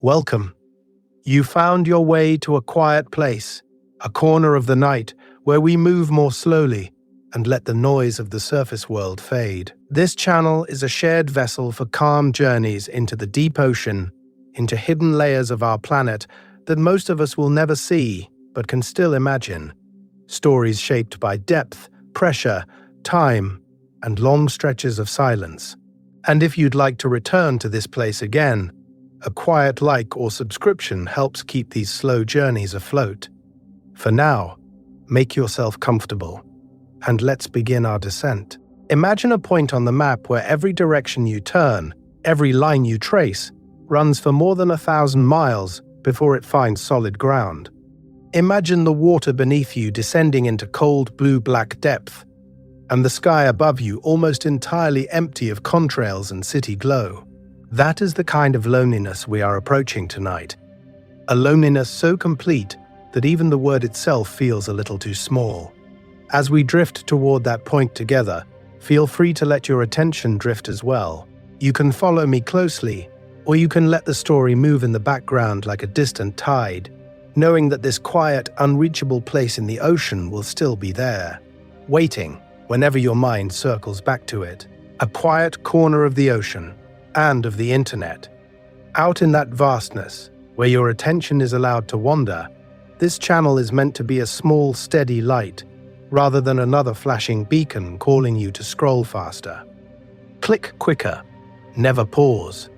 Welcome. You found your way to a quiet place, a corner of the night where we move more slowly and let the noise of the surface world fade. This channel is a shared vessel for calm journeys into the deep ocean, into hidden layers of our planet that most of us will never see but can still imagine. Stories shaped by depth, pressure, time, and long stretches of silence. And if you'd like to return to this place again, a quiet like or subscription helps keep these slow journeys afloat. For now, make yourself comfortable, and let's begin our descent. Imagine a point on the map where every direction you turn, every line you trace, runs for more than 1,000 miles before it finds solid ground. Imagine the water beneath you descending into cold blue-black depth, and the sky above you almost entirely empty of contrails and city glow. That is the kind of loneliness we are approaching tonight. A loneliness so complete that even the word itself feels a little too small. As we drift toward that point together, feel free to let your attention drift as well. You can follow me closely, or you can let the story move in the background like a distant tide, knowing that this quiet, unreachable place in the ocean will still be there, waiting whenever your mind circles back to it. A quiet corner of the ocean, and of the internet. Out in that vastness, where your attention is allowed to wander, this channel is meant to be a small, steady light, rather than another flashing beacon calling you to scroll faster. Click quicker. Never pause.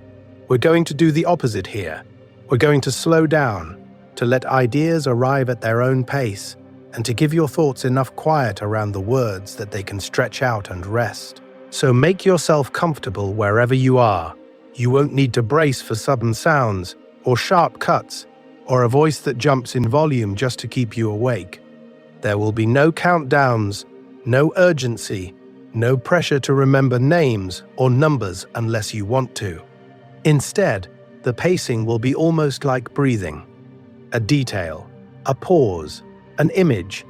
We're going to do the opposite here. We're going to slow down, to let ideas arrive at their own pace, and to give your thoughts enough quiet around the words that they can stretch out and rest. So make yourself comfortable wherever you are. You won't need to brace for sudden sounds, or sharp cuts, or a voice that jumps in volume just to keep you awake. There will be no countdowns, no urgency, no pressure to remember names or numbers unless you want to. Instead, the pacing will be almost like breathing. A detail, a pause, an image,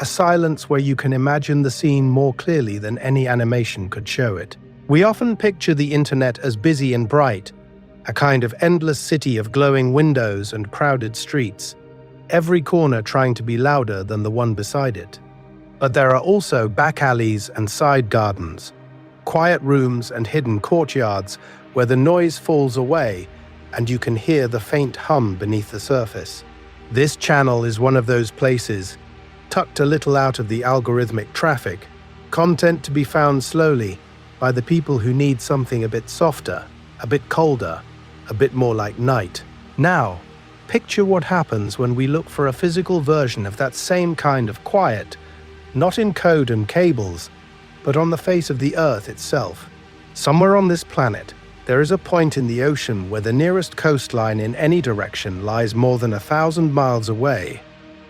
a silence where you can imagine the scene more clearly than any animation could show it. We often picture the internet as busy and bright, a kind of endless city of glowing windows and crowded streets, every corner trying to be louder than the one beside it. But there are also back alleys and side gardens, quiet rooms and hidden courtyards where the noise falls away and you can hear the faint hum beneath the surface. This channel is one of those places, tucked a little out of the algorithmic traffic, content to be found slowly by the people who need something a bit softer, a bit colder, a bit more like night. Now, picture what happens when we look for a physical version of that same kind of quiet, not in code and cables, but on the face of the Earth itself. Somewhere on this planet, there is a point in the ocean where the nearest coastline in any direction lies more than 1,000 miles away,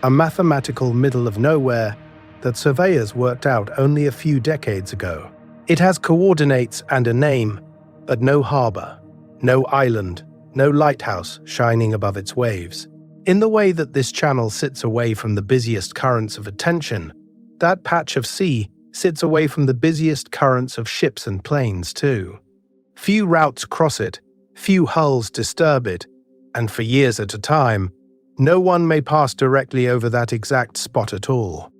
a mathematical middle of nowhere that surveyors worked out only a few decades ago. It has coordinates and a name, but no harbor, no island, no lighthouse shining above its waves. In the way that this channel sits away from the busiest currents of attention, that patch of sea sits away from the busiest currents of ships and planes too. Few routes cross it, few hulls disturb it, and for years at a time, no one may pass directly over that exact spot at all.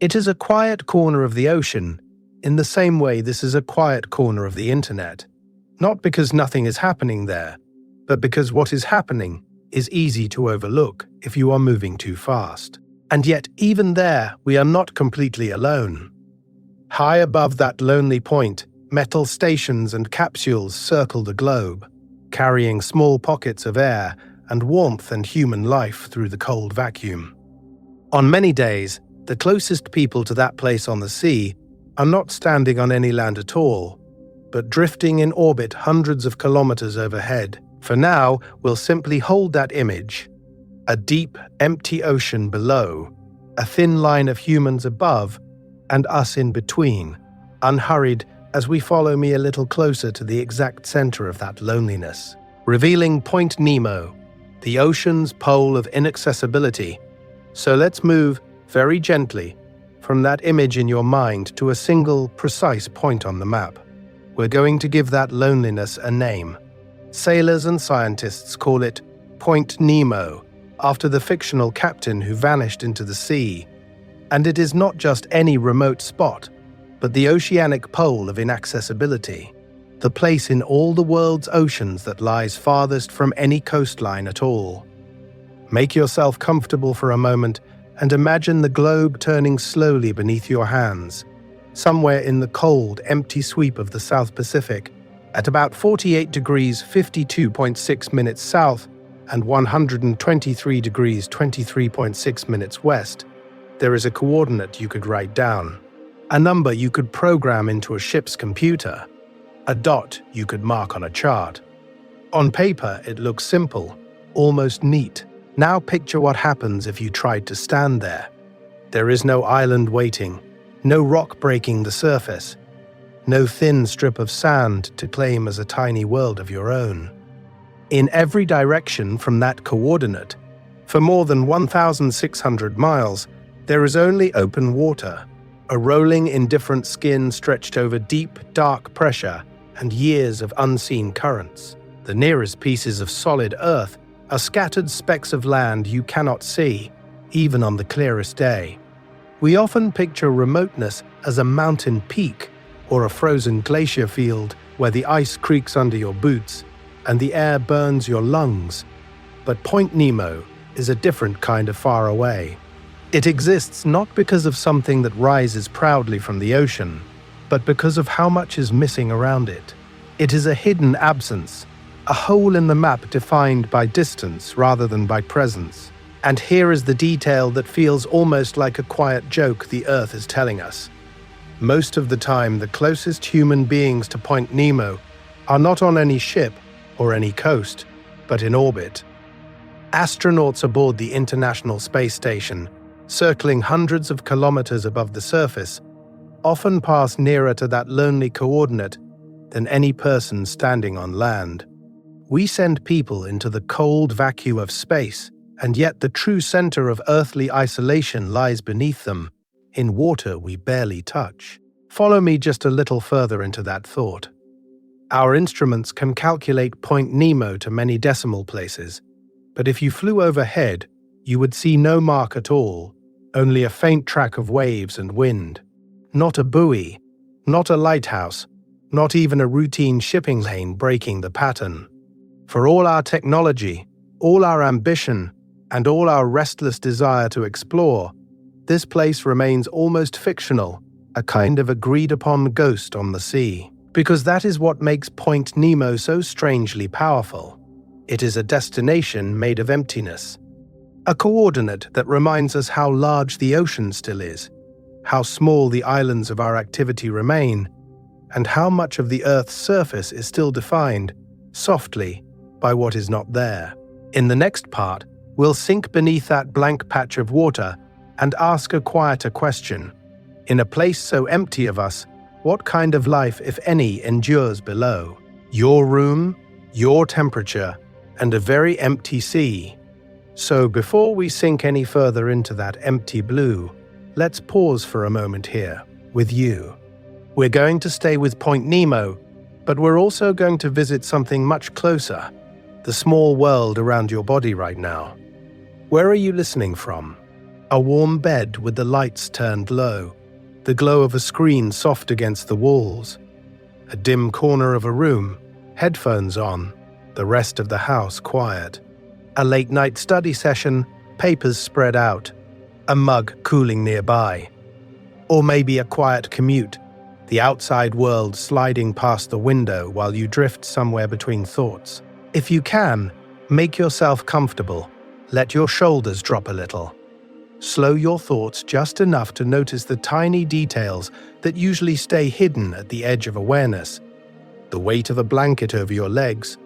It is a quiet corner of the ocean, in the same way this is a quiet corner of the internet. Not because nothing is happening there, but because what is happening is easy to overlook if you are moving too fast. And yet, even there, we are not completely alone. High above that lonely point, metal stations and capsules circle the globe, carrying small pockets of air and warmth and human life through the cold vacuum. On many days, the closest people to that place on the sea are not standing on any land at all, but drifting in orbit hundreds of kilometers overhead. For now, we'll simply hold that image. A deep, empty ocean below, a thin line of humans above, and us in between, unhurried as we follow me a little closer to the exact center of that loneliness, revealing Point Nemo, the ocean's pole of inaccessibility. So let's move, very gently, from that image in your mind to a single, precise point on the map. We're going to give that loneliness a name. Sailors and scientists call it Point Nemo, after the fictional captain who vanished into the sea. And it is not just any remote spot, but the oceanic pole of inaccessibility, the place in all the world's oceans that lies farthest from any coastline at all. Make yourself comfortable for a moment and imagine the globe turning slowly beneath your hands, somewhere in the cold, empty sweep of the South Pacific, at about 48 degrees 52.6 minutes south and 123 degrees 23.6 minutes west. There is a coordinate you could write down, a number you could program into a ship's computer, a dot you could mark on a chart. On paper, it looks simple, almost neat. Now picture what happens if you tried to stand there. There is no island waiting, no rock breaking the surface, no thin strip of sand to claim as a tiny world of your own. In every direction from that coordinate, for more than 1,600 miles, there is only open water, a rolling indifferent skin stretched over deep, dark pressure and years of unseen currents. The nearest pieces of solid earth are scattered specks of land you cannot see, even on the clearest day. We often picture remoteness as a mountain peak or a frozen glacier field where the ice creaks under your boots and the air burns your lungs. But Point Nemo is a different kind of far away. It exists not because of something that rises proudly from the ocean, but because of how much is missing around it. It is a hidden absence, a hole in the map defined by distance rather than by presence. And here is the detail that feels almost like a quiet joke the Earth is telling us. Most of the time, the closest human beings to Point Nemo are not on any ship or any coast, but in orbit. Astronauts aboard the International Space Station, circling hundreds of kilometers above the surface, often pass nearer to that lonely coordinate than any person standing on land. We send people into the cold vacuum of space, and yet the true center of earthly isolation lies beneath them, in water we barely touch. Follow me just a little further into that thought. Our instruments can calculate Point Nemo to many decimal places, but if you flew overhead, you would see no mark at all, only a faint track of waves and wind. Not a buoy, not a lighthouse, not even a routine shipping lane breaking the pattern. For all our technology, all our ambition, and all our restless desire to explore, this place remains almost fictional, a kind of agreed-upon ghost on the sea. Because that is what makes Point Nemo so strangely powerful. It is a destination made of emptiness, a coordinate that reminds us how large the ocean still is, how small the islands of our activity remain, and how much of the Earth's surface is still defined, softly, by what is not there. In the next part, we'll sink beneath that blank patch of water and ask a quieter question. In a place so empty of us, what kind of life, if any, endures below? Your room, your temperature, and a very empty sea. So before we sink any further into that empty blue, let's pause for a moment here, with you. We're going to stay with Point Nemo, but we're also going to visit something much closer, the small world around your body right now. Where are you listening from? A warm bed with the lights turned low, the glow of a screen soft against the walls. A dim corner of a room, headphones on, the rest of the house quiet. A late-night study session, papers spread out, a mug cooling nearby. Or maybe a quiet commute, the outside world sliding past the window while you drift somewhere between thoughts. If you can, make yourself comfortable. Let your shoulders drop a little. Slow your thoughts just enough to notice the tiny details that usually stay hidden at the edge of awareness. The weight of a blanket over your legs,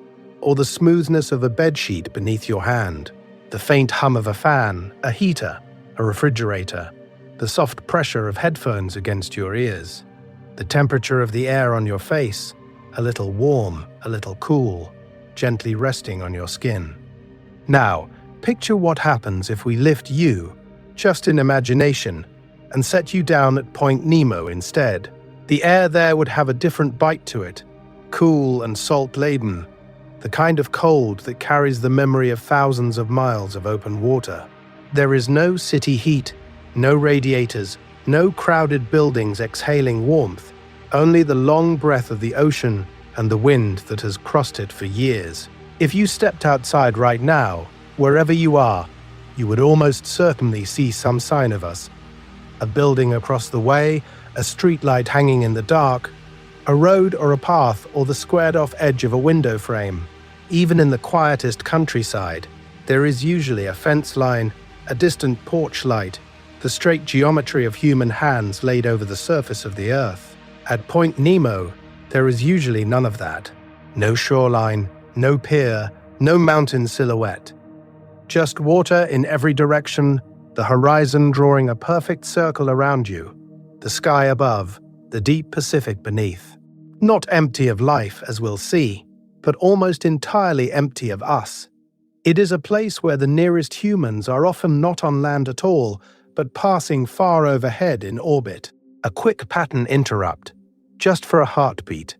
or the smoothness of a bedsheet beneath your hand. The faint hum of a fan, a heater, a refrigerator. The soft pressure of headphones against your ears. The temperature of the air on your face, a little warm, a little cool, gently resting on your skin. Now, picture what happens if we lift you, just in imagination, and set you down at Point Nemo instead. The air there would have a different bite to it, cool and salt-laden. the kind of cold that carries the memory of thousands of miles of open water. There is no city heat, no radiators, no crowded buildings exhaling warmth, only the long breath of the ocean and the wind that has crossed it for years. If you stepped outside right now, wherever you are, you would almost certainly see some sign of us. A building across the way, a streetlight hanging in the dark, a road or a path, or the squared-off edge of a window frame. Even in the quietest countryside, there is usually a fence line, a distant porch light, the straight geometry of human hands laid over the surface of the earth. At Point Nemo, there is usually none of that. No shoreline, no pier, no mountain silhouette. Just water in every direction, the horizon drawing a perfect circle around you, the sky above, the deep Pacific beneath. Not empty of life, as we'll see, but almost entirely empty of us. It is a place where the nearest humans are often not on land at all, but passing far overhead in orbit. A quick pattern interrupt, just for a heartbeat.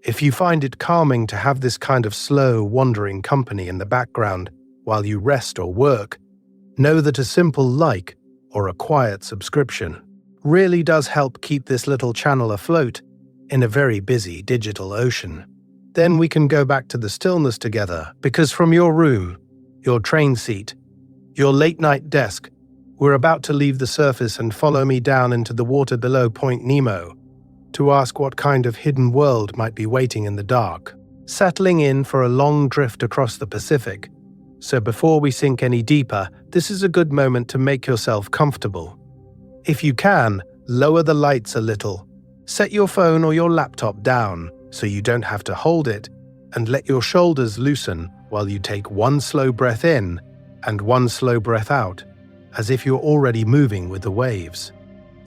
If you find it calming to have this kind of slow, wandering company in the background while you rest or work, know that a simple like or a quiet subscription really does help keep this little channel afloat in a very busy digital ocean. Then we can go back to the stillness together, because from your room, your train seat, your late-night desk, we're about to leave the surface and follow me down into the water below Point Nemo to ask what kind of hidden world might be waiting in the dark. Settling in for a long drift across the Pacific, so before we sink any deeper, this is a good moment to make yourself comfortable. If you can, lower the lights a little. Set your phone or your laptop down so you don't have to hold it, and let your shoulders loosen while you take one slow breath in and one slow breath out, as if you're already moving with the waves.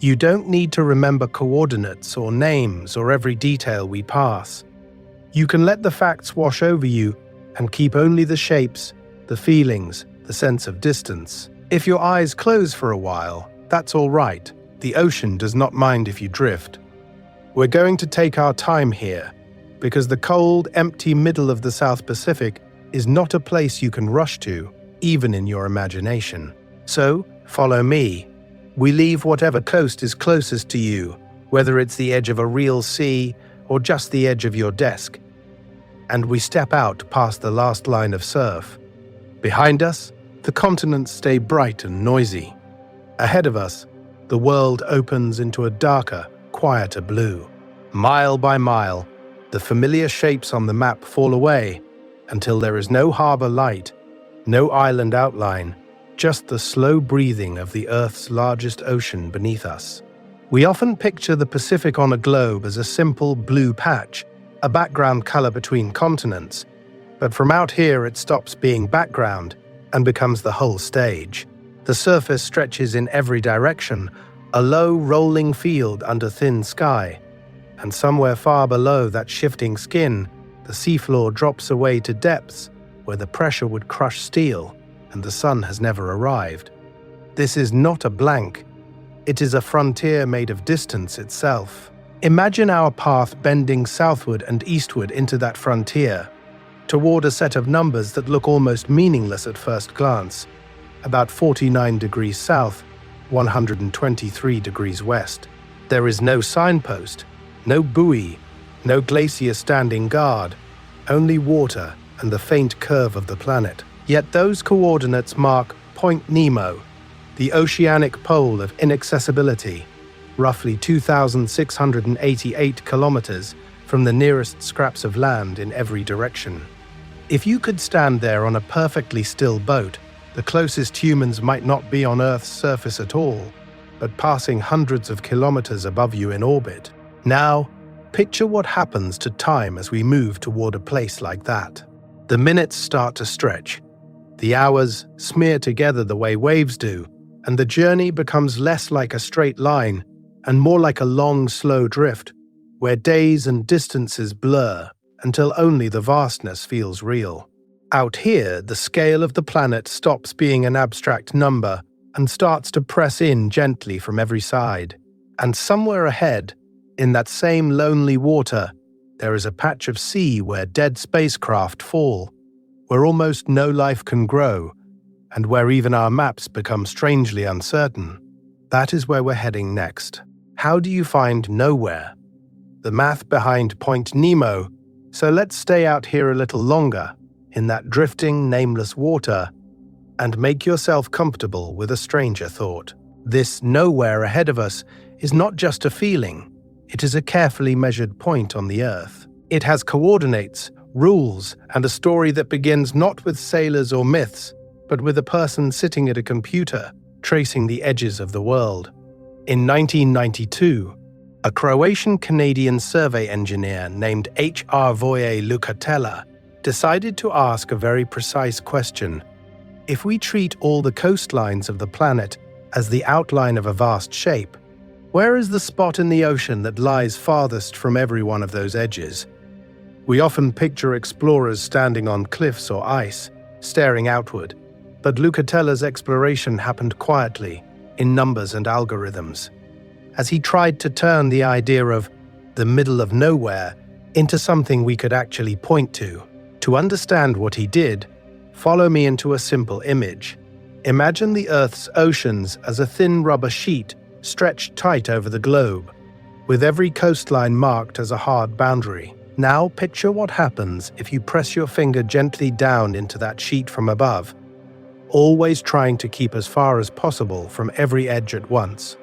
You don't need to remember coordinates or names or every detail we pass. You can let the facts wash over you and keep only the shapes, the feelings, the sense of distance. If your eyes close for a while, that's all right. The ocean does not mind if you drift. We're going to take our time here, because the cold, empty middle of the South Pacific is not a place you can rush to, even in your imagination. So, follow me. We leave whatever coast is closest to you, whether it's the edge of a real sea or just the edge of your desk. And we step out past the last line of surf. Behind us, the continents stay bright and noisy. Ahead of us, the world opens into a darker, quieter blue. Mile by mile, the familiar shapes on the map fall away until there is no harbor light, no island outline, just the slow breathing of the Earth's largest ocean beneath us. We often picture the Pacific on a globe as a simple blue patch, a background color between continents, but from out here it stops being background and becomes the whole stage. The surface stretches in every direction, a low, rolling field under thin sky, and somewhere far below that shifting skin, the seafloor drops away to depths where the pressure would crush steel, and the sun has never arrived. This is not a blank. It is a frontier made of distance itself. Imagine our path bending southward and eastward into that frontier, toward a set of numbers that look almost meaningless at first glance, about 49 degrees south, 123 degrees west. There is no signpost, no buoy, no glacier standing guard, only water and the faint curve of the planet. Yet those coordinates mark Point Nemo, the oceanic pole of inaccessibility, roughly 2,688 kilometers from the nearest scraps of land in every direction. If you could stand there on a perfectly still boat, the closest humans might not be on Earth's surface at all, but passing hundreds of kilometers above you in orbit. Now, picture what happens to time as we move toward a place like that. The minutes start to stretch. The hours smear together the way waves do, and the journey becomes less like a straight line and more like a long, slow drift, where days and distances blur until only the vastness feels real. Out here, the scale of the planet stops being an abstract number and starts to press in gently from every side. And somewhere ahead, in that same lonely water, There is a patch of sea where dead spacecraft fall, where almost no life can grow, and where even our maps become strangely uncertain. That is where we're heading next. How do you find nowhere? The math behind Point Nemo, so let's stay out here a little longer, in that drifting, nameless water, and make yourself comfortable with a stranger thought. This nowhere ahead of us is not just a feeling, it is a carefully measured point on the Earth. It has coordinates, rules, and a story that begins not with sailors or myths, but with a person sitting at a computer, tracing the edges of the world. In 1992, a Croatian-Canadian survey engineer named H.R. Voje Lukatela decided to ask a very precise question. If we treat all the coastlines of the planet as the outline of a vast shape, where is the spot in the ocean that lies farthest from every one of those edges? We often picture explorers standing on cliffs or ice, staring outward, but Lukatela's exploration happened quietly, in numbers and algorithms. As he tried to turn the idea of the middle of nowhere into something we could actually point to. To understand what he did, follow me into a simple image. Imagine the Earth's oceans as a thin rubber sheet stretched tight over the globe, with every coastline marked as a hard boundary. Now picture what happens if you press your finger gently down into that sheet from above, always trying to keep as far as possible from every edge at once.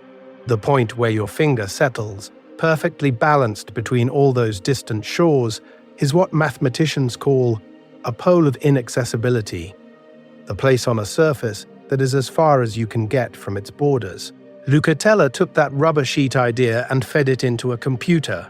The point where your finger settles, perfectly balanced between all those distant shores, is what mathematicians call a pole of inaccessibility, the place on a surface that is as far as you can get from its borders. Lukatela took that rubber sheet idea and fed it into a computer.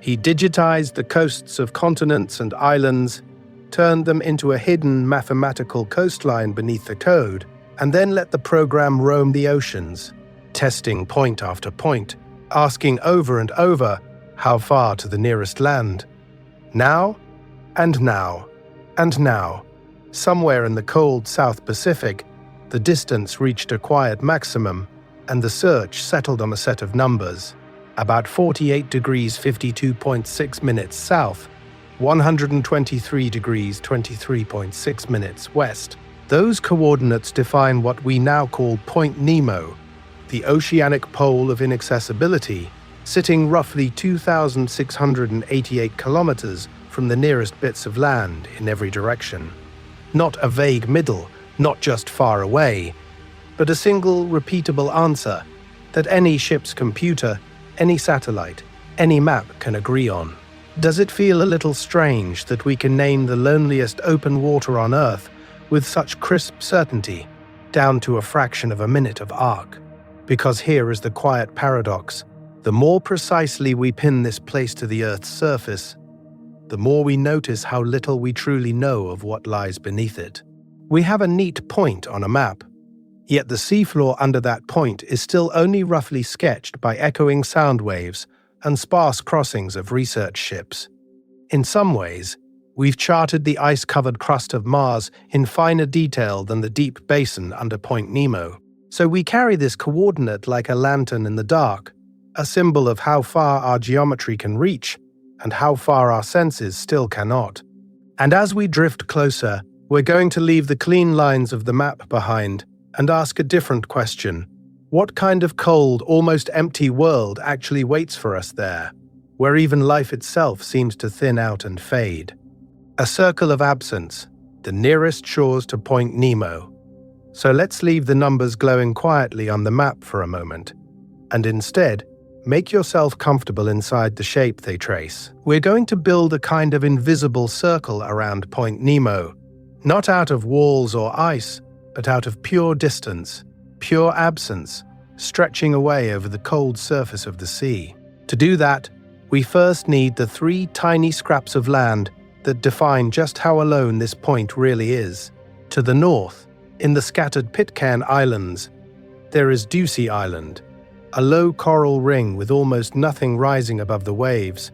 He digitized the coasts of continents and islands, turned them into a hidden mathematical coastline beneath the code, and then let the program roam the oceans, testing point after point, asking over and over how far to the nearest land. Now, and now, and now, somewhere in the cold South Pacific, the distance reached a quiet maximum, and the search settled on a set of numbers. About 48 degrees 52.6 minutes south, 123 degrees 23.6 minutes west. Those coordinates define what we now call Point Nemo, the oceanic pole of inaccessibility, sitting roughly 2,688 kilometers from the nearest bits of land in every direction. Not a vague middle, not just far away, but a single repeatable answer that any ship's computer, any satellite, any map can agree on. Does it feel a little strange that we can name the loneliest open water on Earth with such crisp certainty, down to a fraction of a minute of arc? Because here is the quiet paradox. The more precisely we pin this place to the Earth's surface, the more we notice how little we truly know of what lies beneath it. We have a neat point on a map, yet the seafloor under that point is still only roughly sketched by echoing sound waves and sparse crossings of research ships. In some ways, we've charted the ice-covered crust of Mars in finer detail than the deep basin under Point Nemo. So we carry this coordinate like a lantern in the dark, a symbol of how far our geometry can reach and how far our senses still cannot. And as we drift closer, we're going to leave the clean lines of the map behind and ask a different question. What kind of cold, almost empty world actually waits for us there, where even life itself seems to thin out and fade? A circle of absence, the nearest shores to Point Nemo. So let's leave the numbers glowing quietly on the map for a moment, and instead, make yourself comfortable inside the shape they trace. We're going to build a kind of invisible circle around Point Nemo, not out of walls or ice, but out of pure distance, pure absence, stretching away over the cold surface of the sea. To do that, we first need the 3 tiny scraps of land that define just how alone this point really is. To the north, in the scattered Pitcairn Islands, there is Ducie Island, a low coral ring with almost nothing rising above the waves,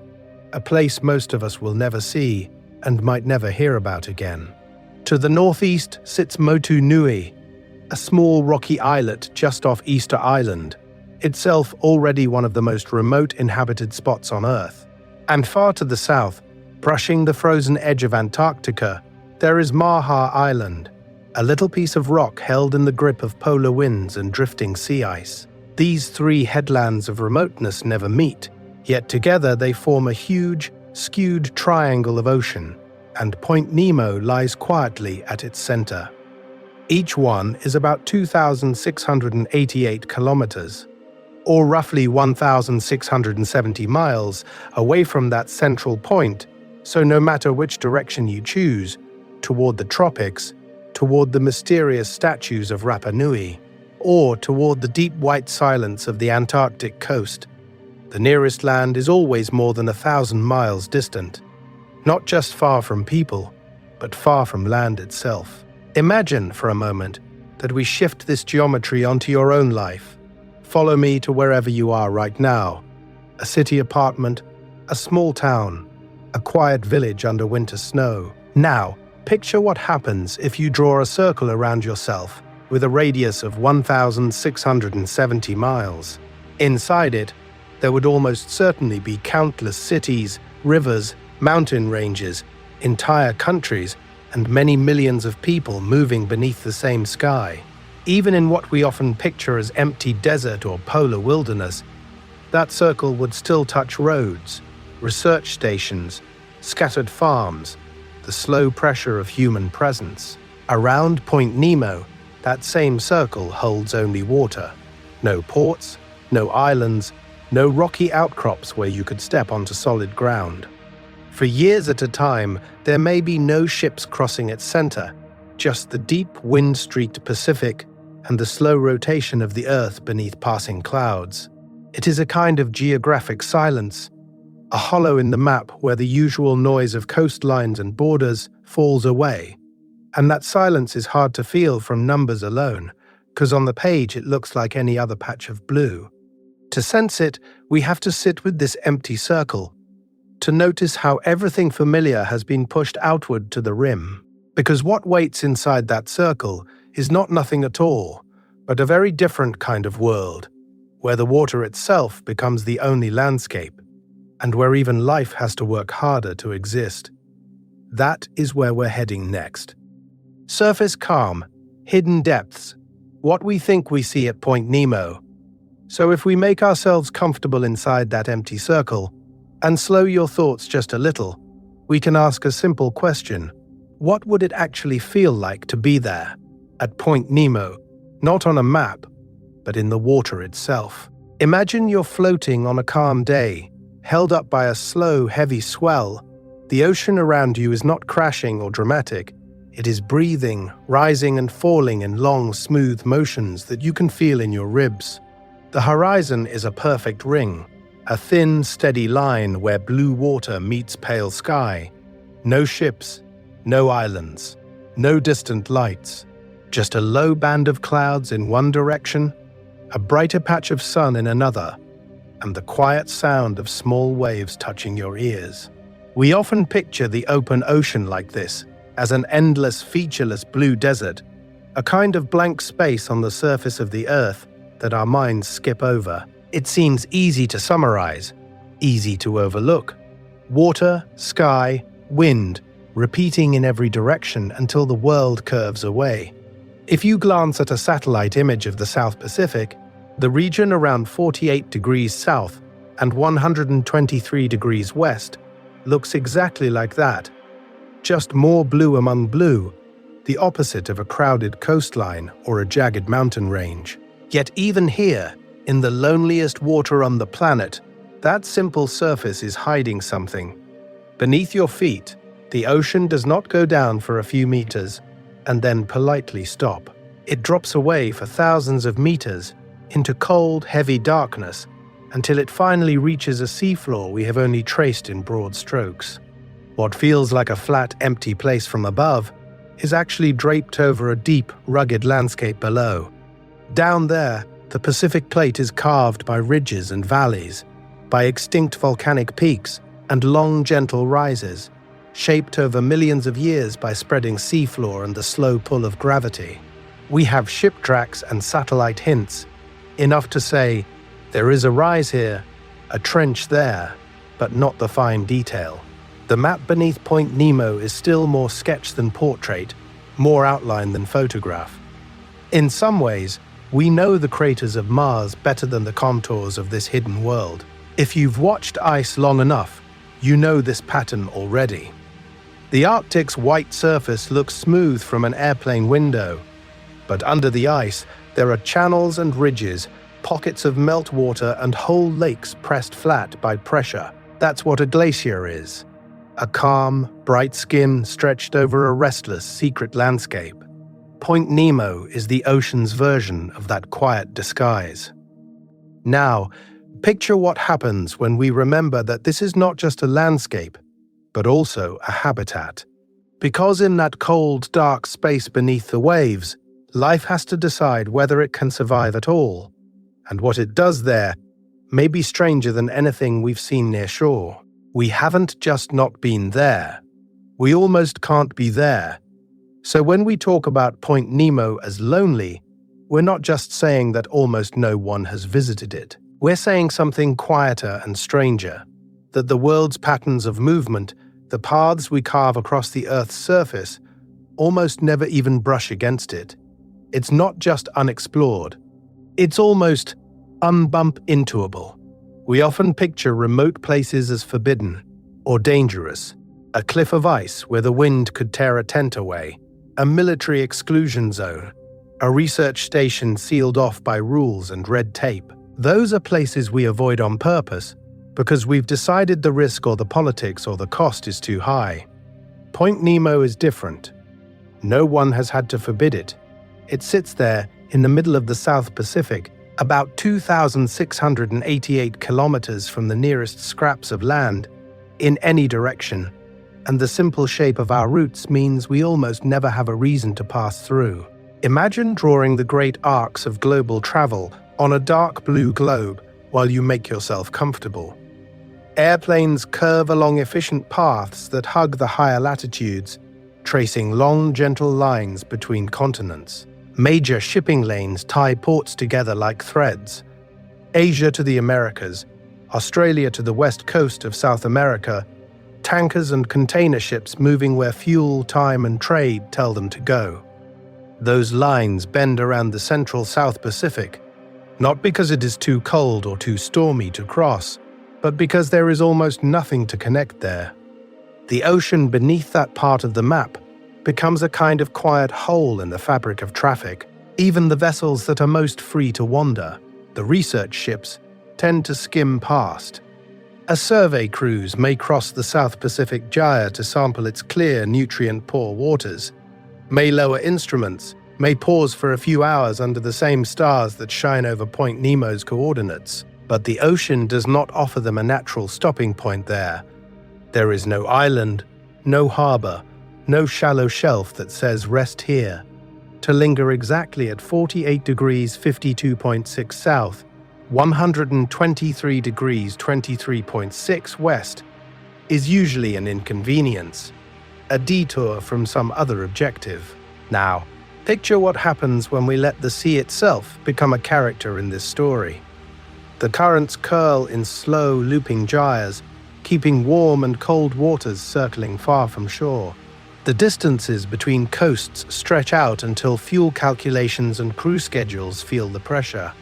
a place most of us will never see and might never hear about again. To the northeast sits Motu Nui, a small rocky islet just off Easter Island, itself already one of the most remote inhabited spots on Earth. And far to the south, brushing the frozen edge of Antarctica, there is Maha Island, a little piece of rock held in the grip of polar winds and drifting sea ice. These three headlands of remoteness never meet, yet together they form a huge, skewed triangle of ocean, and Point Nemo lies quietly at its center. Each one is about 2,688 kilometers, or roughly 1,670 miles, away from that central point, so no matter which direction you choose, toward the tropics, toward the mysterious statues of Rapa Nui, or toward the deep white silence of the Antarctic coast, the nearest land is always more than 1,000 miles distant, not just far from people, but far from land itself. Imagine for a moment that we shift this geometry onto your own life. Follow me to wherever you are right now, a city apartment, a small town, a quiet village under winter snow. Now, picture what happens if you draw a circle around yourself with a radius of 1,670 miles. Inside it, there would almost certainly be countless cities, rivers, mountain ranges, entire countries, and many millions of people moving beneath the same sky. Even in what we often picture as empty desert or polar wilderness, that circle would still touch roads, research stations, scattered farms, the slow pressure of human presence. Around Point Nemo, that same circle holds only water. No ports, no islands, no rocky outcrops where you could step onto solid ground. For years at a time, there may be no ships crossing its center, just the deep wind-streaked Pacific and the slow rotation of the Earth beneath passing clouds. It is a kind of geographic silence, a hollow in the map where the usual noise of coastlines and borders falls away. And that silence is hard to feel from numbers alone, because on the page it looks like any other patch of blue. To sense it, we have to sit with this empty circle, to notice how everything familiar has been pushed outward to the rim. Because what waits inside that circle is not nothing at all, but a very different kind of world, where the water itself becomes the only landscape, and where even life has to work harder to exist. That is where we're heading next. Surface calm, hidden depths, what we think we see at Point Nemo. So if we make ourselves comfortable inside that empty circle, and slow your thoughts just a little, we can ask a simple question. What would it actually feel like to be there, at Point Nemo, not on a map, but in the water itself? Imagine you're floating on a calm day, held up by a slow, heavy swell. The ocean around you is not crashing or dramatic. It is breathing, rising and falling in long, smooth motions that you can feel in your ribs. The horizon is a perfect ring, a thin, steady line where blue water meets pale sky. No ships, no islands, no distant lights, just a low band of clouds in one direction, a brighter patch of sun in another, and the quiet sound of small waves touching your ears. We often picture the open ocean like this, as an endless, featureless blue desert, a kind of blank space on the surface of the Earth that our minds skip over. It seems easy to summarize, easy to overlook. Water, sky, wind, repeating in every direction until the world curves away. If you glance at a satellite image of the South Pacific, the region around 48 degrees south and 123 degrees west looks exactly like that. Just more blue among blue, the opposite of a crowded coastline or a jagged mountain range. Yet even here, in the loneliest water on the planet, that simple surface is hiding something. Beneath your feet, the ocean does not go down for a few meters and then politely stop. It drops away for thousands of meters into cold, heavy darkness until it finally reaches a seafloor we have only traced in broad strokes. What feels like a flat, empty place from above is actually draped over a deep, rugged landscape below. Down there, the Pacific plate is carved by ridges and valleys, by extinct volcanic peaks and long, gentle rises, shaped over millions of years by spreading seafloor and the slow pull of gravity. We have ship tracks and satellite hints, enough to say, there is a rise here, a trench there, but not the fine detail. The map beneath Point Nemo is still more sketch than portrait, more outline than photograph. In some ways, we know the craters of Mars better than the contours of this hidden world. If you've watched ice long enough, you know this pattern already. The Arctic's white surface looks smooth from an airplane window, but under the ice, there are channels and ridges, pockets of meltwater and whole lakes pressed flat by pressure. That's what a glacier is. A calm, bright skin stretched over a restless, secret landscape. Point Nemo is the ocean's version of that quiet disguise. Now, picture what happens when we remember that this is not just a landscape, but also a habitat. Because in that cold, dark space beneath the waves, life has to decide whether it can survive at all. And what it does there may be stranger than anything we've seen near shore. We haven't just not been there. We almost can't be there. So when we talk about Point Nemo as lonely, we're not just saying that almost no one has visited it. We're saying something quieter and stranger, that the world's patterns of movement, the paths we carve across the Earth's surface, almost never even brush against it. It's not just unexplored. It's almost unbump-intoable. We often picture remote places as forbidden or dangerous, a cliff of ice where the wind could tear a tent away, a military exclusion zone, a research station sealed off by rules and red tape. Those are places we avoid on purpose because we've decided the risk or the politics or the cost is too high. Point Nemo is different. No one has had to forbid it. It sits there in the middle of the South Pacific, about 2,688 kilometers from the nearest scraps of land, in any direction, and the simple shape of our routes means we almost never have a reason to pass through. Imagine drawing the great arcs of global travel on a dark blue globe while you make yourself comfortable. Airplanes curve along efficient paths that hug the higher latitudes, tracing long, gentle lines between continents. Major shipping lanes tie ports together like threads. Asia to the Americas, Australia to the west coast of South America, tankers and container ships moving where fuel, time, and trade tell them to go. Those lines bend around the central South Pacific, not because it is too cold or too stormy to cross, but because there is almost nothing to connect there. The ocean beneath that part of the map becomes a kind of quiet hole in the fabric of traffic. Even the vessels that are most free to wander, the research ships, tend to skim past. A survey cruise may cross the South Pacific Gyre to sample its clear, nutrient-poor waters, may lower instruments, may pause for a few hours under the same stars that shine over Point Nemo's coordinates. But the ocean does not offer them a natural stopping point there. There is no island, no harbor, no shallow shelf that says rest here. To linger exactly at 48 degrees 52.6 south, 123 degrees 23.6 west is usually an inconvenience, a detour from some other objective. Now, picture what happens when we let the sea itself become a character in this story. The currents curl in slow, looping gyres, keeping warm and cold waters circling far from shore. The distances between coasts stretch out until fuel calculations and crew schedules feel the pressure.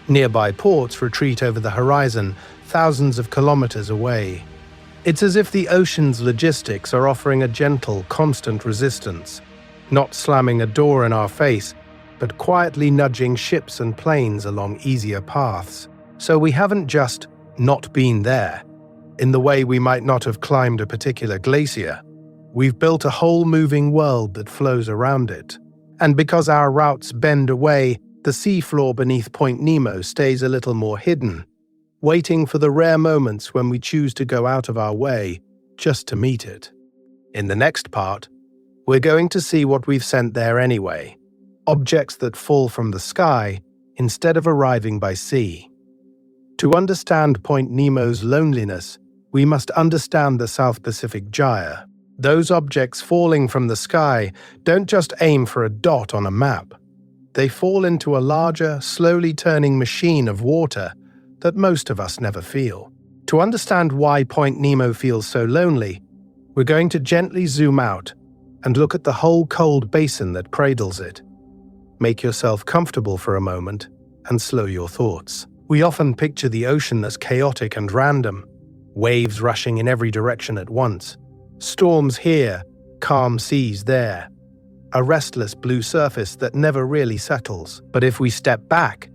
Nearby ports retreat over the horizon, thousands of kilometers away. It's as if the ocean's logistics are offering a gentle, constant resistance, not slamming a door in our face, but quietly nudging ships and planes along easier paths. So we haven't just not been there, in the way we might not have climbed a particular glacier. We've built a whole moving world that flows around it. And because our routes bend away, the seafloor beneath Point Nemo stays a little more hidden, waiting for the rare moments when we choose to go out of our way just to meet it. In the next part, we're going to see what we've sent there anyway, objects that fall from the sky instead of arriving by sea. To understand Point Nemo's loneliness, we must understand the South Pacific Gyre. Those objects falling from the sky don't just aim for a dot on a map. They fall into a larger, slowly turning machine of water that most of us never feel. To understand why Point Nemo feels so lonely, we're going to gently zoom out and look at the whole cold basin that cradles it. Make yourself comfortable for a moment and slow your thoughts. We often picture the ocean as chaotic and random, waves rushing in every direction at once, storms here, calm seas there, a restless blue surface that never really settles. But if we step back,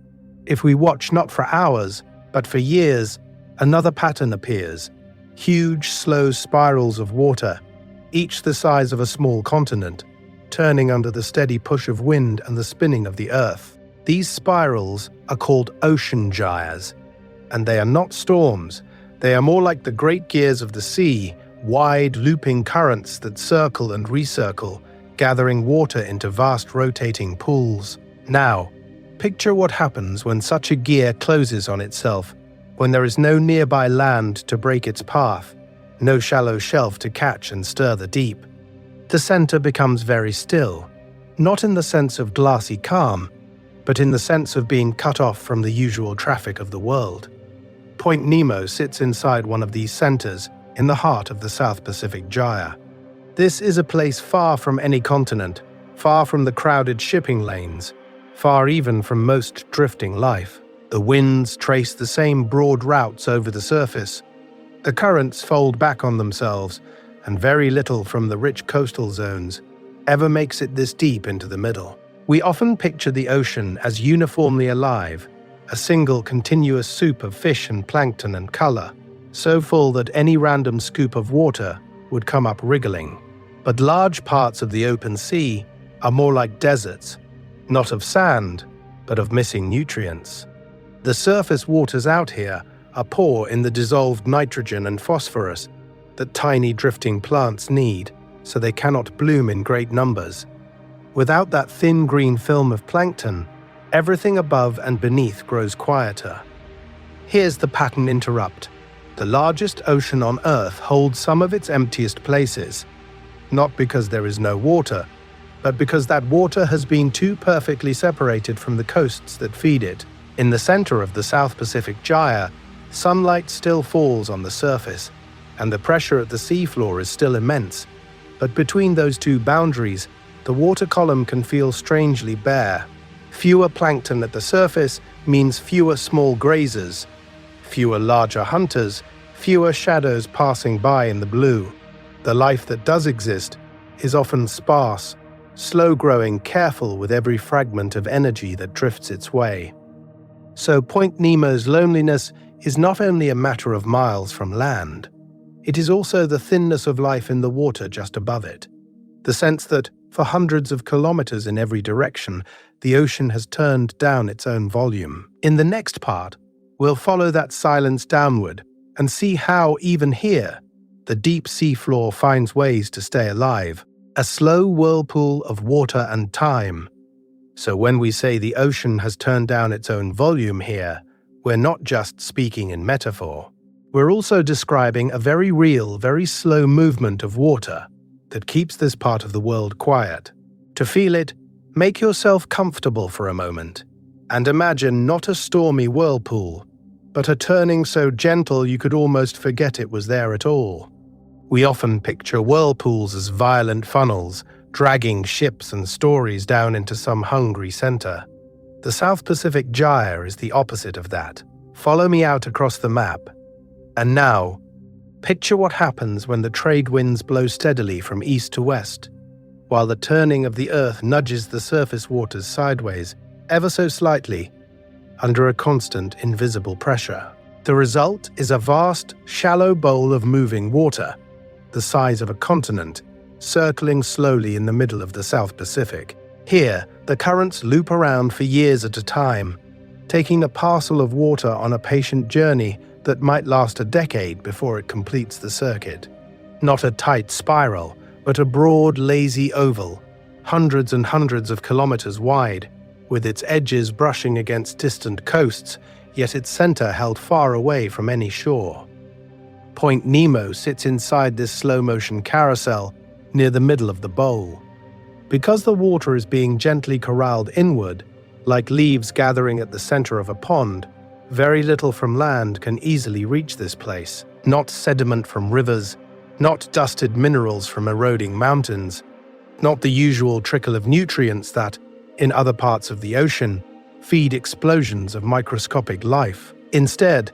if we watch not for hours, but for years, another pattern appears. Huge, slow spirals of water, each the size of a small continent, turning under the steady push of wind and the spinning of the earth. These spirals are called ocean gyres, and they are not storms. They are more like the great gears of the sea, wide, looping currents that circle and recircle, gathering water into vast rotating pools. Now, picture what happens when such a gear closes on itself, when there is no nearby land to break its path, no shallow shelf to catch and stir the deep. The center becomes very still, not in the sense of glassy calm, but in the sense of being cut off from the usual traffic of the world. Point Nemo sits inside one of these centers in the heart of the South Pacific Gyre. This is a place far from any continent, far from the crowded shipping lanes, far even from most drifting life. The winds trace the same broad routes over the surface. The currents fold back on themselves, and very little from the rich coastal zones ever makes it this deep into the middle. We often picture the ocean as uniformly alive, a single continuous soup of fish and plankton and color, so full that any random scoop of water would come up wriggling. But large parts of the open sea are more like deserts, not of sand, but of missing nutrients. The surface waters out here are poor in the dissolved nitrogen and phosphorus that tiny drifting plants need, so they cannot bloom in great numbers. Without that thin green film of plankton, everything above and beneath grows quieter. Here's the pattern interrupt. The largest ocean on Earth holds some of its emptiest places, not because there is no water, but because that water has been too perfectly separated from the coasts that feed it. In the center of the South Pacific Gyre, sunlight still falls on the surface, and the pressure at the seafloor is still immense. But between those two boundaries, the water column can feel strangely bare. Fewer plankton at the surface means fewer small grazers, fewer larger hunters, fewer shadows passing by in the blue. The life that does exist is often sparse, slow-growing, careful with every fragment of energy that drifts its way. So Point Nemo's loneliness is not only a matter of miles from land, it is also the thinness of life in the water just above it. The sense that, for hundreds of kilometers in every direction, the ocean has turned down its own volume. In the next part, we'll follow that silence downward and see how, even here, the deep seafloor finds ways to stay alive, a slow whirlpool of water and time. So when we say the ocean has turned down its own volume here, we're not just speaking in metaphor. We're also describing a very real, very slow movement of water that keeps this part of the world quiet. To feel it, make yourself comfortable for a moment, and imagine not a stormy whirlpool, but a turning so gentle you could almost forget it was there at all. We often picture whirlpools as violent funnels, dragging ships and stories down into some hungry center. The South Pacific Gyre is the opposite of that. Follow me out across the map. And now, picture what happens when the trade winds blow steadily from east to west, while the turning of the earth nudges the surface waters sideways, ever so slightly, under a constant, invisible pressure. The result is a vast, shallow bowl of moving water, the size of a continent, circling slowly in the middle of the South Pacific. Here, the currents loop around for years at a time, taking a parcel of water on a patient journey that might last a decade before it completes the circuit. Not a tight spiral, but a broad, lazy oval, hundreds and hundreds of kilometers wide, with its edges brushing against distant coasts, yet its center held far away from any shore. Point Nemo sits inside this slow-motion carousel near the middle of the bowl. Because the water is being gently corralled inward, like leaves gathering at the center of a pond, Very little from land can easily reach this place. Not sediment from rivers, not dusted minerals from eroding mountains, not the usual trickle of nutrients that, in other parts of the ocean, feed explosions of microscopic life. Instead,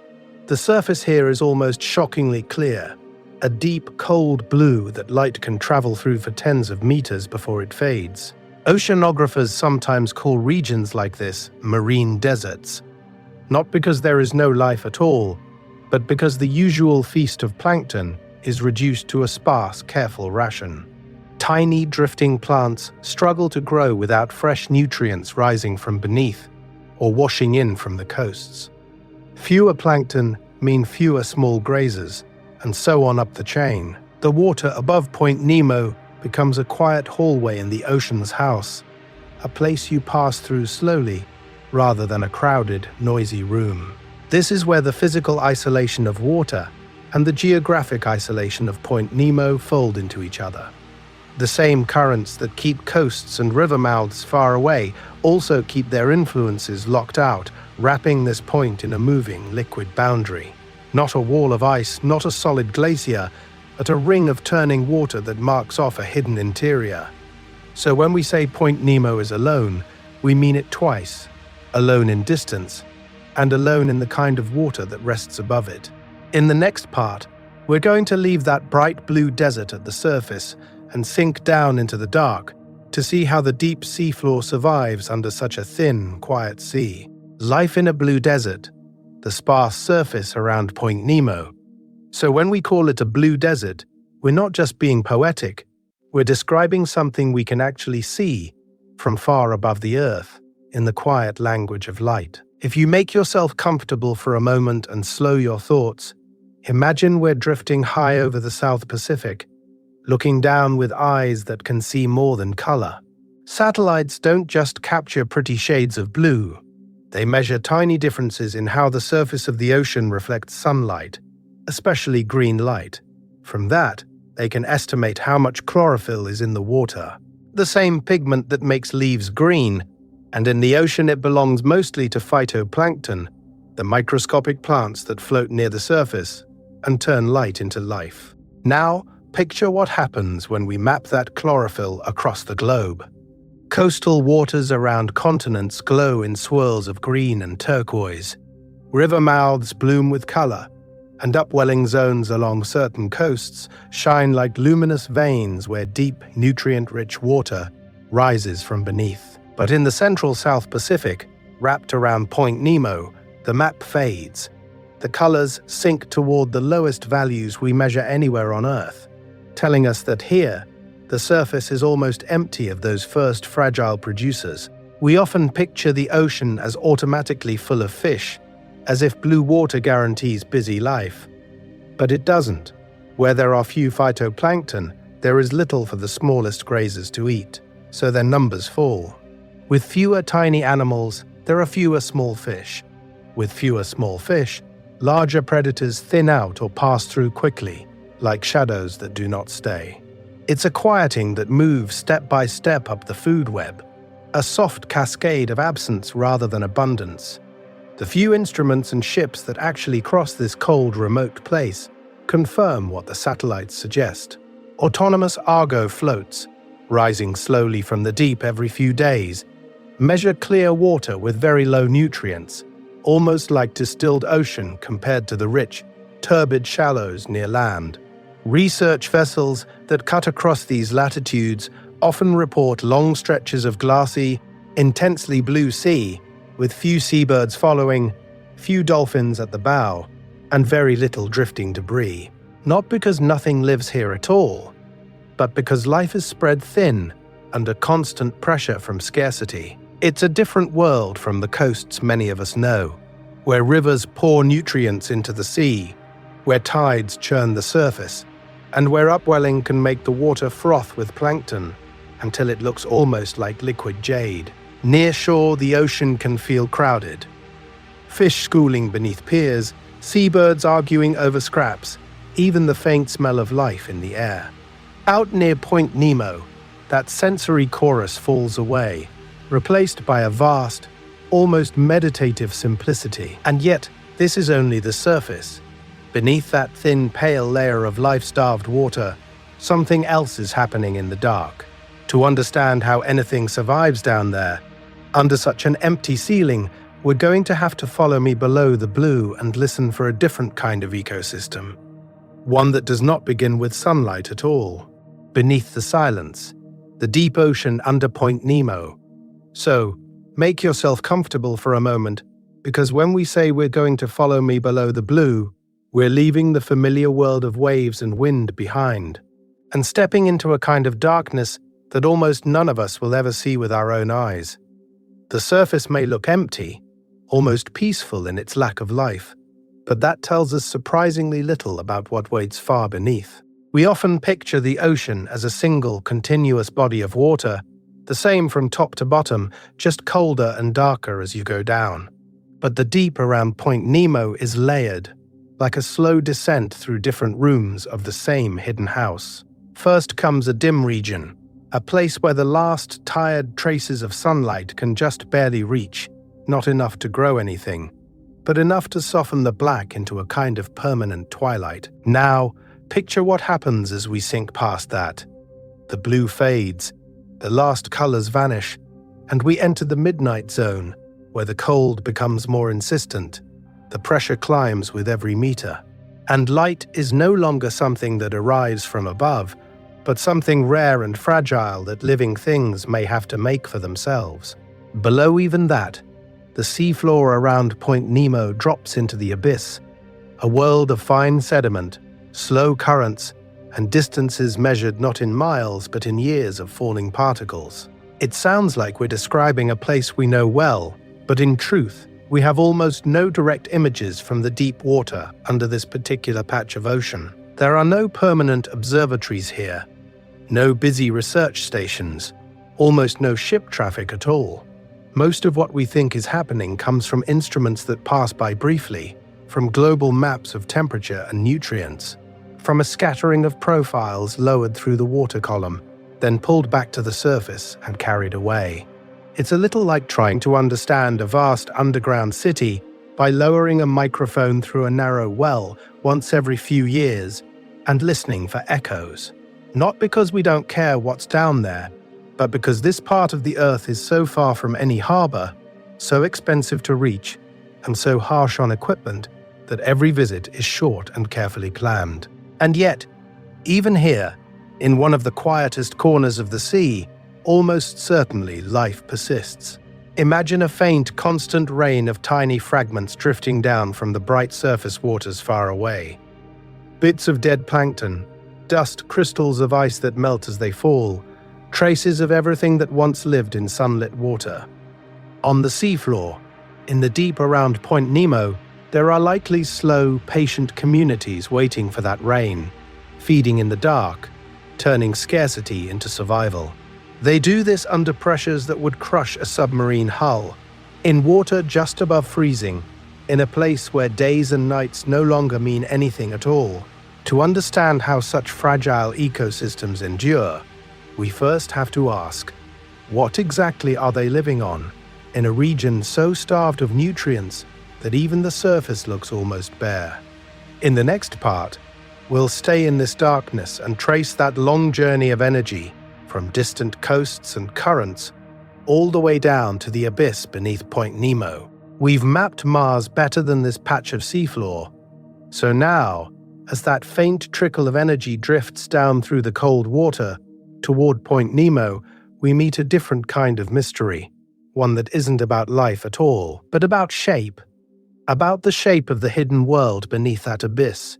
the surface here is almost shockingly clear, a deep, cold blue that light can travel through for tens of meters before it fades. Oceanographers sometimes call regions like this marine deserts, not because there is no life at all, but because the usual feast of plankton is reduced to a sparse, careful ration. Tiny, drifting plants struggle to grow without fresh nutrients rising from beneath or washing in from the coasts. Fewer plankton mean fewer small grazers, and so on up the chain. The water above Point Nemo becomes a quiet hallway in the ocean's house, a place you pass through slowly rather than a crowded, noisy room. This is where the physical isolation of water and the geographic isolation of Point Nemo fold into each other. The same currents that keep coasts and river mouths far away also keep their influences locked out, wrapping this point in a moving, liquid boundary. Not a wall of ice, not a solid glacier, but a ring of turning water that marks off a hidden interior. So when we say Point Nemo is alone, we mean it twice: alone in distance, and alone in the kind of water that rests above it. In the next part, we're going to leave that bright blue desert at the surface and sink down into the dark to see how the deep seafloor survives under such a thin, quiet sea. Life in a blue desert, the sparse surface around Point Nemo. So when we call it a blue desert, we're not just being poetic, we're describing something we can actually see from far above the earth, in the quiet language of light. If you make yourself comfortable for a moment and slow your thoughts, imagine we're drifting high over the South Pacific, looking down with eyes that can see more than color. Satellites don't just capture pretty shades of blue. They measure tiny differences in how the surface of the ocean reflects sunlight, especially green light. From that, they can estimate how much chlorophyll is in the water, the same pigment that makes leaves green, and in the ocean it belongs mostly to phytoplankton, the microscopic plants that float near the surface and turn light into life. Now, picture what happens when we map that chlorophyll across the globe. Coastal waters around continents glow in swirls of green and turquoise. River mouths bloom with color, and upwelling zones along certain coasts shine like luminous veins where deep, nutrient-rich water rises from beneath. But in the central South Pacific, wrapped around Point Nemo, the map fades. The colors sink toward the lowest values we measure anywhere on Earth, telling us that here, the surface is almost empty of those first fragile producers. We often picture the ocean as automatically full of fish, as if blue water guarantees busy life. But it doesn't. Where there are few phytoplankton, there is little for the smallest grazers to eat, so their numbers fall. With fewer tiny animals, there are fewer small fish. With fewer small fish, larger predators thin out or pass through quickly, like shadows that do not stay. It's a quieting that moves step by step up the food web, a soft cascade of absence rather than abundance. The few instruments and ships that actually cross this cold, remote place confirm what the satellites suggest. Autonomous Argo floats, rising slowly from the deep every few days, measure clear water with very low nutrients, almost like distilled ocean compared to the rich, turbid shallows near land. Research vessels that cut across these latitudes often report long stretches of glassy, intensely blue sea, with few seabirds following, few dolphins at the bow, and very little drifting debris. Not because nothing lives here at all, but because life is spread thin under constant pressure from scarcity. It's a different world from the coasts many of us know, where rivers pour nutrients into the sea, where tides churn the surface, and where upwelling can make the water froth with plankton until it looks almost like liquid jade. Near shore, the ocean can feel crowded. Fish schooling beneath piers, seabirds arguing over scraps, even the faint smell of life in the air. Out near Point Nemo, that sensory chorus falls away, replaced by a vast, almost meditative simplicity. And yet, this is only the surface. Beneath that thin, pale layer of life-starved water, something else is happening in the dark. To understand how anything survives down there, under such an empty ceiling, we're going to have to follow me below the blue and listen for a different kind of ecosystem. One that does not begin with sunlight at all. Beneath the silence, the deep ocean under Point Nemo. So, make yourself comfortable for a moment, because when we say we're going to follow me below the blue, we're leaving the familiar world of waves and wind behind, and stepping into a kind of darkness that almost none of us will ever see with our own eyes. The surface may look empty, almost peaceful in its lack of life, but that tells us surprisingly little about what waits far beneath. We often picture the ocean as a single, continuous body of water, the same from top to bottom, just colder and darker as you go down. But the deep around Point Nemo is layered, like a slow descent through different rooms of the same hidden house. First comes a dim region, a place where the last tired traces of sunlight can just barely reach, not enough to grow anything, but enough to soften the black into a kind of permanent twilight. Now, picture what happens as we sink past that. The blue fades, the last colors vanish, and we enter the midnight zone, where the cold becomes more insistent. The pressure climbs with every meter. And light is no longer something that arrives from above, but something rare and fragile that living things may have to make for themselves. Below even that, the seafloor around Point Nemo drops into the abyss, a world of fine sediment, slow currents, and distances measured not in miles but in years of falling particles. It sounds like we're describing a place we know well, but in truth, we have almost no direct images from the deep water under this particular patch of ocean. There are no permanent observatories here, no busy research stations, almost no ship traffic at all. Most of what we think is happening comes from instruments that pass by briefly, from global maps of temperature and nutrients, from a scattering of profiles lowered through the water column, then pulled back to the surface and carried away. It's a little like trying to understand a vast underground city by lowering a microphone through a narrow well once every few years and listening for echoes. Not because we don't care what's down there, but because this part of the Earth is so far from any harbor, so expensive to reach, and so harsh on equipment that every visit is short and carefully planned. And yet, even here, in one of the quietest corners of the sea, almost certainly life persists. Imagine a faint, constant rain of tiny fragments drifting down from the bright surface waters far away. Bits of dead plankton, dust, crystals of ice that melt as they fall, traces of everything that once lived in sunlit water. On the seafloor, in the deep around Point Nemo, there are likely slow, patient communities waiting for that rain, feeding in the dark, turning scarcity into survival. They do this under pressures that would crush a submarine hull, in water just above freezing, in a place where days and nights no longer mean anything at all. To understand how such fragile ecosystems endure, we first have to ask, what exactly are they living on, in a region so starved of nutrients that even the surface looks almost bare? In the next part, we'll stay in this darkness and trace that long journey of energy, from distant coasts and currents, all the way down to the abyss beneath Point Nemo. We've mapped Mars better than this patch of seafloor, so now, as that faint trickle of energy drifts down through the cold water toward Point Nemo, we meet a different kind of mystery, one that isn't about life at all, but about shape, about the shape of the hidden world beneath that abyss.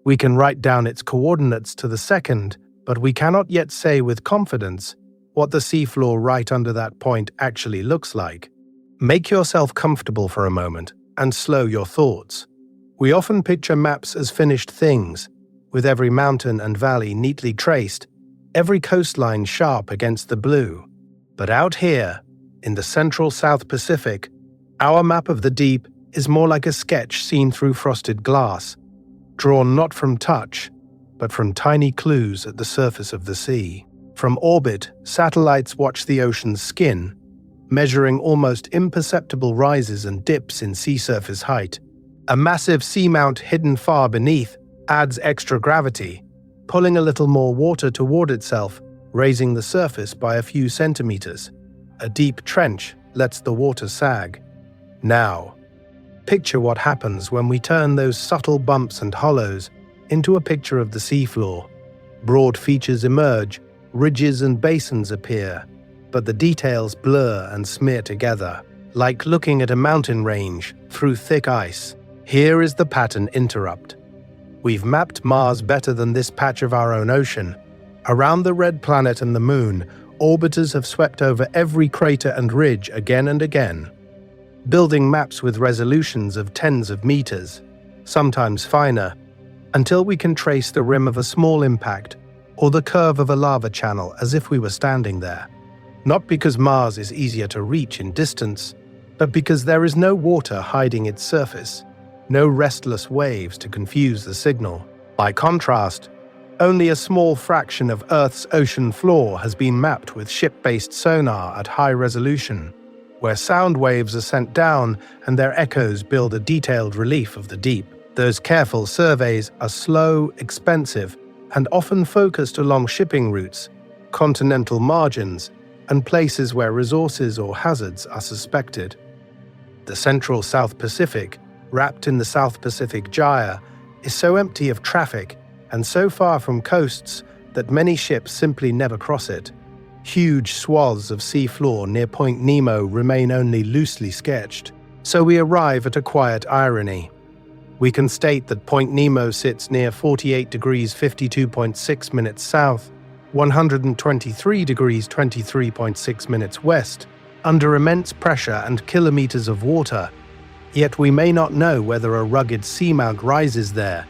We can write down its coordinates to the second, but we cannot yet say with confidence what the seafloor right under that point actually looks like. Make yourself comfortable for a moment and slow your thoughts. We often picture maps as finished things, with every mountain and valley neatly traced, every coastline sharp against the blue. But out here, in the central South Pacific, our map of the deep is more like a sketch seen through frosted glass, drawn not from touch, but from tiny clues at the surface of the sea. From orbit, satellites watch the ocean's skin, measuring almost imperceptible rises and dips in sea surface height. A massive seamount hidden far beneath adds extra gravity, pulling a little more water toward itself, raising the surface by a few centimeters. A deep trench lets the water sag. Now, picture what happens when we turn those subtle bumps and hollows into a picture of the seafloor. Broad features emerge, ridges and basins appear, but the details blur and smear together, like looking at a mountain range through thick ice. Here is the pattern interrupt. We've mapped Mars better than this patch of our own ocean. Around the red planet and the moon, orbiters have swept over every crater and ridge again and again, building maps with resolutions of tens of meters, sometimes finer, until we can trace the rim of a small impact or the curve of a lava channel as if we were standing there. Not because Mars is easier to reach in distance, but because there is no water hiding its surface, no restless waves to confuse the signal. By contrast, only a small fraction of Earth's ocean floor has been mapped with ship-based sonar at high resolution, where sound waves are sent down and their echoes build a detailed relief of the deep. Those careful surveys are slow, expensive, and often focused along shipping routes, continental margins, and places where resources or hazards are suspected. The central South Pacific, wrapped in the South Pacific Gyre, is so empty of traffic and so far from coasts that many ships simply never cross it. Huge swaths of seafloor near Point Nemo remain only loosely sketched, so we arrive at a quiet irony. We can state that Point Nemo sits near 48 degrees 52.6 minutes south, 123 degrees 23.6 minutes west, under immense pressure and kilometers of water, yet we may not know whether a rugged seamount rises there,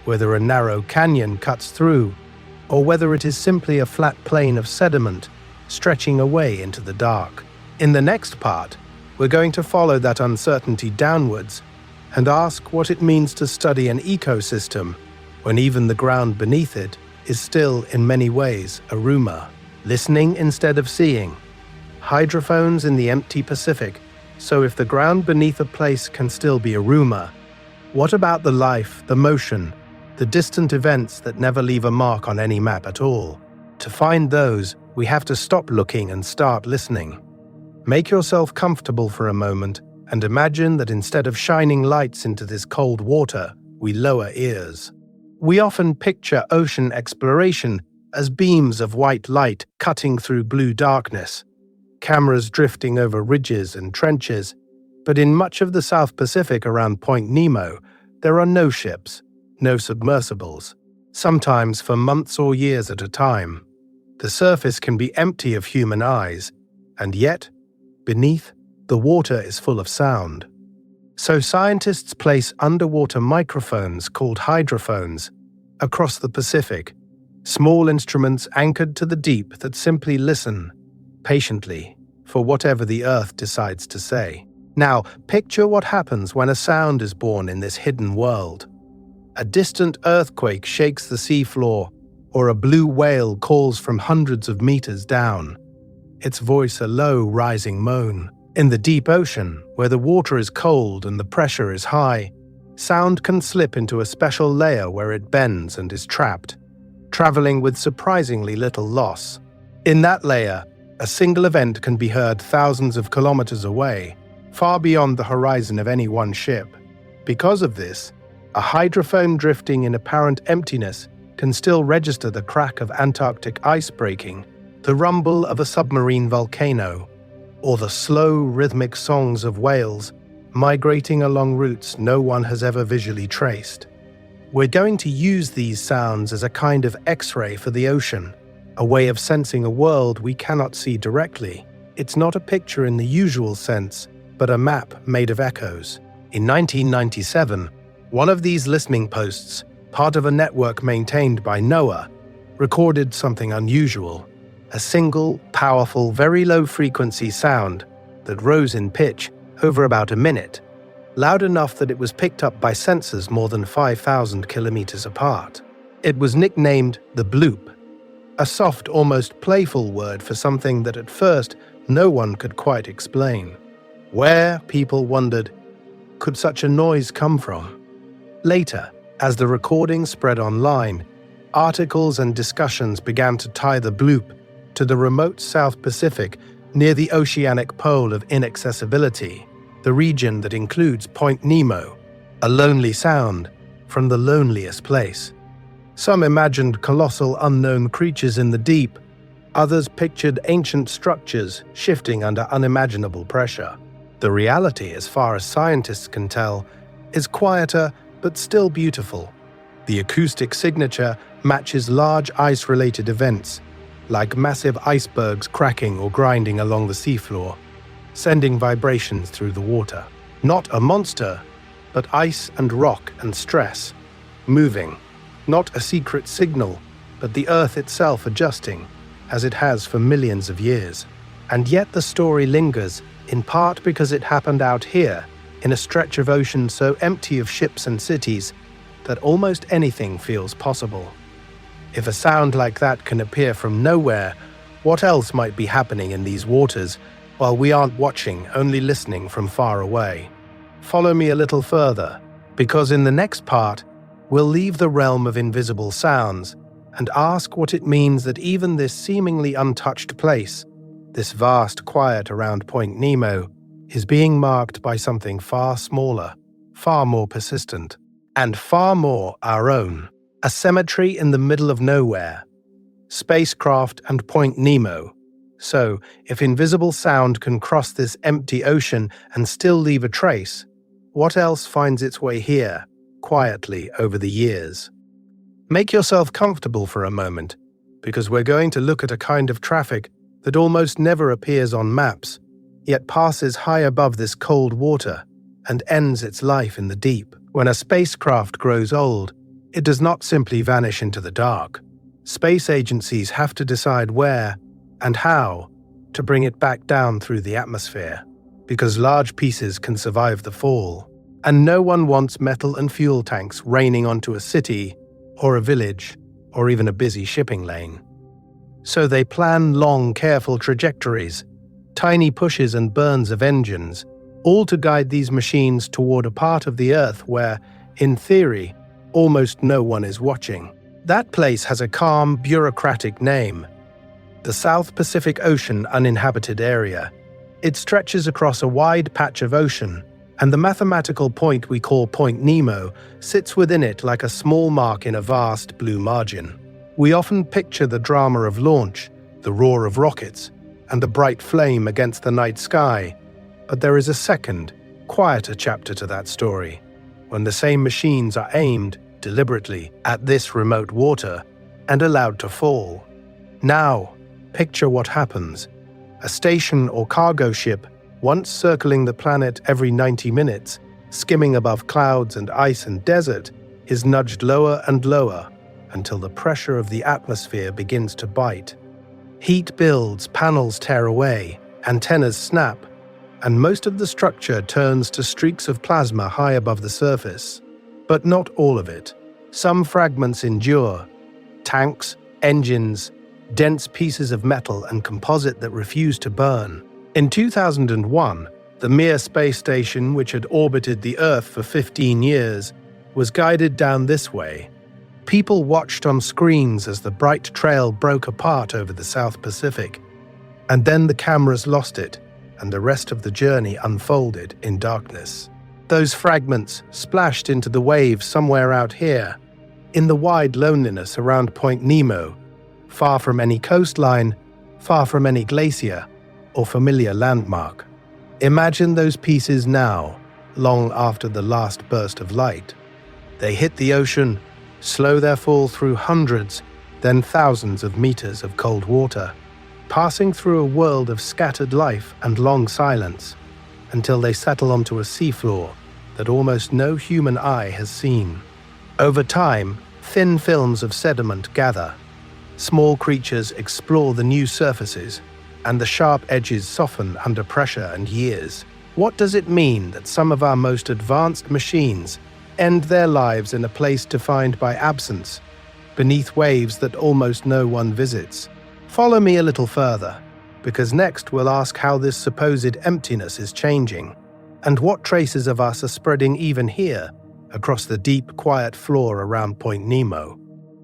whether a narrow canyon cuts through, or whether it is simply a flat plain of sediment stretching away into the dark. In the next part, we're going to follow that uncertainty downwards and ask what it means to study an ecosystem when even the ground beneath it is still, in many ways, a rumor. Listening instead of seeing. Hydrophones in the empty Pacific, so if the ground beneath a place can still be a rumor, what about the life, the motion, the distant events that never leave a mark on any map at all? To find those, we have to stop looking and start listening. Make yourself comfortable for a moment and imagine that instead of shining lights into this cold water, we lower ears. We often picture ocean exploration as beams of white light cutting through blue darkness, cameras drifting over ridges and trenches, but in much of the South Pacific around Point Nemo, there are no ships, no submersibles, sometimes for months or years at a time. The surface can be empty of human eyes, and yet, beneath, the water is full of sound. So scientists place underwater microphones called hydrophones across the Pacific, small instruments anchored to the deep that simply listen, patiently, for whatever the Earth decides to say. Now, picture what happens when a sound is born in this hidden world. A distant earthquake shakes the seafloor, or a blue whale calls from hundreds of meters down, its voice a low, rising moan. In the deep ocean, where the water is cold and the pressure is high, sound can slip into a special layer where it bends and is trapped, traveling with surprisingly little loss. In that layer, a single event can be heard thousands of kilometers away, far beyond the horizon of any one ship. Because of this, a hydrophone drifting in apparent emptiness can still register the crack of Antarctic ice breaking, the rumble of a submarine volcano, or the slow, rhythmic songs of whales migrating along routes no one has ever visually traced. We're going to use these sounds as a kind of X-ray for the ocean, a way of sensing a world we cannot see directly. It's not a picture in the usual sense, but a map made of echoes. In 1997, one of these listening posts, part of a network maintained by NOAA, recorded something unusual. A single, powerful, very low-frequency sound that rose in pitch over about a minute, loud enough that it was picked up by sensors more than 5,000 kilometers apart. It was nicknamed the bloop, a soft, almost playful word for something that at first no one could quite explain. Where, people wondered, could such a noise come from? Later, as the recording spread online, articles and discussions began to tie the bloop to the remote South Pacific near the oceanic pole of inaccessibility, the region that includes Point Nemo, a lonely sound from the loneliest place. Some imagined colossal unknown creatures in the deep, others pictured ancient structures shifting under unimaginable pressure. The reality, as far as scientists can tell, is quieter but still beautiful. The acoustic signature matches large ice-related events, like massive icebergs cracking or grinding along the seafloor, sending vibrations through the water. Not a monster, but ice and rock and stress, moving. Not a secret signal, but the Earth itself adjusting, as it has for millions of years. And yet the story lingers, in part because it happened out here, in a stretch of ocean so empty of ships and cities that almost anything feels possible. If a sound like that can appear from nowhere, what else might be happening in these waters while we aren't watching, only listening from far away? Follow me a little further, because in the next part, we'll leave the realm of invisible sounds and ask what it means that even this seemingly untouched place, this vast quiet around Point Nemo, is being marked by something far smaller, far more persistent, and far more our own. A cemetery in the middle of nowhere. Spacecraft and Point Nemo. So, if invisible sound can cross this empty ocean and still leave a trace, what else finds its way here, quietly over the years? Make yourself comfortable for a moment, because we're going to look at a kind of traffic that almost never appears on maps, yet passes high above this cold water and ends its life in the deep. When a spacecraft grows old, it does not simply vanish into the dark. Space agencies have to decide where and how to bring it back down through the atmosphere, because large pieces can survive the fall, and no one wants metal and fuel tanks raining onto a city or a village or even a busy shipping lane. So they plan long, careful trajectories, tiny pushes and burns of engines, all to guide these machines toward a part of the Earth where, in theory, almost no one is watching. That place has a calm, bureaucratic name: the South Pacific Ocean Uninhabited Area. It stretches across a wide patch of ocean, and the mathematical point we call Point Nemo sits within it like a small mark in a vast blue margin. We often picture the drama of launch, the roar of rockets, and the bright flame against the night sky, but there is a second, quieter chapter to that story, when the same machines are aimed, deliberately, at this remote water and allowed to fall. Now, picture what happens. A station or cargo ship, once circling the planet every 90 minutes, skimming above clouds and ice and desert, is nudged lower and lower until the pressure of the atmosphere begins to bite. Heat builds, panels tear away, antennas snap, and most of the structure turns to streaks of plasma high above the surface. But not all of it. Some fragments endure. Tanks, engines, dense pieces of metal and composite that refuse to burn. In 2001, the Mir space station, which had orbited the Earth for 15 years, was guided down this way. People watched on screens as the bright trail broke apart over the South Pacific. And then the cameras lost it, and the rest of the journey unfolded in darkness. Those fragments splashed into the waves somewhere out here, in the wide loneliness around Point Nemo, far from any coastline, far from any glacier or familiar landmark. Imagine those pieces now, long after the last burst of light. They hit the ocean, slow their fall through hundreds, then thousands of meters of cold water, passing through a world of scattered life and long silence, until they settle onto a seafloor that almost no human eye has seen. Over time, thin films of sediment gather. Small creatures explore the new surfaces, and the sharp edges soften under pressure and years. What does it mean that some of our most advanced machines end their lives in a place defined by absence, beneath waves that almost no one visits? Follow me a little further, because next we'll ask how this supposed emptiness is changing, and what traces of us are spreading even here, across the deep, quiet floor around Point Nemo.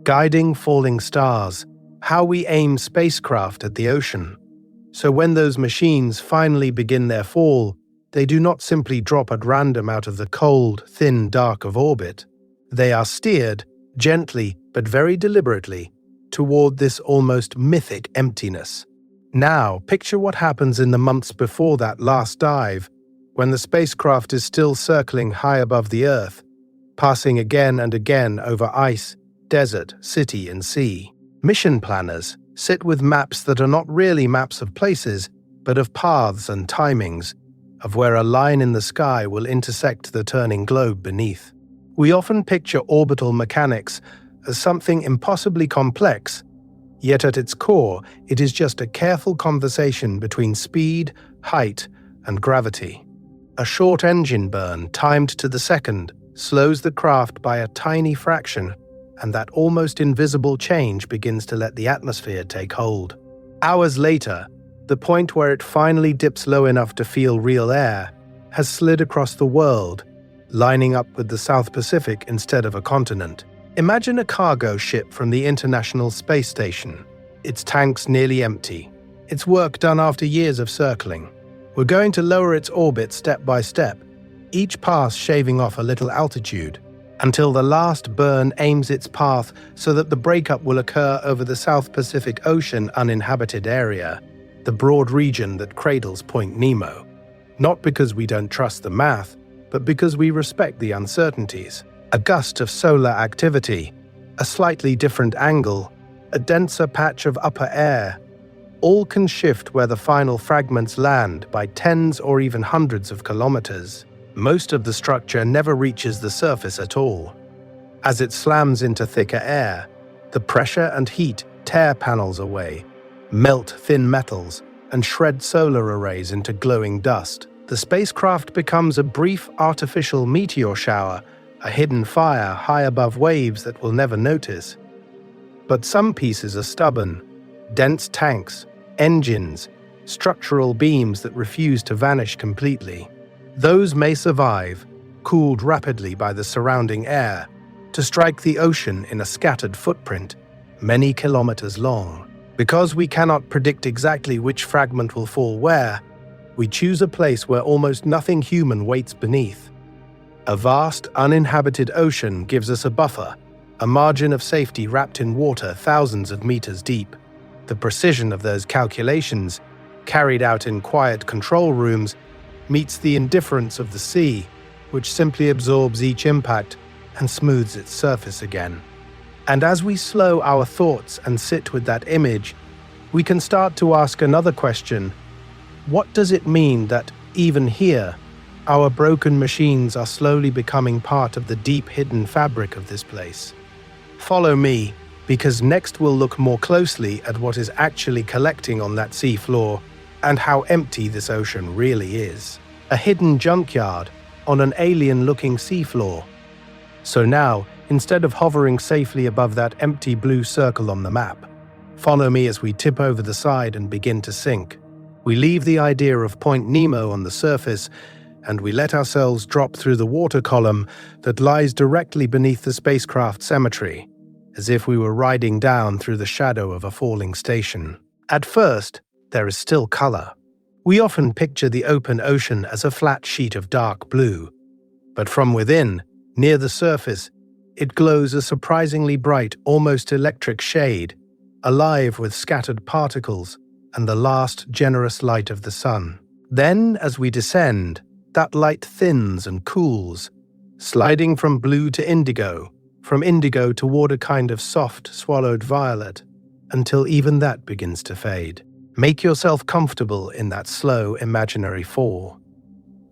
Guiding falling stars, how we aim spacecraft at the ocean. So when those machines finally begin their fall, they do not simply drop at random out of the cold, thin dark of orbit. They are steered, gently but very deliberately, toward this almost mythic emptiness. Now, picture what happens in the months before that last dive, when the spacecraft is still circling high above the Earth, passing again and again over ice, desert, city, and sea. Mission planners sit with maps that are not really maps of places, but of paths and timings, of where a line in the sky will intersect the turning globe beneath. We often picture orbital mechanics as something impossibly complex, yet at its core, it is just a careful conversation between speed, height, and gravity. A short engine burn, timed to the second, slows the craft by a tiny fraction, and that almost invisible change begins to let the atmosphere take hold. Hours later, the point where it finally dips low enough to feel real air has slid across the world, lining up with the South Pacific instead of a continent. Imagine a cargo ship from the International Space Station, its tanks nearly empty, its work done after years of circling. We're going to lower its orbit step by step, each pass shaving off a little altitude, until the last burn aims its path so that the breakup will occur over the South Pacific Ocean uninhabited area, the broad region that cradles Point Nemo. Not because we don't trust the math, but because we respect the uncertainties. A gust of solar activity, a slightly different angle, a denser patch of upper air, all can shift where the final fragments land by tens or even hundreds of kilometers. Most of the structure never reaches the surface at all. As it slams into thicker air, the pressure and heat tear panels away, melt thin metals, and shred solar arrays into glowing dust. The spacecraft becomes a brief artificial meteor shower, a hidden fire high above waves that we'll never notice. But some pieces are stubborn: dense tanks, engines, structural beams that refuse to vanish completely. Those may survive, cooled rapidly by the surrounding air, to strike the ocean in a scattered footprint, many kilometers long. Because we cannot predict exactly which fragment will fall where, we choose a place where almost nothing human waits beneath. A vast, uninhabited ocean gives us a buffer, a margin of safety wrapped in water thousands of meters deep. The precision of those calculations, carried out in quiet control rooms, meets the indifference of the sea, which simply absorbs each impact and smooths its surface again. And as we slow our thoughts and sit with that image, we can start to ask another question. What does it mean that, even here, our broken machines are slowly becoming part of the deep hidden fabric of this place? Follow me, because next we'll look more closely at what is actually collecting on that sea floor and how empty this ocean really is. A hidden junkyard on an alien-looking seafloor. So now, instead of hovering safely above that empty blue circle on the map, follow me as we tip over the side and begin to sink. We leave the idea of Point Nemo on the surface, and we let ourselves drop through the water column that lies directly beneath the spacecraft cemetery, as if we were riding down through the shadow of a falling station. At first, there is still color. We often picture the open ocean as a flat sheet of dark blue, but from within, near the surface, it glows a surprisingly bright, almost electric shade, alive with scattered particles and the last generous light of the sun. Then, as we descend, that light thins and cools, sliding from blue to indigo, from indigo toward a kind of soft, swallowed violet, until even that begins to fade. Make yourself comfortable in that slow, imaginary fall.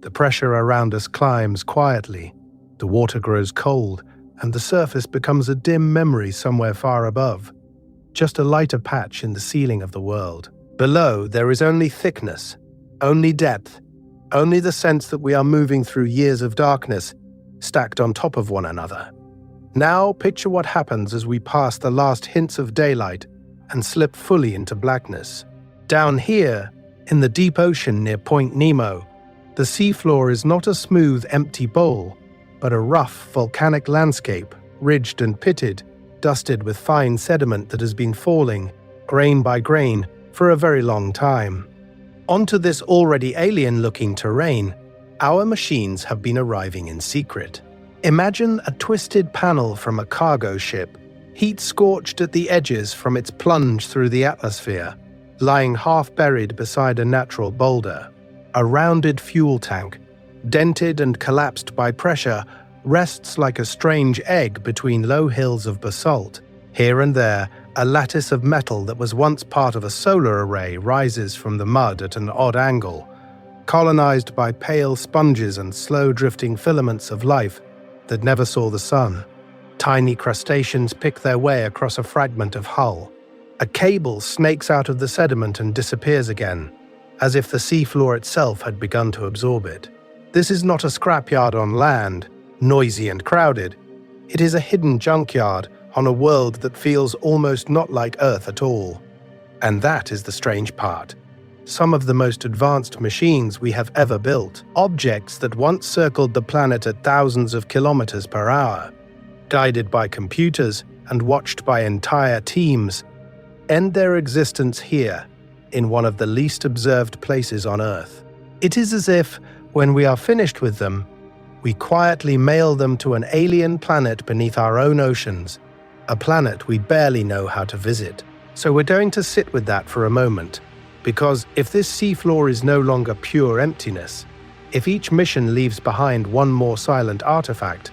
The pressure around us climbs quietly, the water grows cold, and the surface becomes a dim memory somewhere far above, just a lighter patch in the ceiling of the world. Below, there is only thickness, only depth, only the sense that we are moving through years of darkness, stacked on top of one another. Now picture what happens as we pass the last hints of daylight and slip fully into blackness. Down here, in the deep ocean near Point Nemo, the seafloor is not a smooth, empty bowl, but a rough, volcanic landscape, ridged and pitted, dusted with fine sediment that has been falling, grain by grain, for a very long time. Onto this already alien-looking terrain, our machines have been arriving in secret. Imagine a twisted panel from a cargo ship, heat-scorched at the edges from its plunge through the atmosphere, lying half-buried beside a natural boulder. A rounded fuel tank, dented and collapsed by pressure, rests like a strange egg between low hills of basalt. Here and there, a lattice of metal that was once part of a solar array rises from the mud at an odd angle, colonized by pale sponges and slow-drifting filaments of life that never saw the sun. Tiny crustaceans pick their way across a fragment of hull. A cable snakes out of the sediment and disappears again, as if the seafloor itself had begun to absorb it. This is not a scrapyard on land, noisy and crowded. It is a hidden junkyard on a world that feels almost not like Earth at all. And that is the strange part. Some of the most advanced machines we have ever built, objects that once circled the planet at thousands of kilometers per hour, guided by computers and watched by entire teams, end their existence here, in one of the least observed places on Earth. It is as if, when we are finished with them, we quietly mail them to an alien planet beneath our own oceans, a planet we barely know how to visit. So we're going to sit with that for a moment, because if this seafloor is no longer pure emptiness, if each mission leaves behind one more silent artifact,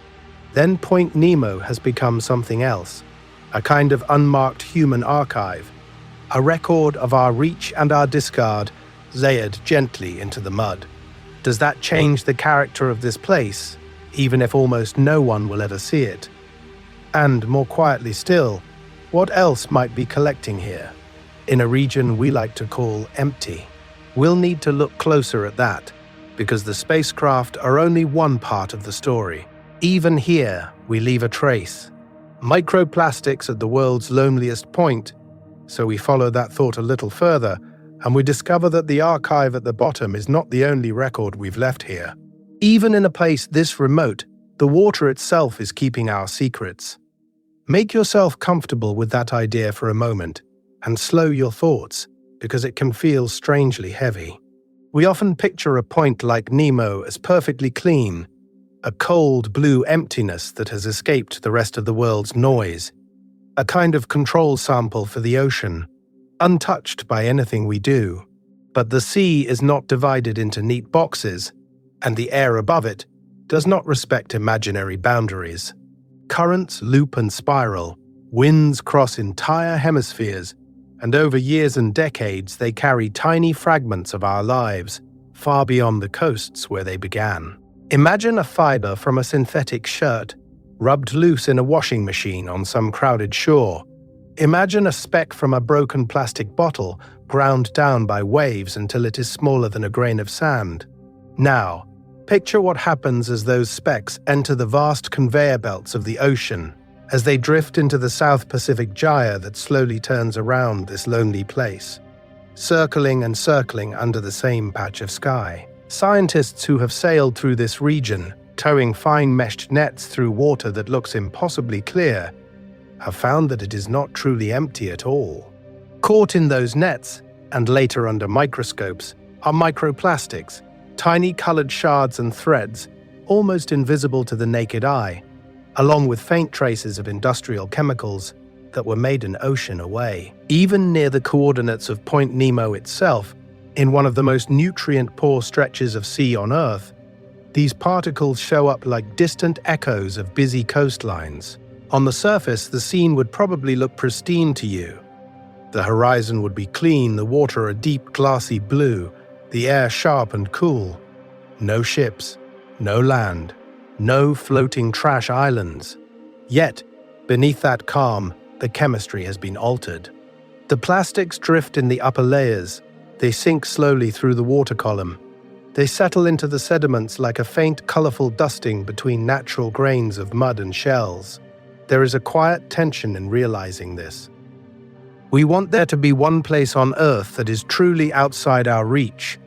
then Point Nemo has become something else, a kind of unmarked human archive, a record of our reach and our discard, layered gently into the mud. Does that change the character of this place, even if almost no one will ever see it? And more quietly still, what else might be collecting here, in a region we like to call empty? We'll need to look closer at that, because the spacecraft are only one part of the story. Even here, we leave a trace. Microplastics at the world's loneliest point. So we follow that thought a little further, and we discover that the archive at the bottom is not the only record we've left here. Even in a place this remote, the water itself is keeping our secrets. Make yourself comfortable with that idea for a moment, and slow your thoughts, because it can feel strangely heavy. We often picture a point like Nemo as perfectly clean, a cold blue emptiness that has escaped the rest of the world's noise, a kind of control sample for the ocean, untouched by anything we do. But the sea is not divided into neat boxes, and the air above it does not respect imaginary boundaries. Currents loop and spiral, winds cross entire hemispheres, and over years and decades they carry tiny fragments of our lives, far beyond the coasts where they began. Imagine a fiber from a synthetic shirt, rubbed loose in a washing machine on some crowded shore. Imagine a speck from a broken plastic bottle, ground down by waves until it is smaller than a grain of sand. Now, picture what happens as those specks enter the vast conveyor belts of the ocean, as they drift into the South Pacific gyre that slowly turns around this lonely place, circling and circling under the same patch of sky. Scientists who have sailed through this region, towing fine meshed nets through water that looks impossibly clear, have found that it is not truly empty at all. Caught in those nets, and later under microscopes, are microplastics, tiny colored shards and threads, almost invisible to the naked eye, along with faint traces of industrial chemicals that were made an ocean away. Even near the coordinates of Point Nemo itself, in one of the most nutrient-poor stretches of sea on Earth, these particles show up like distant echoes of busy coastlines. On the surface, the scene would probably look pristine to you. The horizon would be clean, the water a deep glassy blue, the air sharp and cool. No ships, no land, no floating trash islands. Yet, beneath that calm, the chemistry has been altered. The plastics drift in the upper layers. They sink slowly through the water column. They settle into the sediments like a faint, colorful dusting between natural grains of mud and shells. There is a quiet tension in realizing this. We want there to be one place on Earth that is truly outside our reach,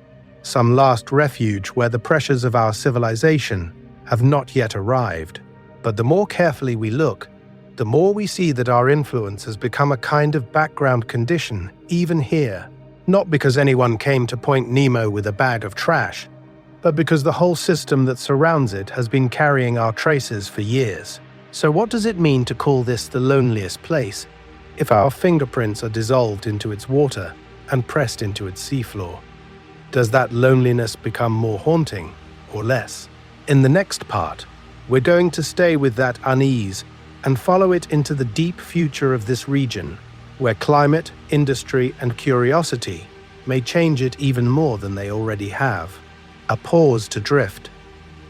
some last refuge where the pressures of our civilization have not yet arrived. But the more carefully we look, the more we see that our influence has become a kind of background condition, even here. Not because anyone came to Point Nemo with a bag of trash, but because the whole system that surrounds it has been carrying our traces for years. So what does it mean to call this the loneliest place, if our fingerprints are dissolved into its water and pressed into its seafloor? Does that loneliness become more haunting or less? In the next part, we're going to stay with that unease and follow it into the deep future of this region, where climate, industry, and curiosity may change it even more than they already have. A pause to drift,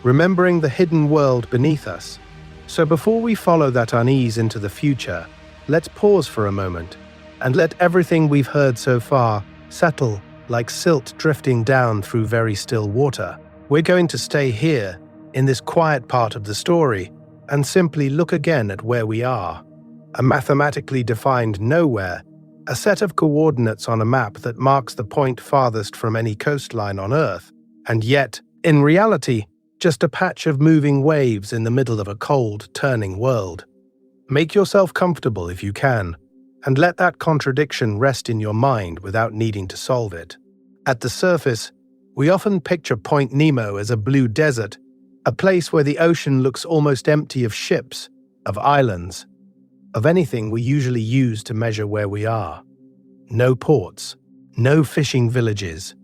remembering the hidden world beneath us. So before we follow that unease into the future, let's pause for a moment and let everything we've heard so far settle like silt drifting down through very still water. We're going to stay here, in this quiet part of the story, and simply look again at where we are. A mathematically defined nowhere, a set of coordinates on a map that marks the point farthest from any coastline on Earth, and yet, in reality, just a patch of moving waves in the middle of a cold, turning world. Make yourself comfortable if you can, and let that contradiction rest in your mind without needing to solve it. At the surface, we often picture Point Nemo as a blue desert, a place where the ocean looks almost empty of ships, of islands, of anything we usually use to measure where we are. No ports, no fishing villages,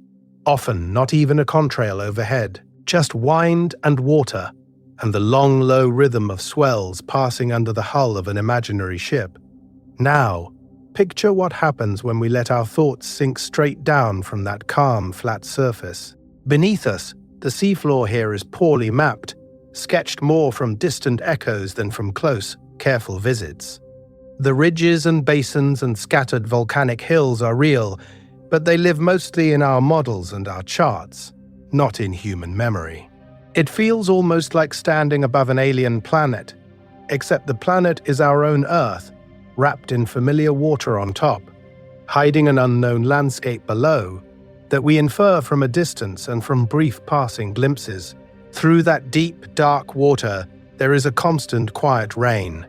often not even a contrail overhead, just wind and water, and the long, low rhythm of swells passing under the hull of an imaginary ship. Now, picture what happens when we let our thoughts sink straight down from that calm, flat surface. Beneath us, the seafloor here is poorly mapped, sketched more from distant echoes than from close, careful visits. The ridges and basins and scattered volcanic hills are real, but they live mostly in our models and our charts, not in human memory. It feels almost like standing above an alien planet, except the planet is our own Earth, wrapped in familiar water on top, hiding an unknown landscape below that we infer from a distance and from brief passing glimpses. Through that deep, dark water, there is a constant quiet rain.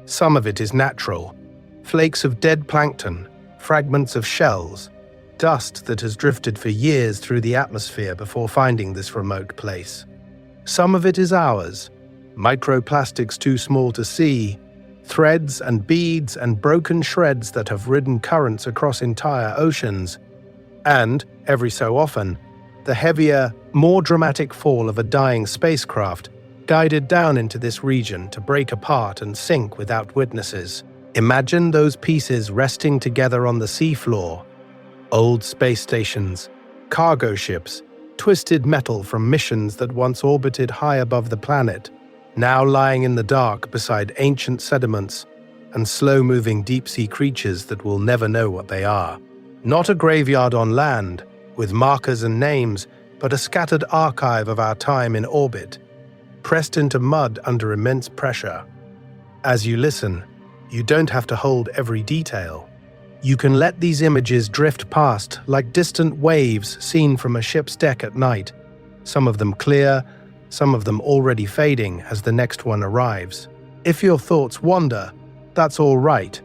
Some of it is natural, flakes of dead plankton, fragments of shells, dust that has drifted for years through the atmosphere before finding this remote place. Some of it is ours, microplastics too small to see, threads and beads and broken shreds that have ridden currents across entire oceans, and, every so often, the heavier, more dramatic fall of a dying spacecraft guided down into this region to break apart and sink without witnesses. Imagine those pieces resting together on the seafloor. Old space stations, cargo ships, twisted metal from missions that once orbited high above the planet, now lying in the dark beside ancient sediments and slow-moving deep-sea creatures that will never know what they are. Not a graveyard on land, with markers and names, but a scattered archive of our time in orbit, pressed into mud under immense pressure. As you listen, you don't have to hold every detail. You can let these images drift past like distant waves seen from a ship's deck at night, some of them clear, some of them already fading as the next one arrives. If your thoughts wander, that's all right.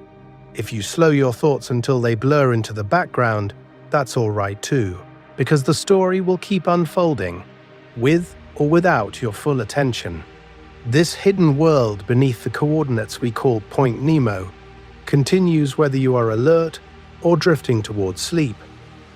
If you slow your thoughts until they blur into the background, that's all right too, because the story will keep unfolding, with or without your full attention. This hidden world beneath the coordinates we call Point Nemo continues whether you are alert or drifting towards sleep,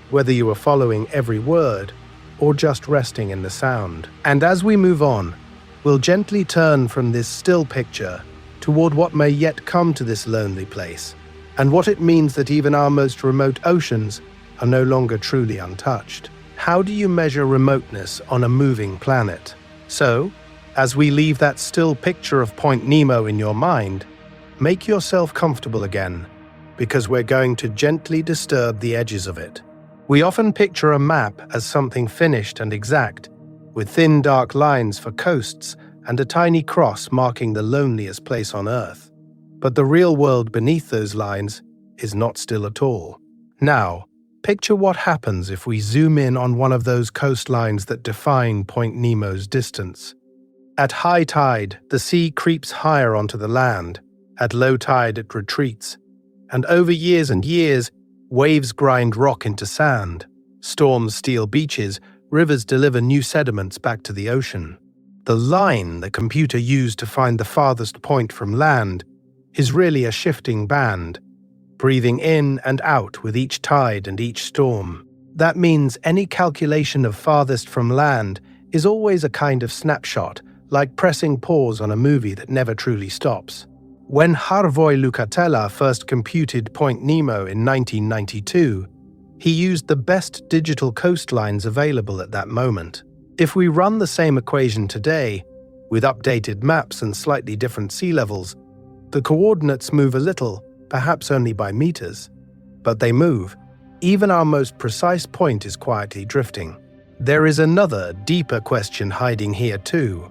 whether you are following every word or just resting in the sound. And as we move on, we'll gently turn from this still picture toward what may yet come to this lonely place, and what it means that even our most remote oceans are no longer truly untouched. How do you measure remoteness on a moving planet? So, as we leave that still picture of Point Nemo in your mind, make yourself comfortable again, because we're going to gently disturb the edges of it. We often picture a map as something finished and exact, with thin dark lines for coasts and a tiny cross marking the loneliest place on Earth. But the real world beneath those lines is not still at all. Now, picture what happens if we zoom in on one of those coastlines that define Point Nemo's distance. At high tide, the sea creeps higher onto the land. At low tide, it retreats. And over years and years, waves grind rock into sand. Storms steal beaches, rivers deliver new sediments back to the ocean. The line the computer used to find the farthest point from land is really a shifting band, breathing in and out with each tide and each storm. That means any calculation of farthest from land is always a kind of snapshot, like pressing pause on a movie that never truly stops. When Harvoj Lukatela first computed Point Nemo in 1992, he used the best digital coastlines available at that moment. If we run the same equation today, with updated maps and slightly different sea levels, the coordinates move a little, perhaps only by meters. But they move. Even our most precise point is quietly drifting. There is another, deeper question hiding here too.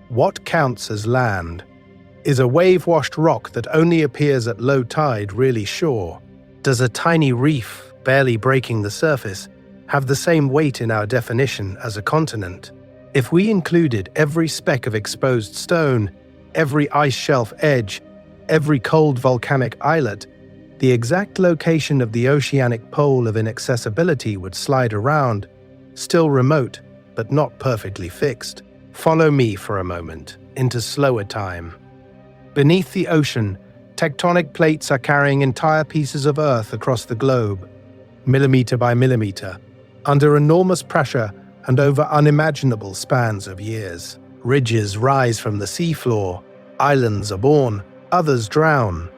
What counts as land? Is a wave-washed rock that only appears at low tide really shore? Does a tiny reef, barely breaking the surface, have the same weight in our definition as a continent? If we included every speck of exposed stone, every ice shelf edge, every cold volcanic islet, the exact location of the oceanic pole of inaccessibility would slide around, still remote, but not perfectly fixed. Follow me for a moment, into slower time. Beneath the ocean, tectonic plates are carrying entire pieces of Earth across the globe, millimeter by millimeter, under enormous pressure and over unimaginable spans of years. Ridges rise from the seafloor, islands are born, others drown.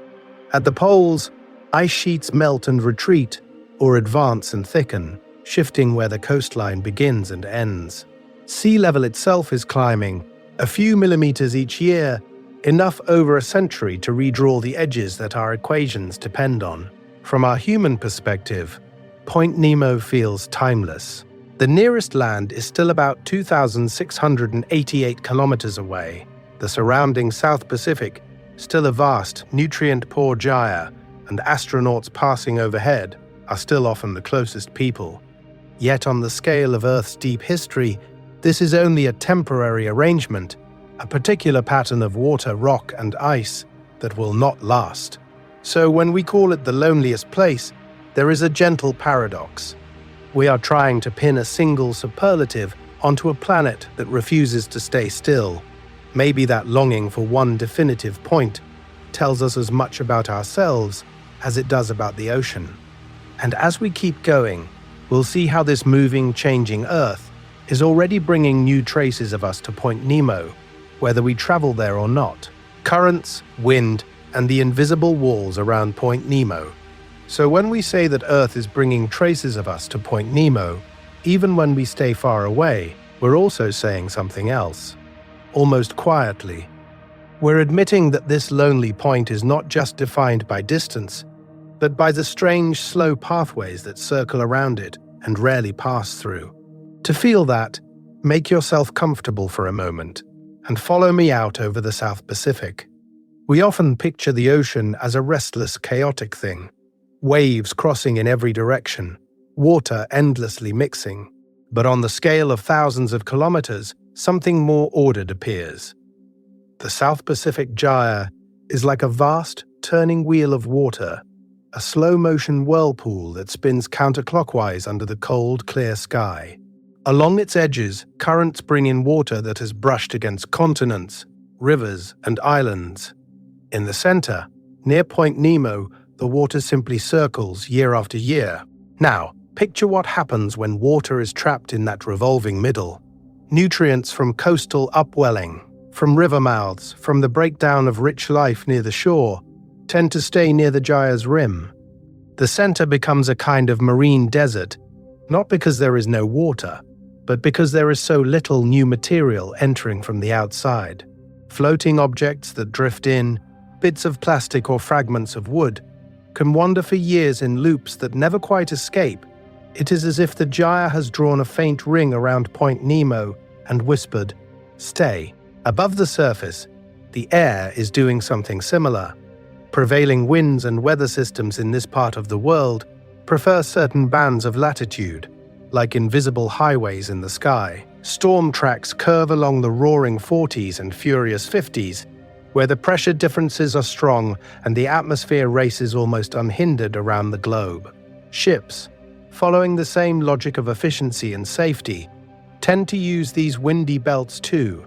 At the poles, ice sheets melt and retreat, or advance and thicken, shifting where the coastline begins and ends. Sea level itself is climbing, a few millimeters each year, enough over a century to redraw the edges that our equations depend on. From our human perspective, Point Nemo feels timeless. The nearest land is still about 2,688 kilometers away. The surrounding South Pacific, still a vast, nutrient-poor gyre, and astronauts passing overhead are still often the closest people. Yet on the scale of Earth's deep history, this is only a temporary arrangement, a particular pattern of water, rock, and ice that will not last. So when we call it the loneliest place, there is a gentle paradox. We are trying to pin a single superlative onto a planet that refuses to stay still. Maybe that longing for one definitive point tells us as much about ourselves as it does about the ocean. And as we keep going, we'll see how this moving, changing Earth is already bringing new traces of us to Point Nemo, whether we travel there or not. Currents, wind, and the invisible walls around Point Nemo. So when we say that Earth is bringing traces of us to Point Nemo, even when we stay far away, we're also saying something else. Almost quietly, we're admitting that this lonely point is not just defined by distance, but by the strange, slow pathways that circle around it and rarely pass through. To feel that, make yourself comfortable for a moment and follow me out over the South Pacific. We often picture the ocean as a restless, chaotic thing. Waves crossing in every direction, water endlessly mixing. But on the scale of thousands of kilometers, something more ordered appears. The South Pacific Gyre is like a vast, turning wheel of water, a slow-motion whirlpool that spins counterclockwise under the cold, clear sky. Along its edges, currents bring in water that has brushed against continents, rivers, and islands. In the center, near Point Nemo, the water simply circles year after year. Now, picture what happens when water is trapped in that revolving middle. Nutrients from coastal upwelling, from river mouths, from the breakdown of rich life near the shore, tend to stay near the gyre's rim. The center becomes a kind of marine desert, not because there is no water, but because there is so little new material entering from the outside. Floating objects that drift in, bits of plastic or fragments of wood, can wander for years in loops that never quite escape. It is as if the gyre has drawn a faint ring around Point Nemo and whispered, "Stay." Above the surface, the air is doing something similar, Prevailing winds and weather systems in this part of the world prefer certain bands of latitude, like invisible highways in the sky. Storm tracks curve along the roaring 40s and furious 50s, where the pressure differences are strong and the atmosphere races almost unhindered around the globe. Ships, following the same logic of efficiency and safety, tend to use these windy belts too,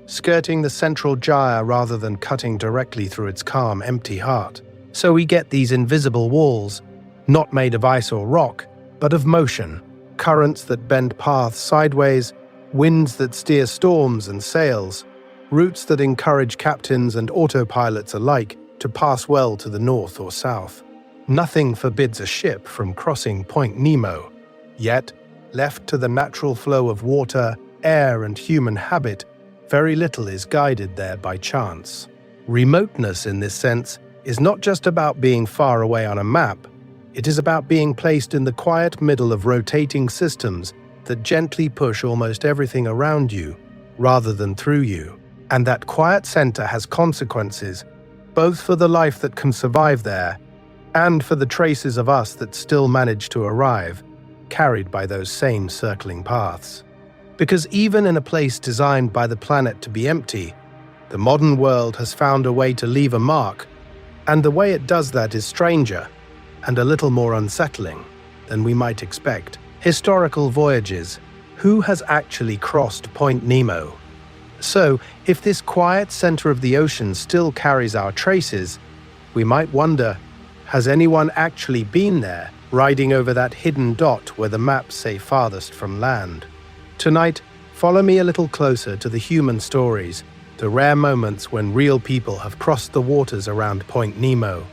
skirting the central gyre rather than cutting directly through its calm, empty heart. So we get these invisible walls, not made of ice or rock, but of motion, currents that bend paths sideways, winds that steer storms and sails, routes that encourage captains and autopilots alike to pass well to the north or south. Nothing forbids a ship from crossing Point Nemo, yet, left to the natural flow of water, air, and human habit, very little is guided there by chance. Remoteness, in this sense, is not just about being far away on a map. It is about being placed in the quiet middle of rotating systems that gently push almost everything around you, rather than through you. And that quiet center has consequences, both for the life that can survive there, and for the traces of us that still manage to arrive, carried by those same circling paths. Because even in a place designed by the planet to be empty, the modern world has found a way to leave a mark, and the way it does that is stranger and a little more unsettling than we might expect. Historical voyages. Who has actually crossed Point Nemo? So, if this quiet center of the ocean still carries our traces, we might wonder, has anyone actually been there, riding over that hidden dot where the maps say farthest from land? Tonight, follow me a little closer to the human stories, the rare moments when real people have crossed the waters around Point Nemo,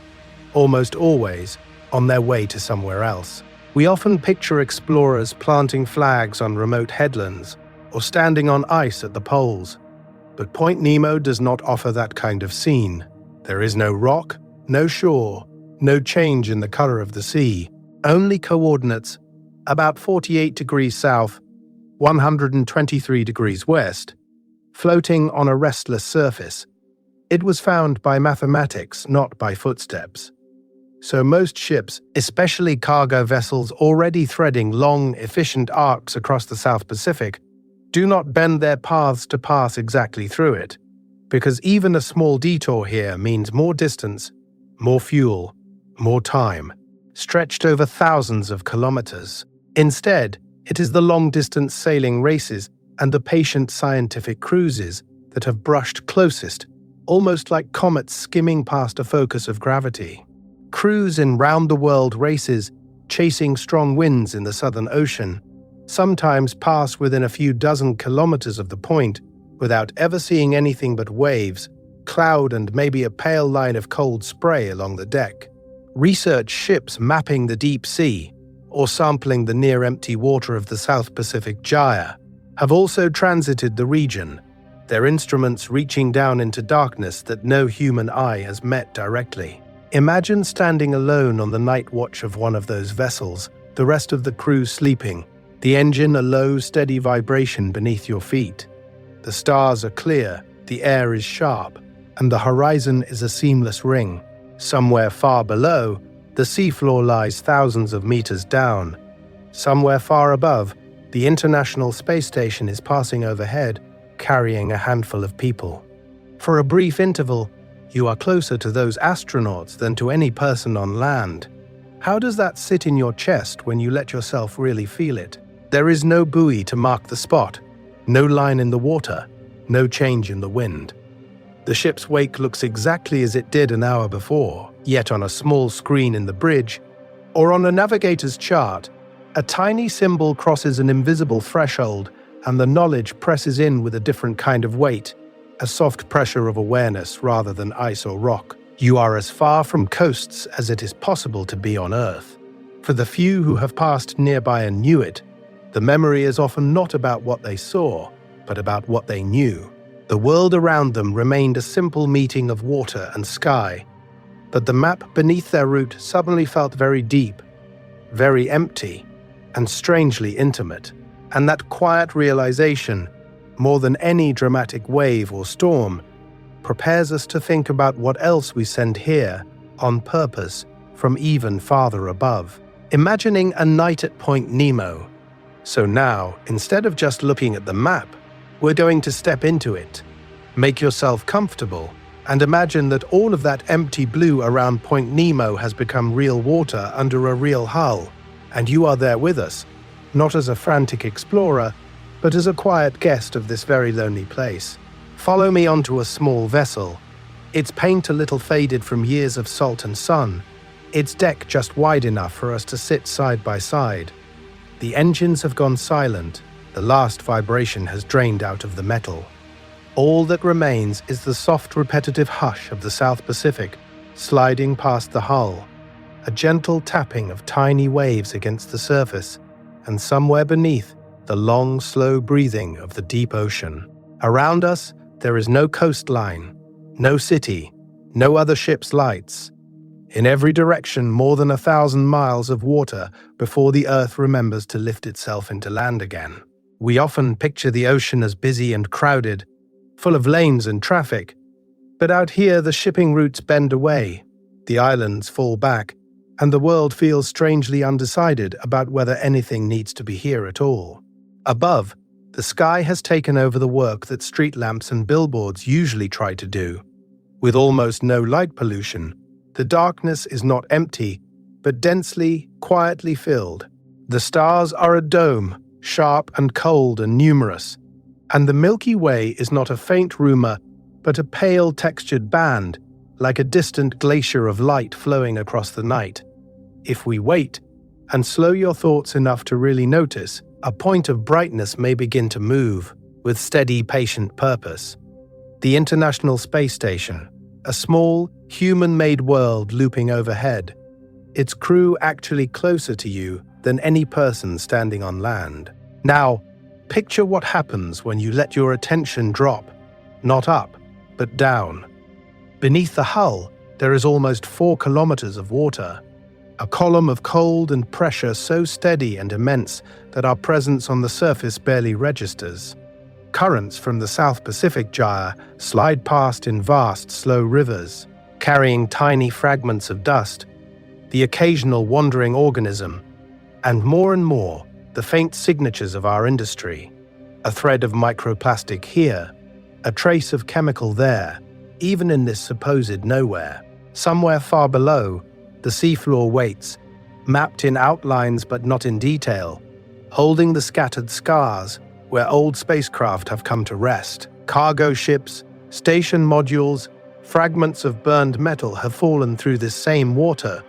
almost always on their way to somewhere else. We often picture explorers planting flags on remote headlands or standing on ice at the poles, but Point Nemo does not offer that kind of scene. There is no rock, no shore, no change in the color of the sea, only coordinates about 48 degrees south, 123 degrees west, floating on a restless surface. It was found by mathematics, not by footsteps. So most ships, especially cargo vessels already threading long, efficient arcs across the South Pacific, do not bend their paths to pass exactly through it, because even a small detour here means more distance, more fuel, more time, stretched over thousands of kilometers. Instead, it is the long-distance sailing races and the patient scientific cruises that have brushed closest, almost like comets skimming past a focus of gravity. Crews in round-the-world races, chasing strong winds in the Southern Ocean, sometimes pass within a few dozen kilometers of the point without ever seeing anything but waves, cloud, and maybe a pale line of cold spray along the deck. Research ships mapping the deep sea or sampling the near-empty water of the South Pacific Gyre have also transited the region, their instruments reaching down into darkness that no human eye has met directly. Imagine standing alone on the night watch of one of those vessels, the rest of the crew sleeping, the engine a low, steady vibration beneath your feet. The stars are clear, the air is sharp, and the horizon is a seamless ring. Somewhere far below, the seafloor lies thousands of meters down. Somewhere far above, the International Space Station is passing overhead, carrying a handful of people. For a brief interval, you are closer to those astronauts than to any person on land. How does that sit in your chest when you let yourself really feel it? There is no buoy to mark the spot, no line in the water, no change in the wind. The ship's wake looks exactly as it did an hour before, yet on a small screen in the bridge, or on a navigator's chart, a tiny symbol crosses an invisible threshold and the knowledge presses in with a different kind of weight, a soft pressure of awareness rather than ice or rock. You are as far from coasts as it is possible to be on Earth. For the few who have passed nearby and knew it, the memory is often not about what they saw, but about what they knew. The world around them remained a simple meeting of water and sky, but the map beneath their route suddenly felt very deep, very empty, and strangely intimate. And that quiet realization, more than any dramatic wave or storm, prepares us to think about what else we send here on purpose from even farther above, imagining a night at Point Nemo. So now, instead of just looking at the map, we're going to step into it. Make yourself comfortable and imagine that all of that empty blue around Point Nemo has become real water under a real hull, and you are there with us, not as a frantic explorer, but as a quiet guest of this very lonely place. Follow me onto a small vessel. Its paint a little faded from years of salt and sun, its deck just wide enough for us to sit side by side. The engines have gone silent, the last vibration has drained out of the metal. All that remains is the soft repetitive hush of the South Pacific sliding past the hull, a gentle tapping of tiny waves against the surface, and somewhere beneath, the long, slow breathing of the deep ocean. Around us, there is no coastline, no city, no other ship's lights. In every direction, more than 1,000 miles of water before the Earth remembers to lift itself into land again. We often picture the ocean as busy and crowded, full of lanes and traffic. But out here, the shipping routes bend away, the islands fall back, and the world feels strangely undecided about whether anything needs to be here at all. Above, the sky has taken over the work that street lamps and billboards usually try to do. With almost no light pollution, the darkness is not empty, but densely, quietly filled. The stars are a dome, sharp and cold and numerous, and the Milky Way is not a faint rumor, but a pale textured band, like a distant glacier of light flowing across the night. If we wait, and slow your thoughts enough to really notice, a point of brightness may begin to move, with steady, patient purpose. The International Space Station, a small, human-made world looping overhead, its crew actually closer to you than any person standing on land. Now, picture what happens when you let your attention drop, not up, but down. Beneath the hull, there is almost 4 kilometers of water, a column of cold and pressure so steady and immense that our presence on the surface barely registers. Currents from the South Pacific Gyre slide past in vast, slow rivers, carrying tiny fragments of dust, the occasional wandering organism, and more, the faint signatures of our industry. A thread of microplastic here, a trace of chemical there, even in this supposed nowhere. Somewhere far below, the seafloor waits, mapped in outlines but not in detail, holding the scattered scars where old spacecraft have come to rest. Cargo ships, station modules, fragments of burned metal have fallen through this same water,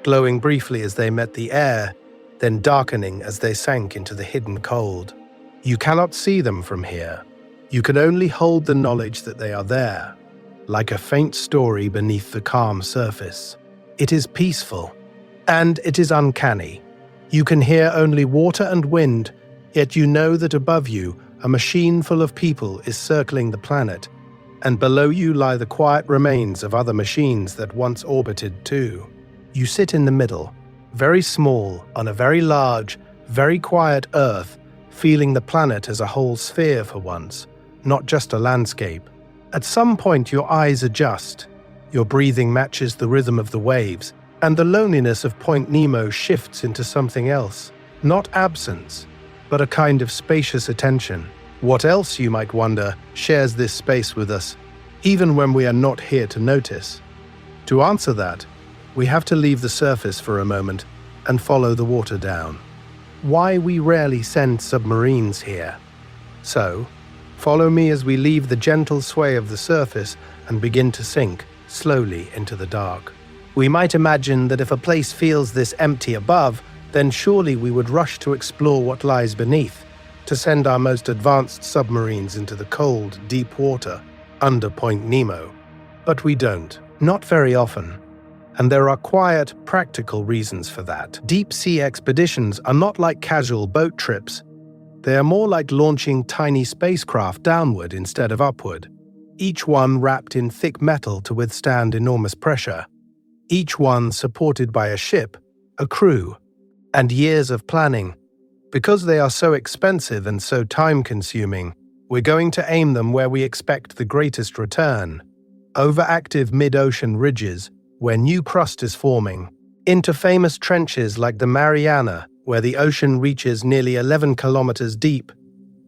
glowing briefly as they met the air, then darkening as they sank into the hidden cold. You cannot see them from here. You can only hold the knowledge that they are there, like a faint story beneath the calm surface. It is peaceful, and it is uncanny. You can hear only water and wind, yet you know that above you, a machine full of people is circling the planet, and below you lie the quiet remains of other machines that once orbited too. You sit in the middle, very small, on a very large, very quiet Earth, feeling the planet as a whole sphere for once, not just a landscape. At some point your eyes adjust, your breathing matches the rhythm of the waves, and the loneliness of Point Nemo shifts into something else. Not absence, but a kind of spacious attention. What else, you might wonder, shares this space with us, even when we are not here to notice? To answer that, we have to leave the surface for a moment and follow the water down. Why we rarely send submarines here. So, follow me as we leave the gentle sway of the surface and begin to sink slowly into the dark. We might imagine that if a place feels this empty above, then surely we would rush to explore what lies beneath, to send our most advanced submarines into the cold, deep water under Point Nemo. But we don't, not very often. And there are quiet, practical reasons for that. Deep-sea expeditions are not like casual boat trips. They are more like launching tiny spacecraft downward instead of upward, each one wrapped in thick metal to withstand enormous pressure, each one supported by a ship, a crew, and years of planning. Because they are so expensive and so time-consuming, we're going to aim them where we expect the greatest return: overactive mid-ocean ridges, where new crust is forming, into famous trenches like the Mariana, where the ocean reaches nearly 11 kilometers deep,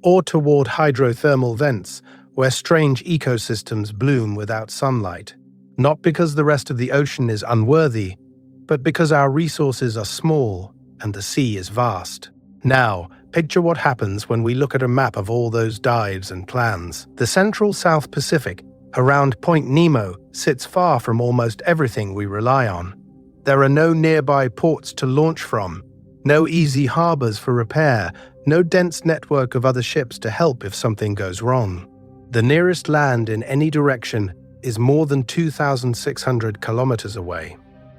or toward hydrothermal vents, where strange ecosystems bloom without sunlight. Not because the rest of the ocean is unworthy, but because our resources are small and the sea is vast. Now, picture what happens when we look at a map of all those dives and plans. The central South Pacific, around Point Nemo, sits far from almost everything we rely on. There are no nearby ports to launch from, no easy harbors for repair, no dense network of other ships to help if something goes wrong. The nearest land in any direction is more than 2,600 kilometers away.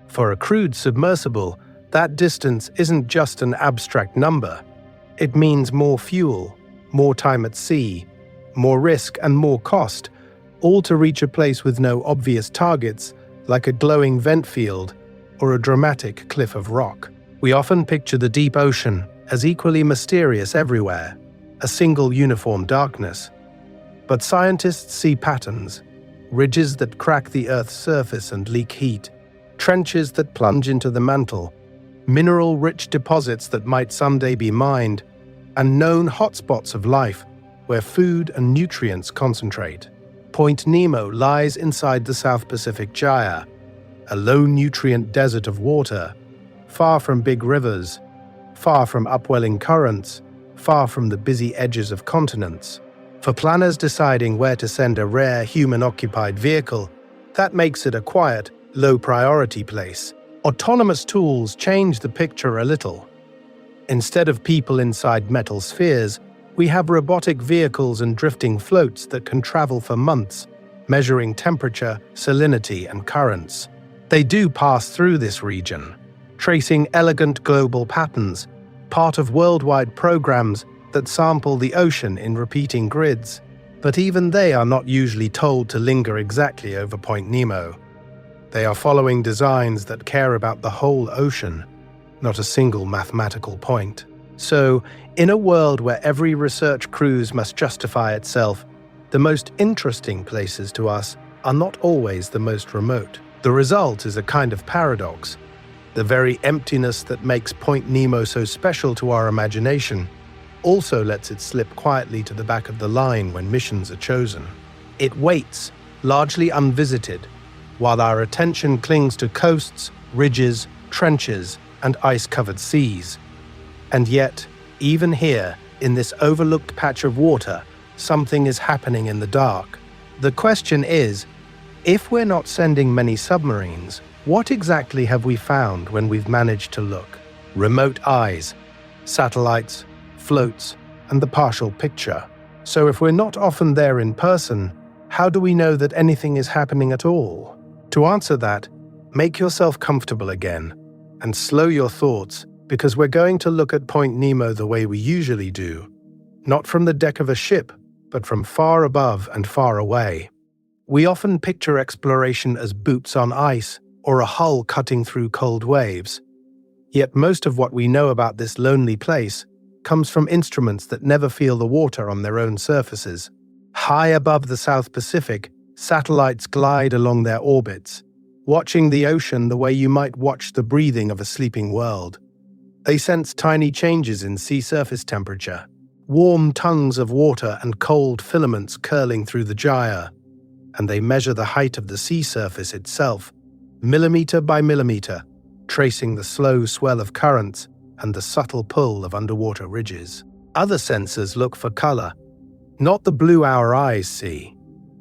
For a crude submersible, that distance isn't just an abstract number. It means more fuel, more time at sea, more risk and more cost, all to reach a place with no obvious targets, like a glowing vent field or a dramatic cliff of rock. We often picture the deep ocean as equally mysterious everywhere, a single uniform darkness. But scientists see patterns, ridges that crack the Earth's surface and leak heat, trenches that plunge into the mantle, mineral-rich deposits that might someday be mined, and known hotspots of life where food and nutrients concentrate. Point Nemo lies inside the South Pacific Gyre, a low-nutrient desert of water, far from big rivers, far from upwelling currents, far from the busy edges of continents. For planners deciding where to send a rare human-occupied vehicle, that makes it a quiet, low-priority place. Autonomous tools change the picture a little. Instead of people inside metal spheres, we have robotic vehicles and drifting floats that can travel for months, measuring temperature, salinity, and currents. They do pass through this region, tracing elegant global patterns, part of worldwide programs that sample the ocean in repeating grids. But even they are not usually told to linger exactly over Point Nemo. They are following designs that care about the whole ocean, not a single mathematical point. So, in a world where every research cruise must justify itself, the most interesting places to us are not always the most remote. The result is a kind of paradox. The very emptiness that makes Point Nemo so special to our imagination also lets it slip quietly to the back of the line when missions are chosen. It waits, largely unvisited, while our attention clings to coasts, ridges, trenches, and ice-covered seas. And yet, even here, in this overlooked patch of water, something is happening in the dark. The question is, if we're not sending many submarines, what exactly have we found when we've managed to look? Remote eyes, satellites, floats, and the partial picture. So if we're not often there in person, how do we know that anything is happening at all? To answer that, make yourself comfortable again and slow your thoughts, because we're going to look at Point Nemo the way we usually do, not from the deck of a ship, but from far above and far away. We often picture exploration as boots on ice or a hull cutting through cold waves. Yet most of what we know about this lonely place comes from instruments that never feel the water on their own surfaces. High above the South Pacific, satellites glide along their orbits, watching the ocean the way you might watch the breathing of a sleeping world. They sense tiny changes in sea surface temperature, warm tongues of water and cold filaments curling through the gyre, and they measure the height of the sea surface itself, millimeter by millimeter, tracing the slow swell of currents and the subtle pull of underwater ridges. Other sensors look for color, not the blue our eyes see,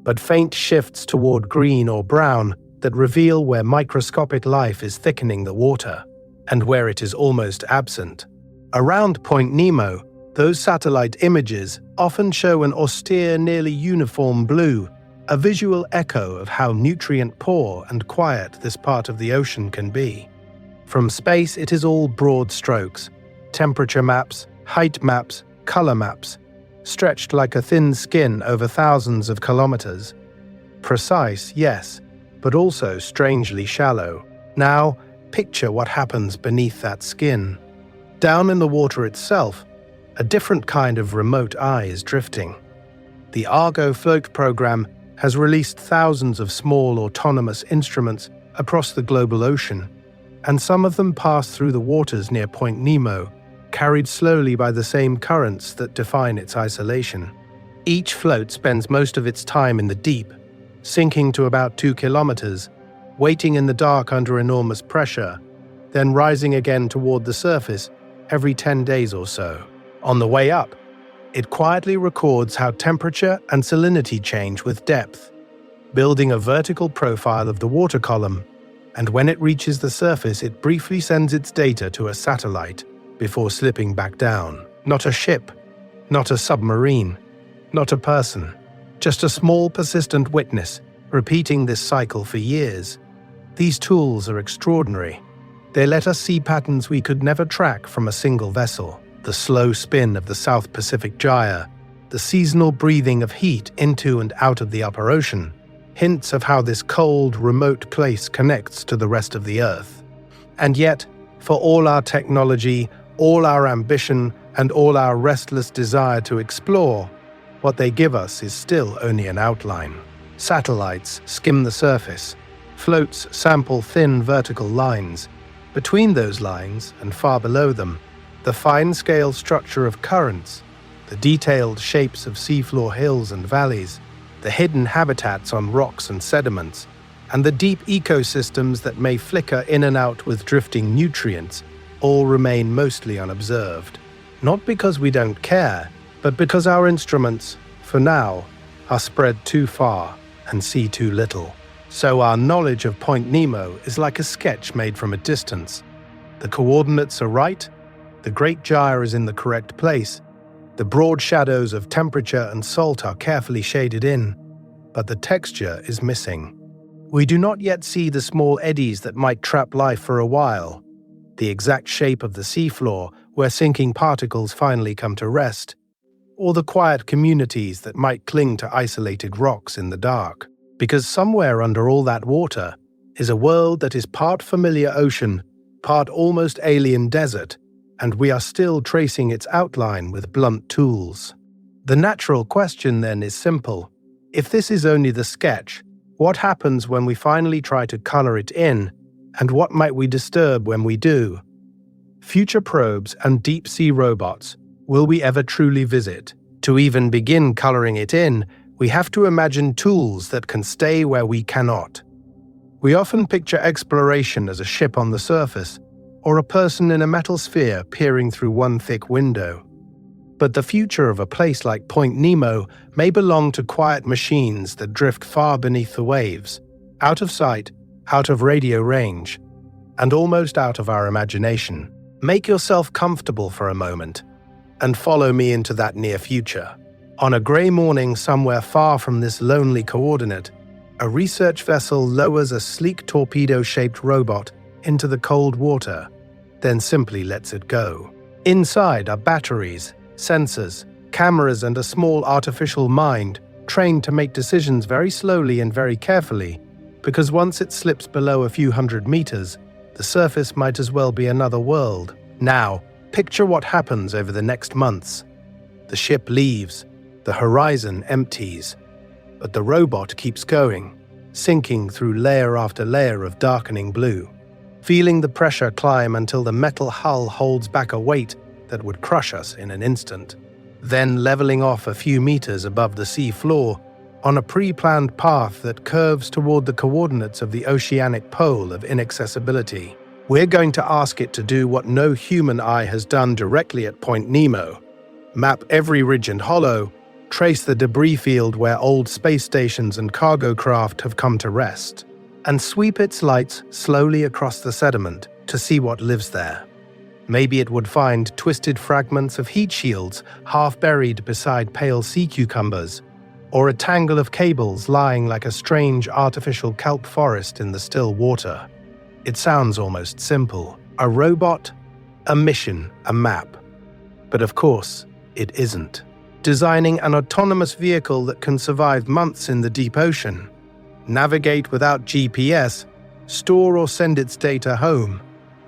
but faint shifts toward green or brown that reveal where microscopic life is thickening the water, and where it is almost absent. Around Point Nemo, those satellite images often show an austere, nearly uniform blue, a visual echo of how nutrient-poor and quiet this part of the ocean can be. From space, it is all broad strokes, temperature maps, height maps, color maps, stretched like a thin skin over thousands of kilometers. Precise, yes, but also strangely shallow. Now, picture what happens beneath that skin. Down in the water itself, a different kind of remote eye is drifting. The Argo float program has released thousands of small autonomous instruments across the global ocean, and some of them pass through the waters near Point Nemo, carried slowly by the same currents that define its isolation. Each float spends most of its time in the deep, sinking to about 2 kilometers, waiting in the dark under enormous pressure, then rising again toward the surface every 10 days or so. On the way up, it quietly records how temperature and salinity change with depth, building a vertical profile of the water column, and when it reaches the surface, it briefly sends its data to a satellite before slipping back down. Not a ship, not a submarine, not a person, just a small persistent witness, repeating this cycle for years. These tools are extraordinary. They let us see patterns we could never track from a single vessel. The slow spin of the South Pacific gyre, the seasonal breathing of heat into and out of the upper ocean, hints of how this cold, remote place connects to the rest of the Earth. And yet, for all our technology, all our ambition, and all our restless desire to explore, what they give us is still only an outline. Satellites skim the surface. Floats sample thin vertical lines. Between those lines, and far below them, the fine-scale structure of currents, the detailed shapes of seafloor hills and valleys, the hidden habitats on rocks and sediments, and the deep ecosystems that may flicker in and out with drifting nutrients, all remain mostly unobserved. Not because we don't care, but because our instruments, for now, are spread too far and see too little. So our knowledge of Point Nemo is like a sketch made from a distance. The coordinates are right, the Great Gyre is in the correct place, the broad shadows of temperature and salt are carefully shaded in, but the texture is missing. We do not yet see the small eddies that might trap life for a while, the exact shape of the seafloor where sinking particles finally come to rest, or the quiet communities that might cling to isolated rocks in the dark. Because somewhere under all that water is a world that is part familiar ocean, part almost alien desert, and we are still tracing its outline with blunt tools. The natural question then is simple. If this is only the sketch, what happens when we finally try to color it in, and what might we disturb when we do? Future probes and deep-sea robots, will we ever truly visit? To even begin coloring it in, we have to imagine tools that can stay where we cannot. We often picture exploration as a ship on the surface, or a person in a metal sphere peering through one thick window. But the future of a place like Point Nemo may belong to quiet machines that drift far beneath the waves, out of sight, out of radio range, and almost out of our imagination. Make yourself comfortable for a moment, and follow me into that near future. On a grey morning somewhere far from this lonely coordinate, a research vessel lowers a sleek torpedo-shaped robot into the cold water, then simply lets it go. Inside are batteries, sensors, cameras, and a small artificial mind trained to make decisions very slowly and very carefully, because once it slips below a few hundred meters, the surface might as well be another world. Now, picture what happens over the next months. The ship leaves, the horizon empties, but the robot keeps going, sinking through layer after layer of darkening blue, feeling the pressure climb until the metal hull holds back a weight that would crush us in an instant, then leveling off a few meters above the sea floor on a pre-planned path that curves toward the coordinates of the oceanic pole of inaccessibility. We're going to ask it to do what no human eye has done directly at Point Nemo: map every ridge and hollow, trace the debris field where old space stations and cargo craft have come to rest, and sweep its lights slowly across the sediment to see what lives there. Maybe it would find twisted fragments of heat shields half buried beside pale sea cucumbers, or a tangle of cables lying like a strange artificial kelp forest in the still water. It sounds almost simple. A robot, a mission, a map. But of course, it isn't. Designing an autonomous vehicle that can survive months in the deep ocean, navigate without GPS, store or send its data home,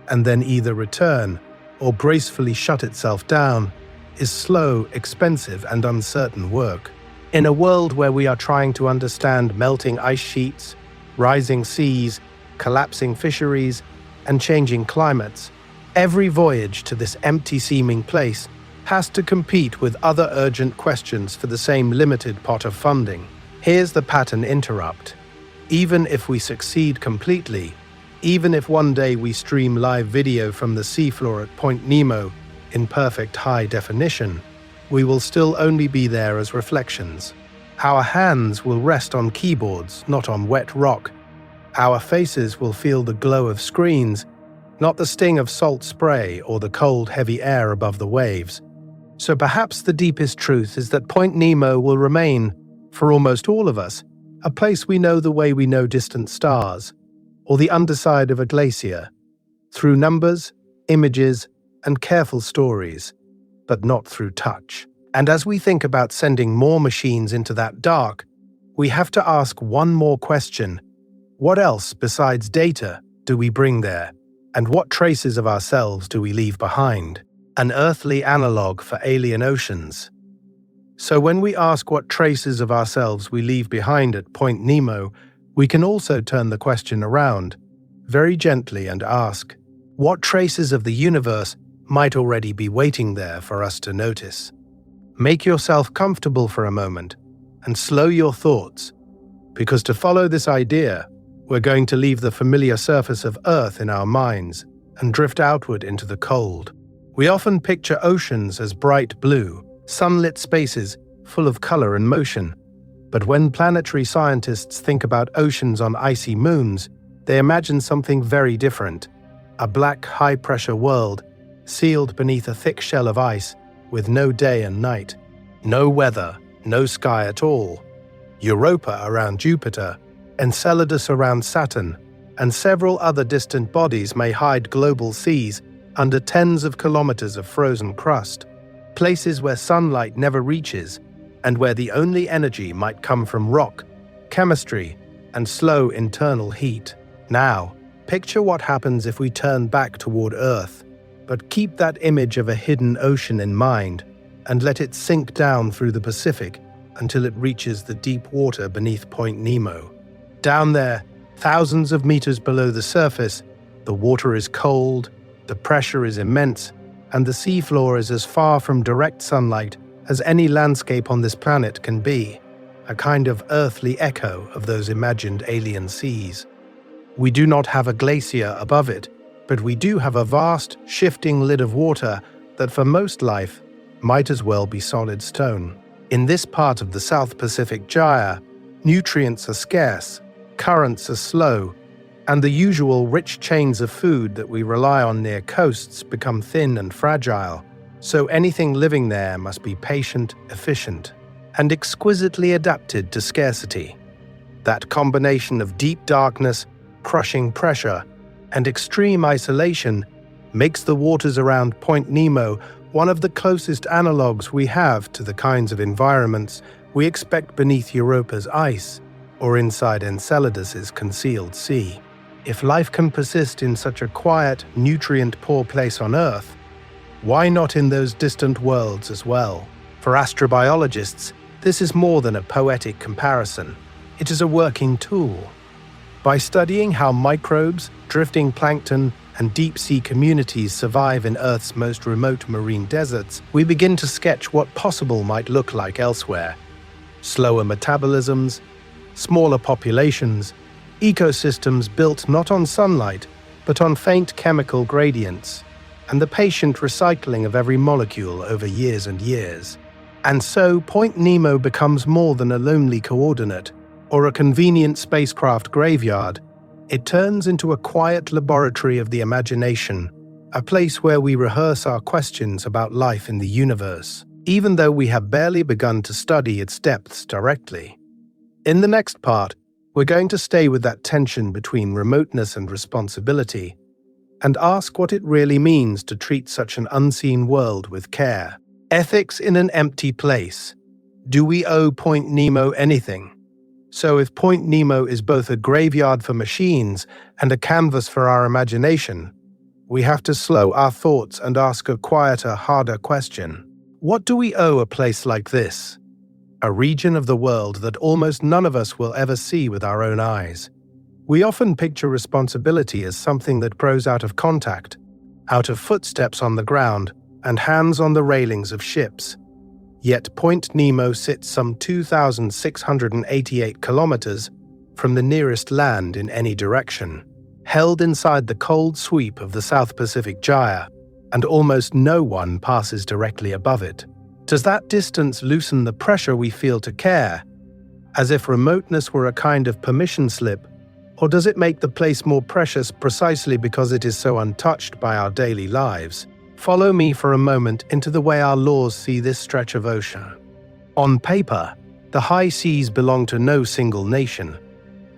and then either return or gracefully shut itself down is slow, expensive, and uncertain work. In a world where we are trying to understand melting ice sheets, rising seas, collapsing fisheries, and changing climates, every voyage to this empty-seeming place has to compete with other urgent questions for the same limited pot of funding. Here's the pattern interrupt. Even if we succeed completely, even if one day we stream live video from the seafloor at Point Nemo in perfect high definition, we will still only be there as reflections. Our hands will rest on keyboards, not on wet rock. Our faces will feel the glow of screens, not the sting of salt spray or the cold, heavy air above the waves. So perhaps the deepest truth is that Point Nemo will remain, for almost all of us, a place we know the way we know distant stars, or the underside of a glacier, through numbers, images, and careful stories, but not through touch. And as we think about sending more machines into that dark, we have to ask one more question. What else besides data do we bring there? And what traces of ourselves do we leave behind? An earthly analog for alien oceans. So when we ask what traces of ourselves we leave behind at Point Nemo, we can also turn the question around, very gently, and ask, what traces of the universe might already be waiting there for us to notice? Make yourself comfortable for a moment and slow your thoughts, because to follow this idea, we're going to leave the familiar surface of Earth in our minds and drift outward into the cold. We often picture oceans as bright blue, sunlit spaces full of color and motion. But when planetary scientists think about oceans on icy moons, they imagine something very different. A black, high-pressure world, sealed beneath a thick shell of ice, with no day and night. No weather, no sky at all. Europa around Jupiter, Enceladus around Saturn, and several other distant bodies may hide global seas under tens of kilometers of frozen crust, places where sunlight never reaches, and where the only energy might come from rock, chemistry, and slow internal heat. Now, picture what happens if we turn back toward Earth, but keep that image of a hidden ocean in mind, and let it sink down through the Pacific until it reaches the deep water beneath Point Nemo. Down there, thousands of meters below the surface, the water is cold, the pressure is immense, and the seafloor is as far from direct sunlight as any landscape on this planet can be, a kind of earthly echo of those imagined alien seas. We do not have a glacier above it, but we do have a vast, shifting lid of water that for most life might as well be solid stone. In this part of the South Pacific Gyre, nutrients are scarce, currents are slow, and the usual rich chains of food that we rely on near coasts become thin and fragile, so anything living there must be patient, efficient, and exquisitely adapted to scarcity. That combination of deep darkness, crushing pressure, and extreme isolation makes the waters around Point Nemo one of the closest analogues we have to the kinds of environments we expect beneath Europa's ice or inside Enceladus's concealed sea. If life can persist in such a quiet, nutrient-poor place on Earth, why not in those distant worlds as well? For astrobiologists, this is more than a poetic comparison. It is a working tool. By studying how microbes, drifting plankton, and deep-sea communities survive in Earth's most remote marine deserts, we begin to sketch what possible might look like elsewhere. Slower metabolisms, smaller populations, ecosystems built not on sunlight, but on faint chemical gradients, and the patient recycling of every molecule over years and years. And so Point Nemo becomes more than a lonely coordinate or a convenient spacecraft graveyard. It turns into a quiet laboratory of the imagination, a place where we rehearse our questions about life in the universe, even though we have barely begun to study its depths directly. In the next part, we're going to stay with that tension between remoteness and responsibility, and ask what it really means to treat such an unseen world with care. Ethics in an empty place. Do we owe Point Nemo anything? So if Point Nemo is both a graveyard for machines and a canvas for our imagination, we have to slow our thoughts and ask a quieter, harder question. What do we owe a place like this? A region of the world that almost none of us will ever see with our own eyes. We often picture responsibility as something that grows out of contact, out of footsteps on the ground, and hands on the railings of ships. Yet Point Nemo sits some 2,688 kilometers from the nearest land in any direction, held inside the cold sweep of the South Pacific Gyre, and almost no one passes directly above it. Does that distance loosen the pressure we feel to care, as if remoteness were a kind of permission slip, or does it make the place more precious precisely because it is so untouched by our daily lives? Follow me for a moment into the way our laws see this stretch of ocean. On paper, the high seas belong to no single nation.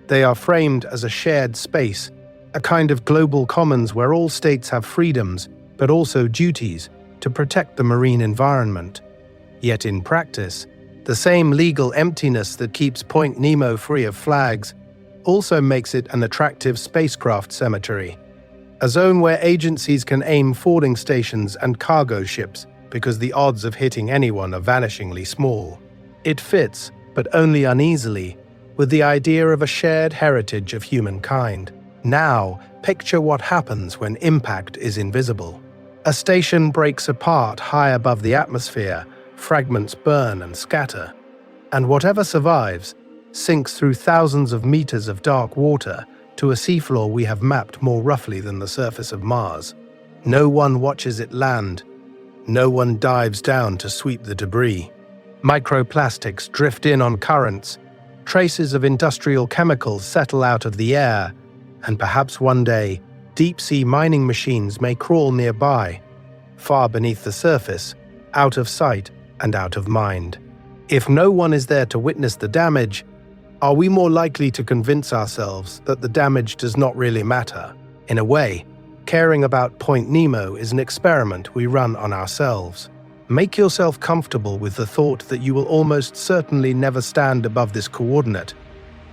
They are framed as a shared space, a kind of global commons where all states have freedoms, but also duties, to protect the marine environment. Yet in practice, the same legal emptiness that keeps Point Nemo free of flags also makes it an attractive spacecraft cemetery, a zone where agencies can aim fording stations and cargo ships because the odds of hitting anyone are vanishingly small. It fits, but only uneasily, with the idea of a shared heritage of humankind. Now, picture what happens when impact is invisible. A station breaks apart high above the atmosphere, fragments burn and scatter, and whatever survives sinks through thousands of meters of dark water to a seafloor we have mapped more roughly than the surface of Mars. No one watches it land. No one dives down to sweep the debris. Microplastics drift in on currents. Traces of industrial chemicals settle out of the air, and perhaps one day, deep-sea mining machines may crawl nearby, far beneath the surface, out of sight and out of mind. If no one is there to witness the damage, are we more likely to convince ourselves that the damage does not really matter? In a way, caring about Point Nemo is an experiment we run on ourselves. Make yourself comfortable with the thought that you will almost certainly never stand above this coordinate,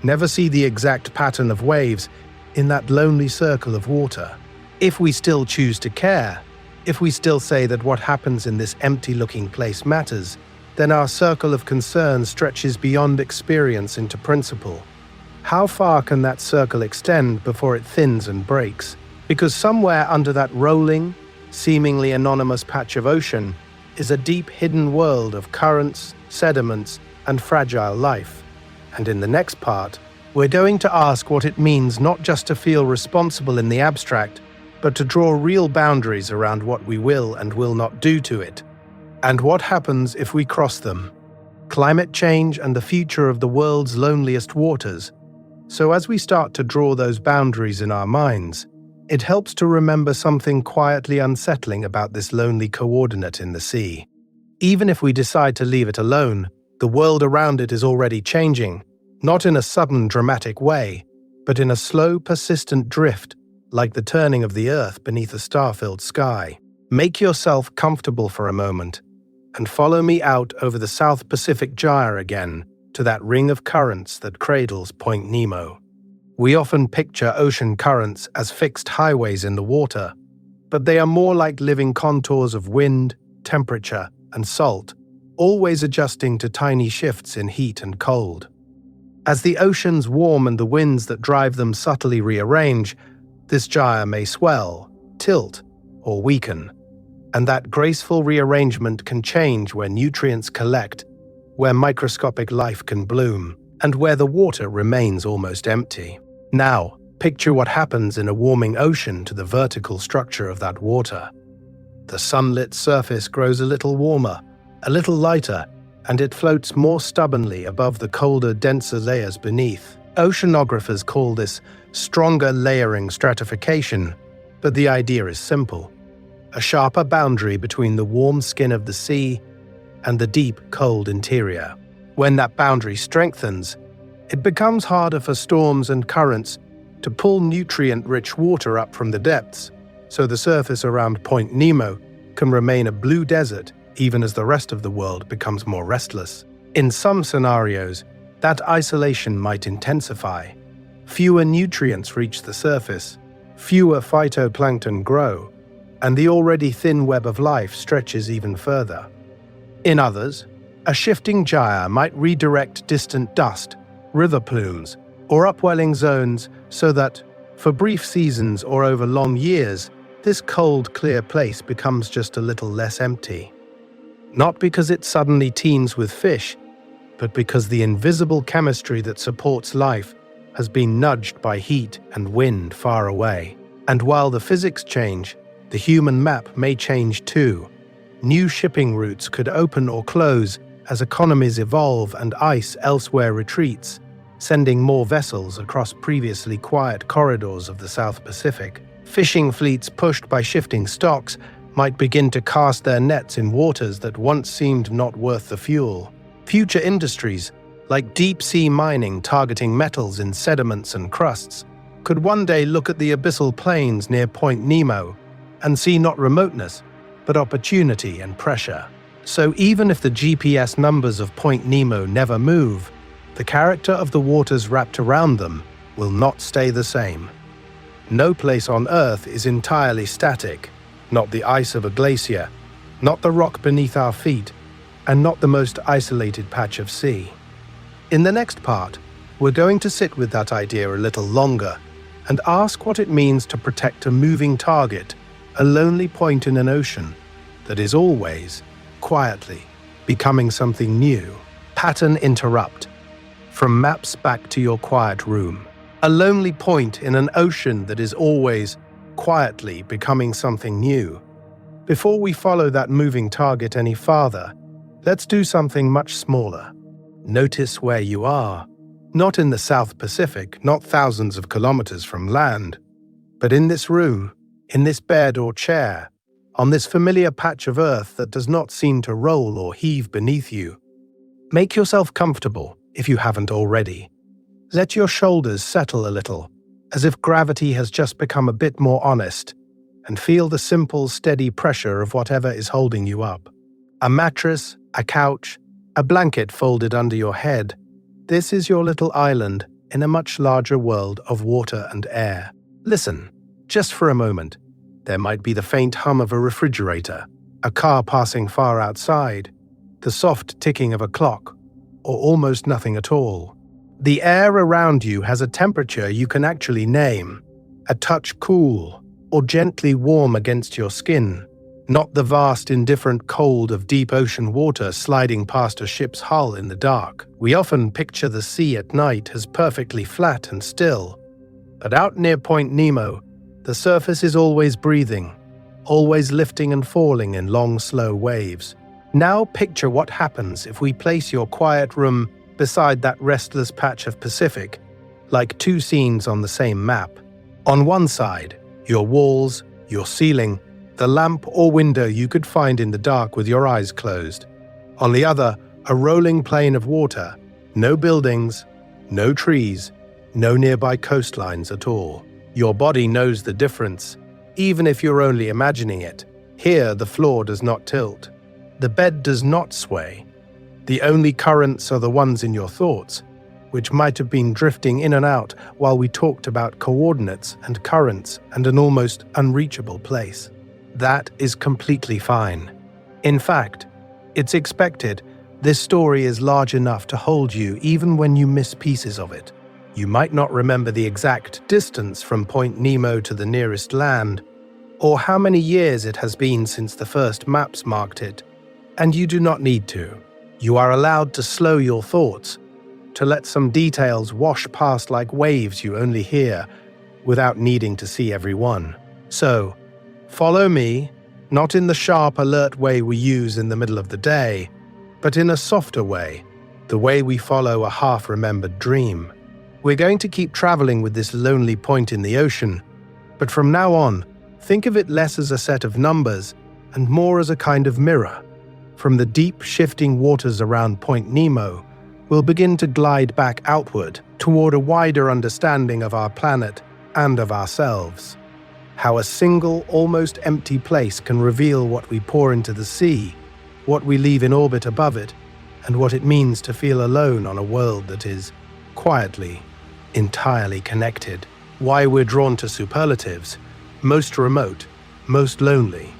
never see the exact pattern of waves in that lonely circle of water. If we still choose to care, if we still say that what happens in this empty-looking place matters, then our circle of concern stretches beyond experience into principle. How far can that circle extend before it thins and breaks? Because somewhere under that rolling, seemingly anonymous patch of ocean is a deep hidden world of currents, sediments, and fragile life. And in the next part, we're going to ask what it means not just to feel responsible in the abstract, but to draw real boundaries around what we will and will not do to it. And what happens if we cross them? Climate change and the future of the world's loneliest waters. So as we start to draw those boundaries in our minds, it helps to remember something quietly unsettling about this lonely coordinate in the sea. Even if we decide to leave it alone, the world around it is already changing, not in a sudden dramatic way, but in a slow, persistent drift, like the turning of the Earth beneath a star-filled sky. Make yourself comfortable for a moment, and follow me out over the South Pacific Gyre again to that ring of currents that cradles Point Nemo. We often picture ocean currents as fixed highways in the water, but they are more like living contours of wind, temperature, and salt, always adjusting to tiny shifts in heat and cold. As the oceans warm and the winds that drive them subtly rearrange, this gyre may swell, tilt, or weaken, and that graceful rearrangement can change where nutrients collect, where microscopic life can bloom, and where the water remains almost empty. Now, picture what happens in a warming ocean to the vertical structure of that water. The sunlit surface grows a little warmer, a little lighter, and it floats more stubbornly above the colder, denser layers beneath. Oceanographers call this stronger layering stratification, but the idea is simple: a sharper boundary between the warm skin of the sea and the deep, cold interior. When that boundary strengthens, it becomes harder for storms and currents to pull nutrient-rich water up from the depths, so the surface around Point Nemo can remain a blue desert even as the rest of the world becomes more restless. In some scenarios, that isolation might intensify. Fewer nutrients reach the surface, fewer phytoplankton grow, and the already thin web of life stretches even further. In others, a shifting gyre might redirect distant dust, river plumes, or upwelling zones so that, for brief seasons or over long years, this cold, clear place becomes just a little less empty. Not because it suddenly teems with fish, but because the invisible chemistry that supports life has been nudged by heat and wind far away. And while the physics change, the human map may change too. New shipping routes could open or close as economies evolve and ice elsewhere retreats, sending more vessels across previously quiet corridors of the South Pacific. Fishing fleets pushed by shifting stocks might begin to cast their nets in waters that once seemed not worth the fuel. Future industries, like deep-sea mining targeting metals in sediments and crusts, could one day look at the abyssal plains near Point Nemo and see not remoteness, but opportunity and pressure. So even if the GPS numbers of Point Nemo never move, the character of the waters wrapped around them will not stay the same. No place on Earth is entirely static, not the ice of a glacier, not the rock beneath our feet, and not the most isolated patch of sea. In the next part, we're going to sit with that idea a little longer and ask what it means to protect a moving target, a lonely point in an ocean that is always, quietly, becoming something new. Pattern interrupt. From maps back to your quiet room. A lonely point in an ocean that is always, quietly, becoming something new. Before we follow that moving target any farther, let's do something much smaller. Notice where you are. Not in the South Pacific, not thousands of kilometers from land, but in this room, in this bed or chair, on this familiar patch of earth that does not seem to roll or heave beneath you. Make yourself comfortable if you haven't already. Let your shoulders settle a little, as if gravity has just become a bit more honest, and feel the simple, steady pressure of whatever is holding you up. A mattress, a couch, a blanket folded under your head. This is your little island in a much larger world of water and air. Listen, just for a moment. There might be the faint hum of a refrigerator, a car passing far outside, the soft ticking of a clock, or almost nothing at all. The air around you has a temperature you can actually name, a touch cool or gently warm against your skin, not the vast indifferent cold of deep ocean water sliding past a ship's hull in the dark. We often picture the sea at night as perfectly flat and still, but out near Point Nemo, the surface is always breathing, always lifting and falling in long, slow waves. Now picture what happens if we place your quiet room beside that restless patch of Pacific, like two scenes on the same map. On one side, your walls, your ceiling, the lamp or window you could find in the dark with your eyes closed. On the other, a rolling plain of water, no buildings, no trees, no nearby coastlines at all. Your body knows the difference, even if you're only imagining it. Here, the floor does not tilt. The bed does not sway. The only currents are the ones in your thoughts, which might have been drifting in and out while we talked about coordinates and currents and an almost unreachable place. That is completely fine. In fact, it's expected. This story is large enough to hold you even when you miss pieces of it. You might not remember the exact distance from Point Nemo to the nearest land, or how many years it has been since the first maps marked it, and you do not need to. You are allowed to slow your thoughts, to let some details wash past like waves you only hear, without needing to see every one. So, follow me, not in the sharp, alert way we use in the middle of the day, but in a softer way, the way we follow a half-remembered dream. We're going to keep traveling with this lonely point in the ocean, but from now on, think of it less as a set of numbers and more as a kind of mirror. From the deep, shifting waters around Point Nemo, we'll begin to glide back outward toward a wider understanding of our planet and of ourselves. How a single, almost empty place can reveal what we pour into the sea, what we leave in orbit above it, and what it means to feel alone on a world that is, quietly, entirely connected. Why we're drawn to superlatives, most remote, most lonely.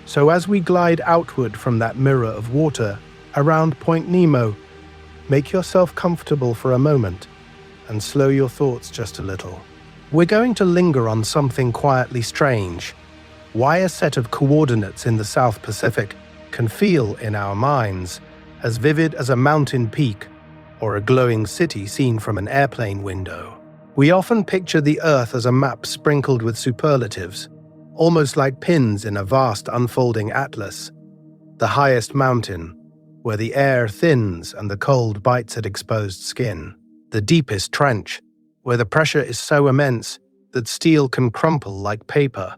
So as we glide outward from that mirror of water around Point Nemo, make yourself comfortable for a moment. and slow your thoughts just a little. We're going to linger on something quietly strange. Why a set of coordinates in the South Pacific can feel, in our minds, as vivid as a mountain peak or a glowing city seen from an airplane window. We often picture the Earth as a map sprinkled with superlatives, almost like pins in a vast unfolding atlas. The highest mountain, where the air thins and the cold bites at exposed skin. The deepest trench, where the pressure is so immense that steel can crumple like paper.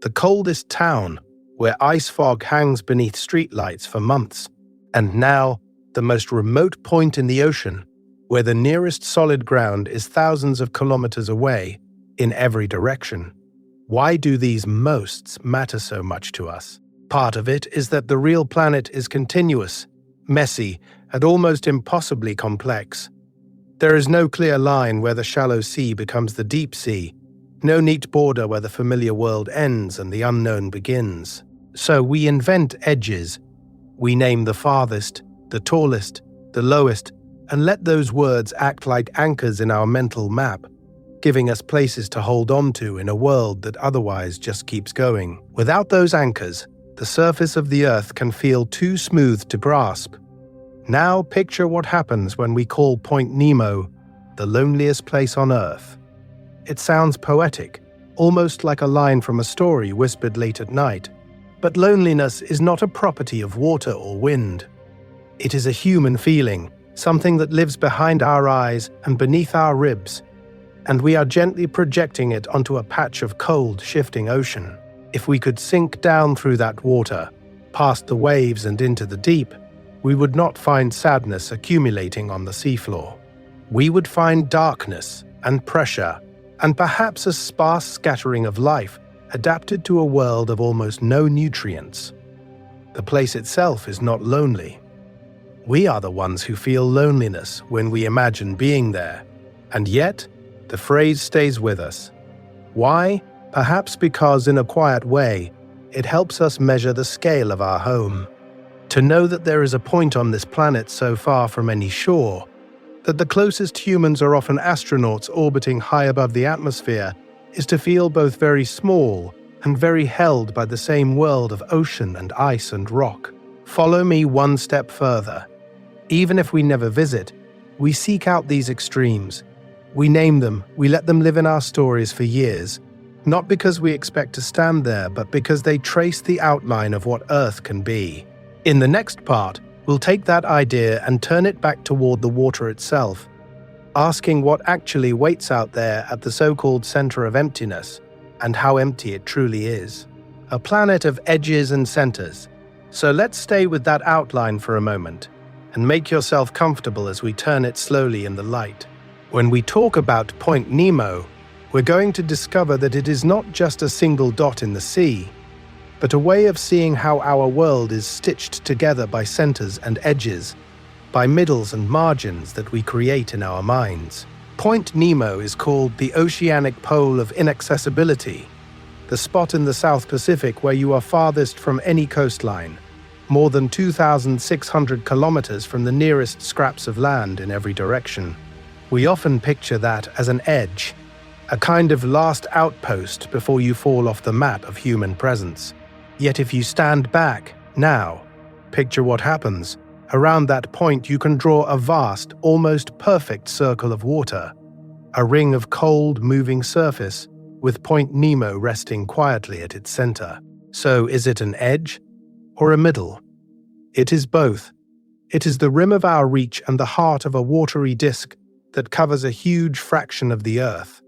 The coldest town, where ice fog hangs beneath streetlights for months. And now, the most remote point in the ocean, where the nearest solid ground is thousands of kilometers away, in every direction. Why do these mosts matter so much to us? Part of it is that the real planet is continuous, messy, and almost impossibly complex. There is no clear line where the shallow sea becomes the deep sea, no neat border where the familiar world ends and the unknown begins. So we invent edges. We name the farthest, the tallest, the lowest, and let those words act like anchors in our mental map, giving us places to hold on to in a world that otherwise just keeps going. Without those anchors, the surface of the Earth can feel too smooth to grasp. Now picture what happens when we call Point Nemo the loneliest place on Earth. It sounds poetic, almost like a line from a story whispered late at night. But loneliness is not a property of water or wind. It is a human feeling, something that lives behind our eyes and beneath our ribs, and we are gently projecting it onto a patch of cold, shifting ocean. If we could sink down through that water, past the waves and into the deep, we would not find sadness accumulating on the seafloor. We would find darkness and pressure, and perhaps a sparse scattering of life adapted to a world of almost no nutrients. The place itself is not lonely. We are the ones who feel loneliness when we imagine being there, and yet the phrase stays with us. Why? Perhaps because, in a quiet way, it helps us measure the scale of our home. To know that there is a point on this planet so far from any shore, that the closest humans are often astronauts orbiting high above the atmosphere, is to feel both very small and very held by the same world of ocean and ice and rock. Follow me one step further. Even if we never visit, we seek out these extremes. We name them, we let them live in our stories for years, not because we expect to stand there, but because they trace the outline of what Earth can be. In the next part, we'll take that idea and turn it back toward the water itself, asking what actually waits out there at the so-called center of emptiness, and how empty it truly is. A planet of edges and centers. So let's stay with that outline for a moment, and make yourself comfortable as we turn it slowly in the light. When we talk about Point Nemo, we're going to discover that it is not just a single dot in the sea, but a way of seeing how our world is stitched together by centers and edges, by middles and margins that we create in our minds. Point Nemo is called the oceanic pole of inaccessibility, the spot in the South Pacific where you are farthest from any coastline, more than 2,600 kilometers from the nearest scraps of land in every direction. We often picture that as an edge, a kind of last outpost before you fall off the map of human presence. Yet if you stand back, now, picture what happens. Around that point you can draw a vast, almost perfect circle of water, a ring of cold, moving surface, with Point Nemo resting quietly at its center. So is it an edge or a middle? It is both. It is the rim of our reach and the heart of a watery disk that covers a huge fraction of the Earth.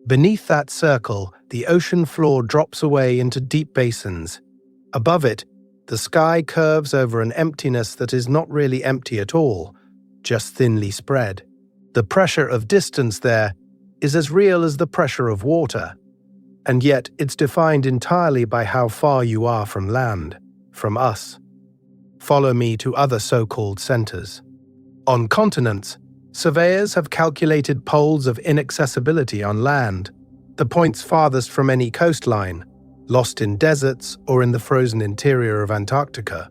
Beneath that circle, the ocean floor drops away into deep basins. Above it, the sky curves over an emptiness that is not really empty at all, just thinly spread. The pressure of distance there is as real as the pressure of water, and yet it's defined entirely by how far you are from land, from us. Follow me to other so-called centers. On continents, surveyors have calculated poles of inaccessibility on land, the points farthest from any coastline, lost in deserts or in the frozen interior of Antarctica.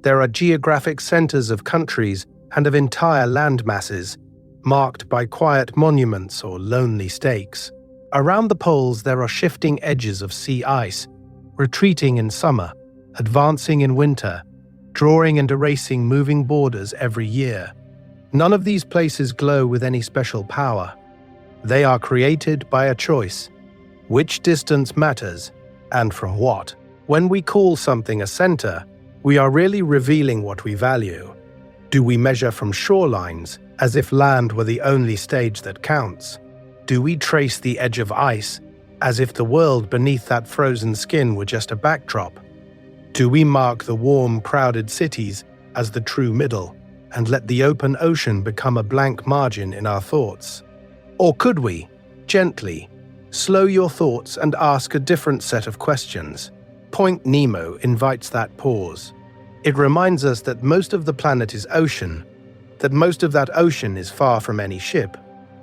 There are geographic centers of countries and of entire land masses, marked by quiet monuments or lonely stakes. Around the poles there are shifting edges of sea ice, retreating in summer, advancing in winter, drawing and erasing moving borders every year. None of these places glow with any special power. They are created by a choice. Which distance matters, and from what? When we call something a center, we are really revealing what we value. Do we measure from shorelines, as if land were the only stage that counts? Do we trace the edge of ice, as if the world beneath that frozen skin were just a backdrop? Do we mark the warm, crowded cities as the true middle, and let the open ocean become a blank margin in our thoughts? Or could we, gently, slow your thoughts and ask a different set of questions? Point Nemo invites that pause. It reminds us that most of the planet is ocean, that most of that ocean is far from any ship,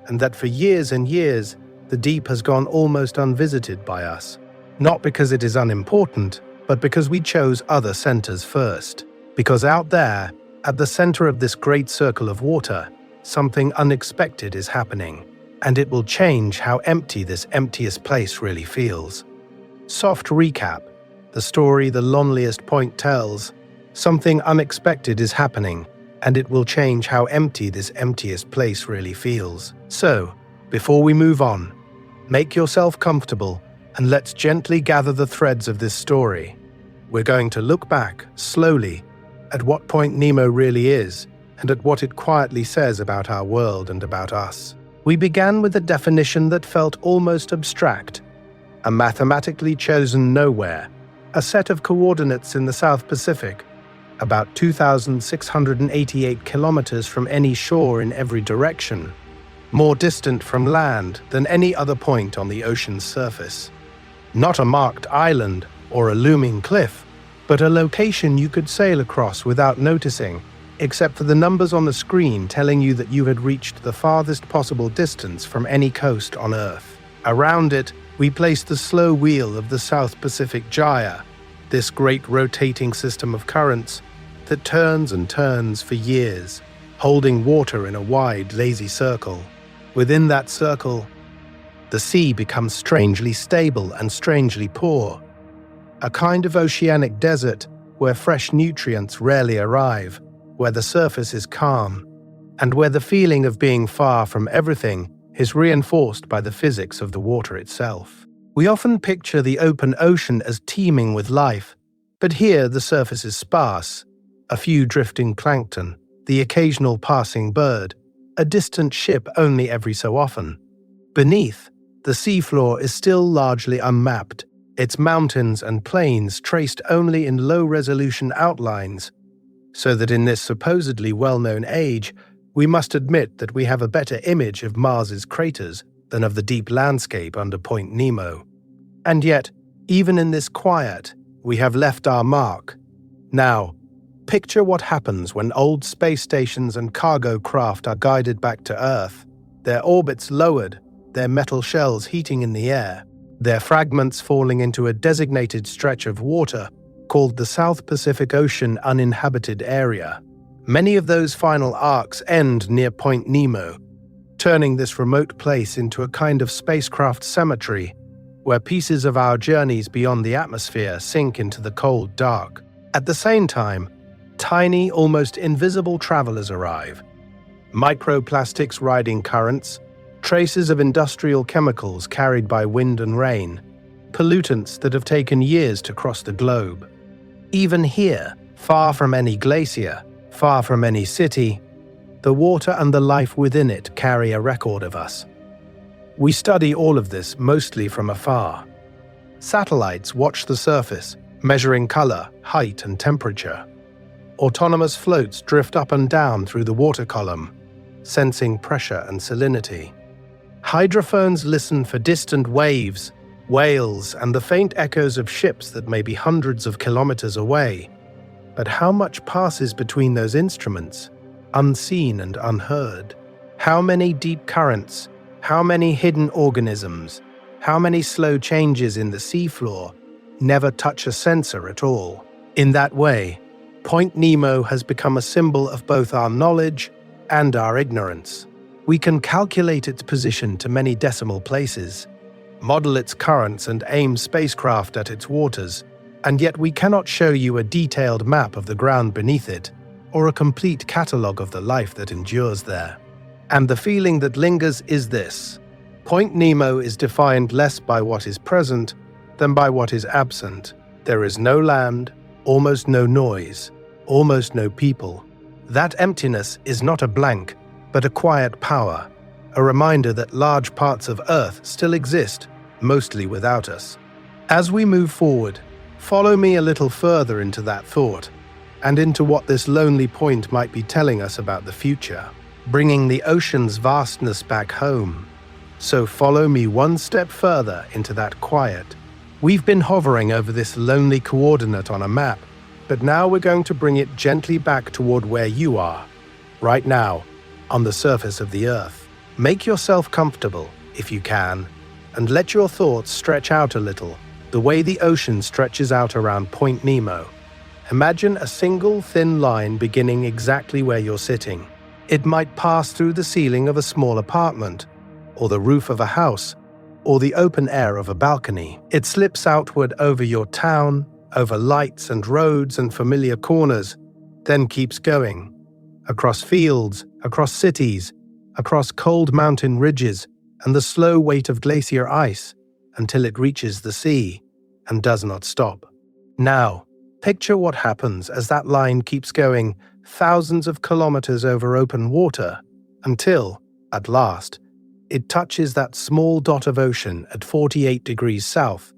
and that for years and years, the deep has gone almost unvisited by us. Not because it is unimportant, but because we chose other centers first. Because out there, at the center of this great circle of water, something unexpected is happening, and it will change how empty this emptiest place really feels. Soft recap: the story the loneliest point tells. Something unexpected is happening, and it will change how empty this emptiest place really feels. So, before we move on, make yourself comfortable and let's gently gather the threads of this story. We're going to look back, slowly, at what Point Nemo really is and at what it quietly says about our world and about us. We began with a definition that felt almost abstract: a mathematically chosen nowhere, a set of coordinates in the South Pacific, about 2,688 kilometers from any shore in every direction, more distant from land than any other point on the ocean's surface. Not a marked island or a looming cliff, but a location you could sail across without noticing, except for the numbers on the screen telling you that you had reached the farthest possible distance from any coast on Earth. Around it, we placed the slow wheel of the South Pacific Gyre, this great rotating system of currents that turns and turns for years, holding water in a wide, lazy circle. Within that circle, the sea becomes strangely stable and strangely poor, a kind of oceanic desert where fresh nutrients rarely arrive, where the surface is calm, and where the feeling of being far from everything is reinforced by the physics of the water itself. We often picture the open ocean as teeming with life, but here the surface is sparse: a few drifting plankton, the occasional passing bird, a distant ship only every so often. Beneath, the seafloor is still largely unmapped, its mountains and plains traced only in low-resolution outlines, so that in this supposedly well-known age, we must admit that we have a better image of Mars's craters than of the deep landscape under Point Nemo. And yet, even in this quiet, we have left our mark. Now, picture what happens when old space stations and cargo craft are guided back to Earth, their orbits lowered, their metal shells heating in the air, their fragments falling into a designated stretch of water called the South Pacific Ocean Uninhabited Area. Many of those final arcs end near Point Nemo, turning this remote place into a kind of spacecraft cemetery, where pieces of our journeys beyond the atmosphere sink into the cold dark. At the same time, tiny, almost invisible travelers arrive. Microplastics riding currents, traces of industrial chemicals carried by wind and rain, pollutants that have taken years to cross the globe. Even here, far from any glacier, far from any city, the water and the life within it carry a record of us. We study all of this mostly from afar. Satellites watch the surface, measuring color, height, and temperature. Autonomous floats drift up and down through the water column, sensing pressure and salinity. Hydrophones listen for distant waves, whales, and the faint echoes of ships that may be hundreds of kilometers away. But how much passes between those instruments, unseen and unheard? How many deep currents, how many hidden organisms, how many slow changes in the seafloor never touch a sensor at all? In that way, Point Nemo has become a symbol of both our knowledge and our ignorance. We can calculate its position to many decimal places, model its currents and aim spacecraft at its waters, and yet we cannot show you a detailed map of the ground beneath it, or a complete catalogue of the life that endures there. And the feeling that lingers is this: Point Nemo is defined less by what is present than by what is absent. There is no land, almost no noise, almost no people. That emptiness is not a blank, but a quiet power, a reminder that large parts of Earth still exist, mostly without us. As we move forward, follow me a little further into that thought, and into what this lonely point might be telling us about the future, bringing the ocean's vastness back home. So follow me one step further into that quiet. We've been hovering over this lonely coordinate on a map, but now we're going to bring it gently back toward where you are, right now, on the surface of the Earth. Make yourself comfortable, if you can, and let your thoughts stretch out a little, the way the ocean stretches out around Point Nemo. Imagine a single thin line beginning exactly where you're sitting. It might pass through the ceiling of a small apartment, or the roof of a house, or the open air of a balcony. It slips outward over your town, over lights and roads and familiar corners, then keeps going, across fields, across cities, across cold mountain ridges and the slow weight of glacier ice, until it reaches the sea and does not stop. Now, picture what happens as that line keeps going thousands of kilometers over open water, until, at last, it touches that small dot of ocean at 48 degrees south,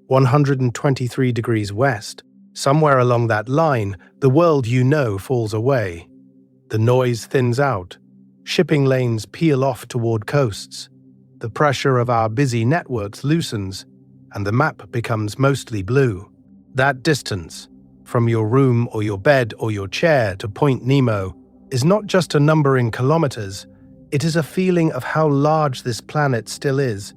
123 degrees west. Somewhere along that line, the world you know falls away. The noise thins out. Shipping lanes peel off toward coasts. The pressure of our busy networks loosens, and the map becomes mostly blue. That distance, from your room or your bed or your chair to Point Nemo, is not just a number in kilometers. It is a feeling of how large this planet still is.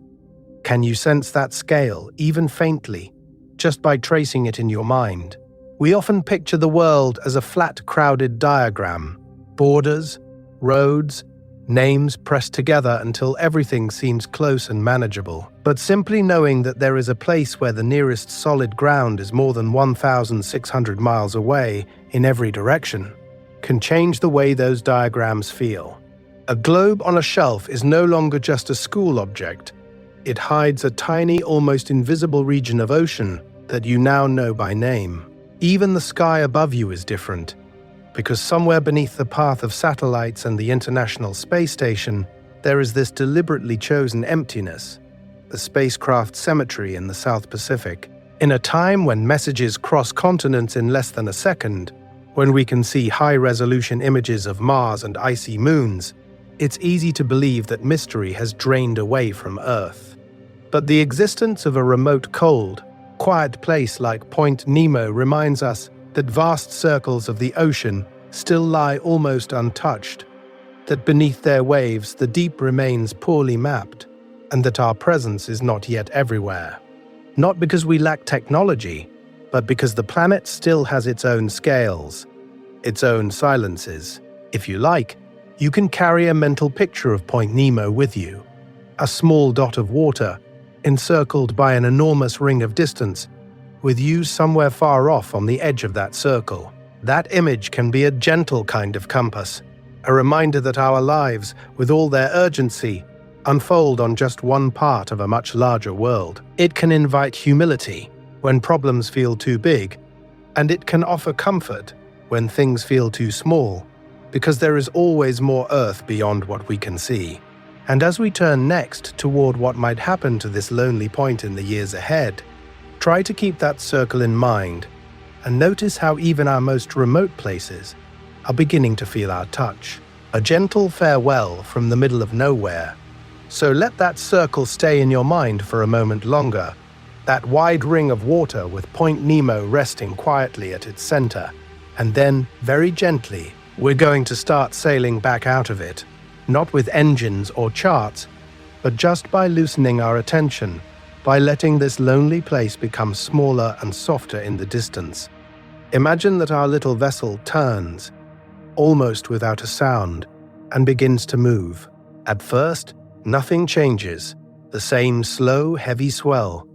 Can you sense that scale, even faintly, just by tracing it in your mind? We often picture the world as a flat, crowded diagram. Borders, roads, names pressed together until everything seems close and manageable. But simply knowing that there is a place where the nearest solid ground is more than 1,600 miles away in every direction can change the way those diagrams feel. A globe on a shelf is no longer just a school object. It hides a tiny, almost invisible region of ocean that you now know by name. Even the sky above you is different, because somewhere beneath the path of satellites and the International Space Station, there is this deliberately chosen emptiness, the spacecraft cemetery in the South Pacific. In a time when messages cross continents in less than a second, when we can see high-resolution images of Mars and icy moons, it's easy to believe that mystery has drained away from Earth. But the existence of a remote, cold, quiet place like Point Nemo reminds us that vast circles of the ocean still lie almost untouched, that beneath their waves the deep remains poorly mapped, and that our presence is not yet everywhere. Not because we lack technology, but because the planet still has its own scales, its own silences. If you like, you can carry a mental picture of Point Nemo with you, a small dot of water encircled by an enormous ring of distance, with you somewhere far off on the edge of that circle. That image can be a gentle kind of compass, a reminder that our lives, with all their urgency, unfold on just one part of a much larger world. It can invite humility when problems feel too big, and it can offer comfort when things feel too small, because there is always more Earth beyond what we can see. And as we turn next toward what might happen to this lonely point in the years ahead, try to keep that circle in mind and notice how even our most remote places are beginning to feel our touch. A gentle farewell from the middle of nowhere. So let that circle stay in your mind for a moment longer, that wide ring of water with Point Nemo resting quietly at its center. And then, very gently, we're going to start sailing back out of it. Not with engines or charts, but just by loosening our attention, by letting this lonely place become smaller and softer in the distance. Imagine that our little vessel turns, almost without a sound, and begins to move. At first, nothing changes. The same slow, heavy swell.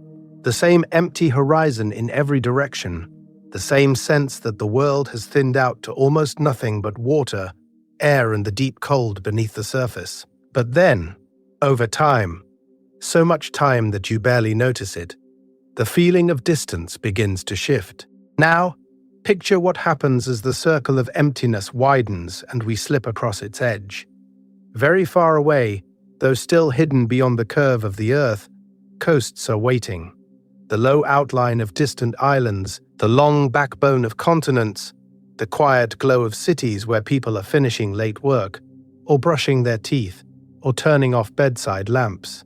The same empty horizon in every direction. The same sense that the world has thinned out to almost nothing but water, air, and the deep cold beneath the surface. But then, over time, so much time that you barely notice it, the feeling of distance begins to shift. Now, picture what happens as the circle of emptiness widens and we slip across its edge. Very far away, though still hidden beyond the curve of the earth, coasts are waiting. The low outline of distant islands, the long backbone of continents, the quiet glow of cities where people are finishing late work, or brushing their teeth, or turning off bedside lamps.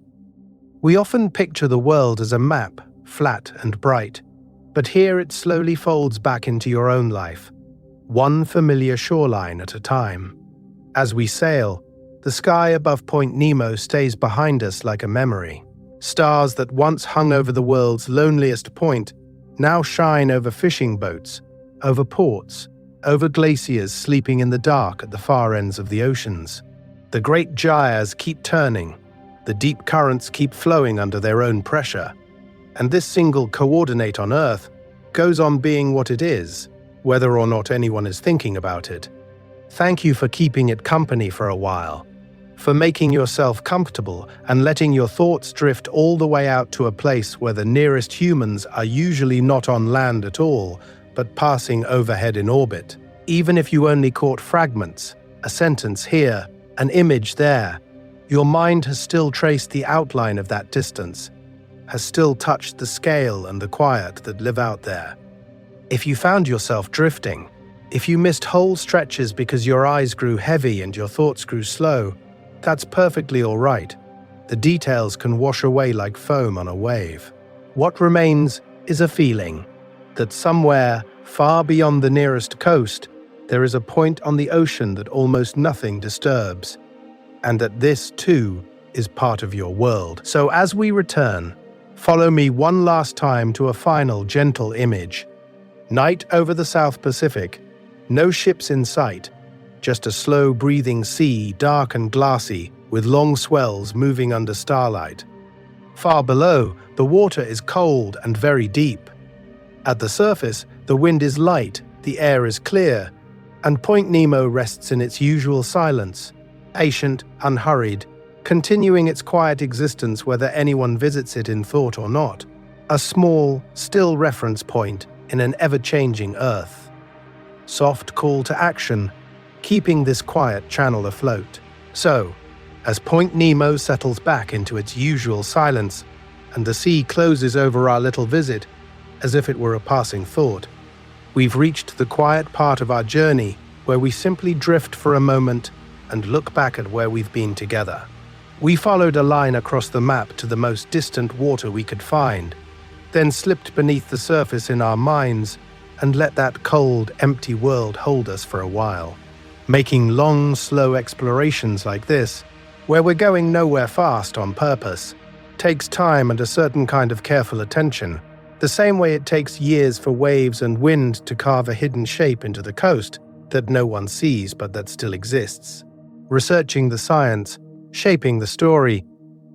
We often picture the world as a map, flat and bright, but here it slowly folds back into your own life, one familiar shoreline at a time. As we sail, the sky above Point Nemo stays behind us like a memory. Stars that once hung over the world's loneliest point now shine over fishing boats, over ports, over glaciers sleeping in the dark at the far ends of the oceans. The great gyres keep turning, the deep currents keep flowing under their own pressure, and this single coordinate on Earth goes on being what it is, whether or not anyone is thinking about it. Thank you for keeping it company for a while, for making yourself comfortable and letting your thoughts drift all the way out to a place where the nearest humans are usually not on land at all, but passing overhead in orbit. Even if you only caught fragments, a sentence here, an image there, your mind has still traced the outline of that distance, has still touched the scale and the quiet that live out there. If you found yourself drifting, if you missed whole stretches because your eyes grew heavy and your thoughts grew slow, that's perfectly all right. The details can wash away like foam on a wave. What remains is a feeling that somewhere far beyond the nearest coast, there is a point on the ocean that almost nothing disturbs, and that this, too, is part of your world. So as we return, follow me one last time to a final gentle image. Night over the South Pacific, no ships in sight, just a slow-breathing sea, dark and glassy, with long swells moving under starlight. Far below, the water is cold and very deep. At the surface, the wind is light, the air is clear, and Point Nemo rests in its usual silence, patient, unhurried, continuing its quiet existence whether anyone visits it in thought or not. A small, still reference point in an ever-changing Earth. Soft call to action, keeping this quiet channel afloat. So, as Point Nemo settles back into its usual silence, and the sea closes over our little visit, as if it were a passing thought, we've reached the quiet part of our journey where we simply drift for a moment and look back at where we've been together. We followed a line across the map to the most distant water we could find, then slipped beneath the surface in our minds and let that cold, empty world hold us for a while. Making long, slow explorations like this, where we're going nowhere fast on purpose, takes time and a certain kind of careful attention, the same way it takes years for waves and wind to carve a hidden shape into the coast that no one sees but that still exists. Researching the science, shaping the story,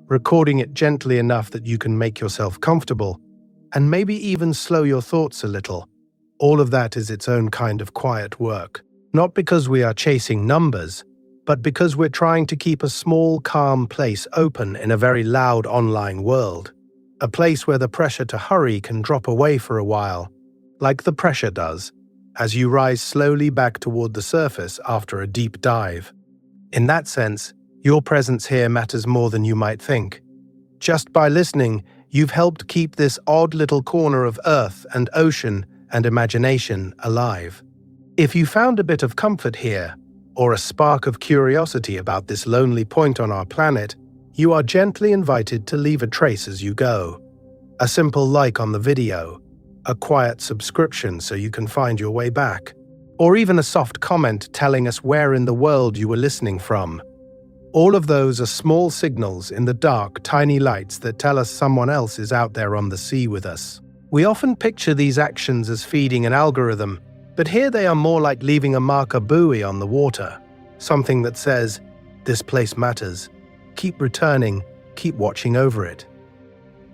recording it gently enough that you can make yourself comfortable, and maybe even slow your thoughts a little. All of that is its own kind of quiet work. Not because we are chasing numbers, but because we're trying to keep a small, calm place open in a very loud online world. A place where the pressure to hurry can drop away for a while, like the pressure does, as you rise slowly back toward the surface after a deep dive. In that sense, your presence here matters more than you might think. Just by listening, you've helped keep this odd little corner of Earth and ocean and imagination alive. If you found a bit of comfort here, or a spark of curiosity about this lonely point on our planet, you are gently invited to leave a trace as you go. A simple like on the video, a quiet subscription so you can find your way back, or even a soft comment telling us where in the world you were listening from. All of those are small signals in the dark, tiny lights that tell us someone else is out there on the sea with us. We often picture these actions as feeding an algorithm, but here they are more like leaving a marker buoy on the water, something that says, "This place matters. keep returning, keep watching over it.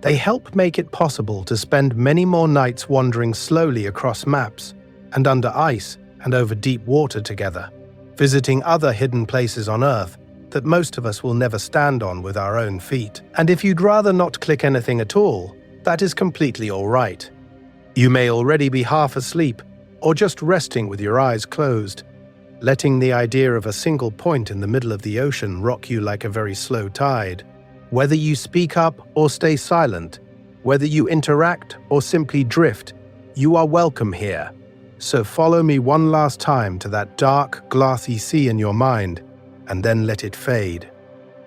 They help make it possible to spend many more nights wandering slowly across maps and under ice and over deep water together, visiting other hidden places on Earth that most of us will never stand on with our own feet. And if you'd rather not click anything at all, that is completely all right. You may already be half asleep or just resting with your eyes closed, letting the idea of a single point in the middle of the ocean rock you like a very slow tide. Whether you speak up or stay silent, whether you interact or simply drift, you are welcome here. So follow me one last time to that dark, glassy sea in your mind, and then let it fade.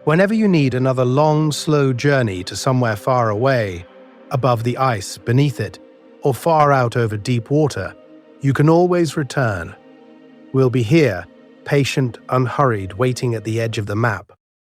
Whenever you need another long, slow journey to somewhere far away, above the ice, beneath it, or far out over deep water, you can always return. We'll be here, patient, unhurried, waiting at the edge of the map,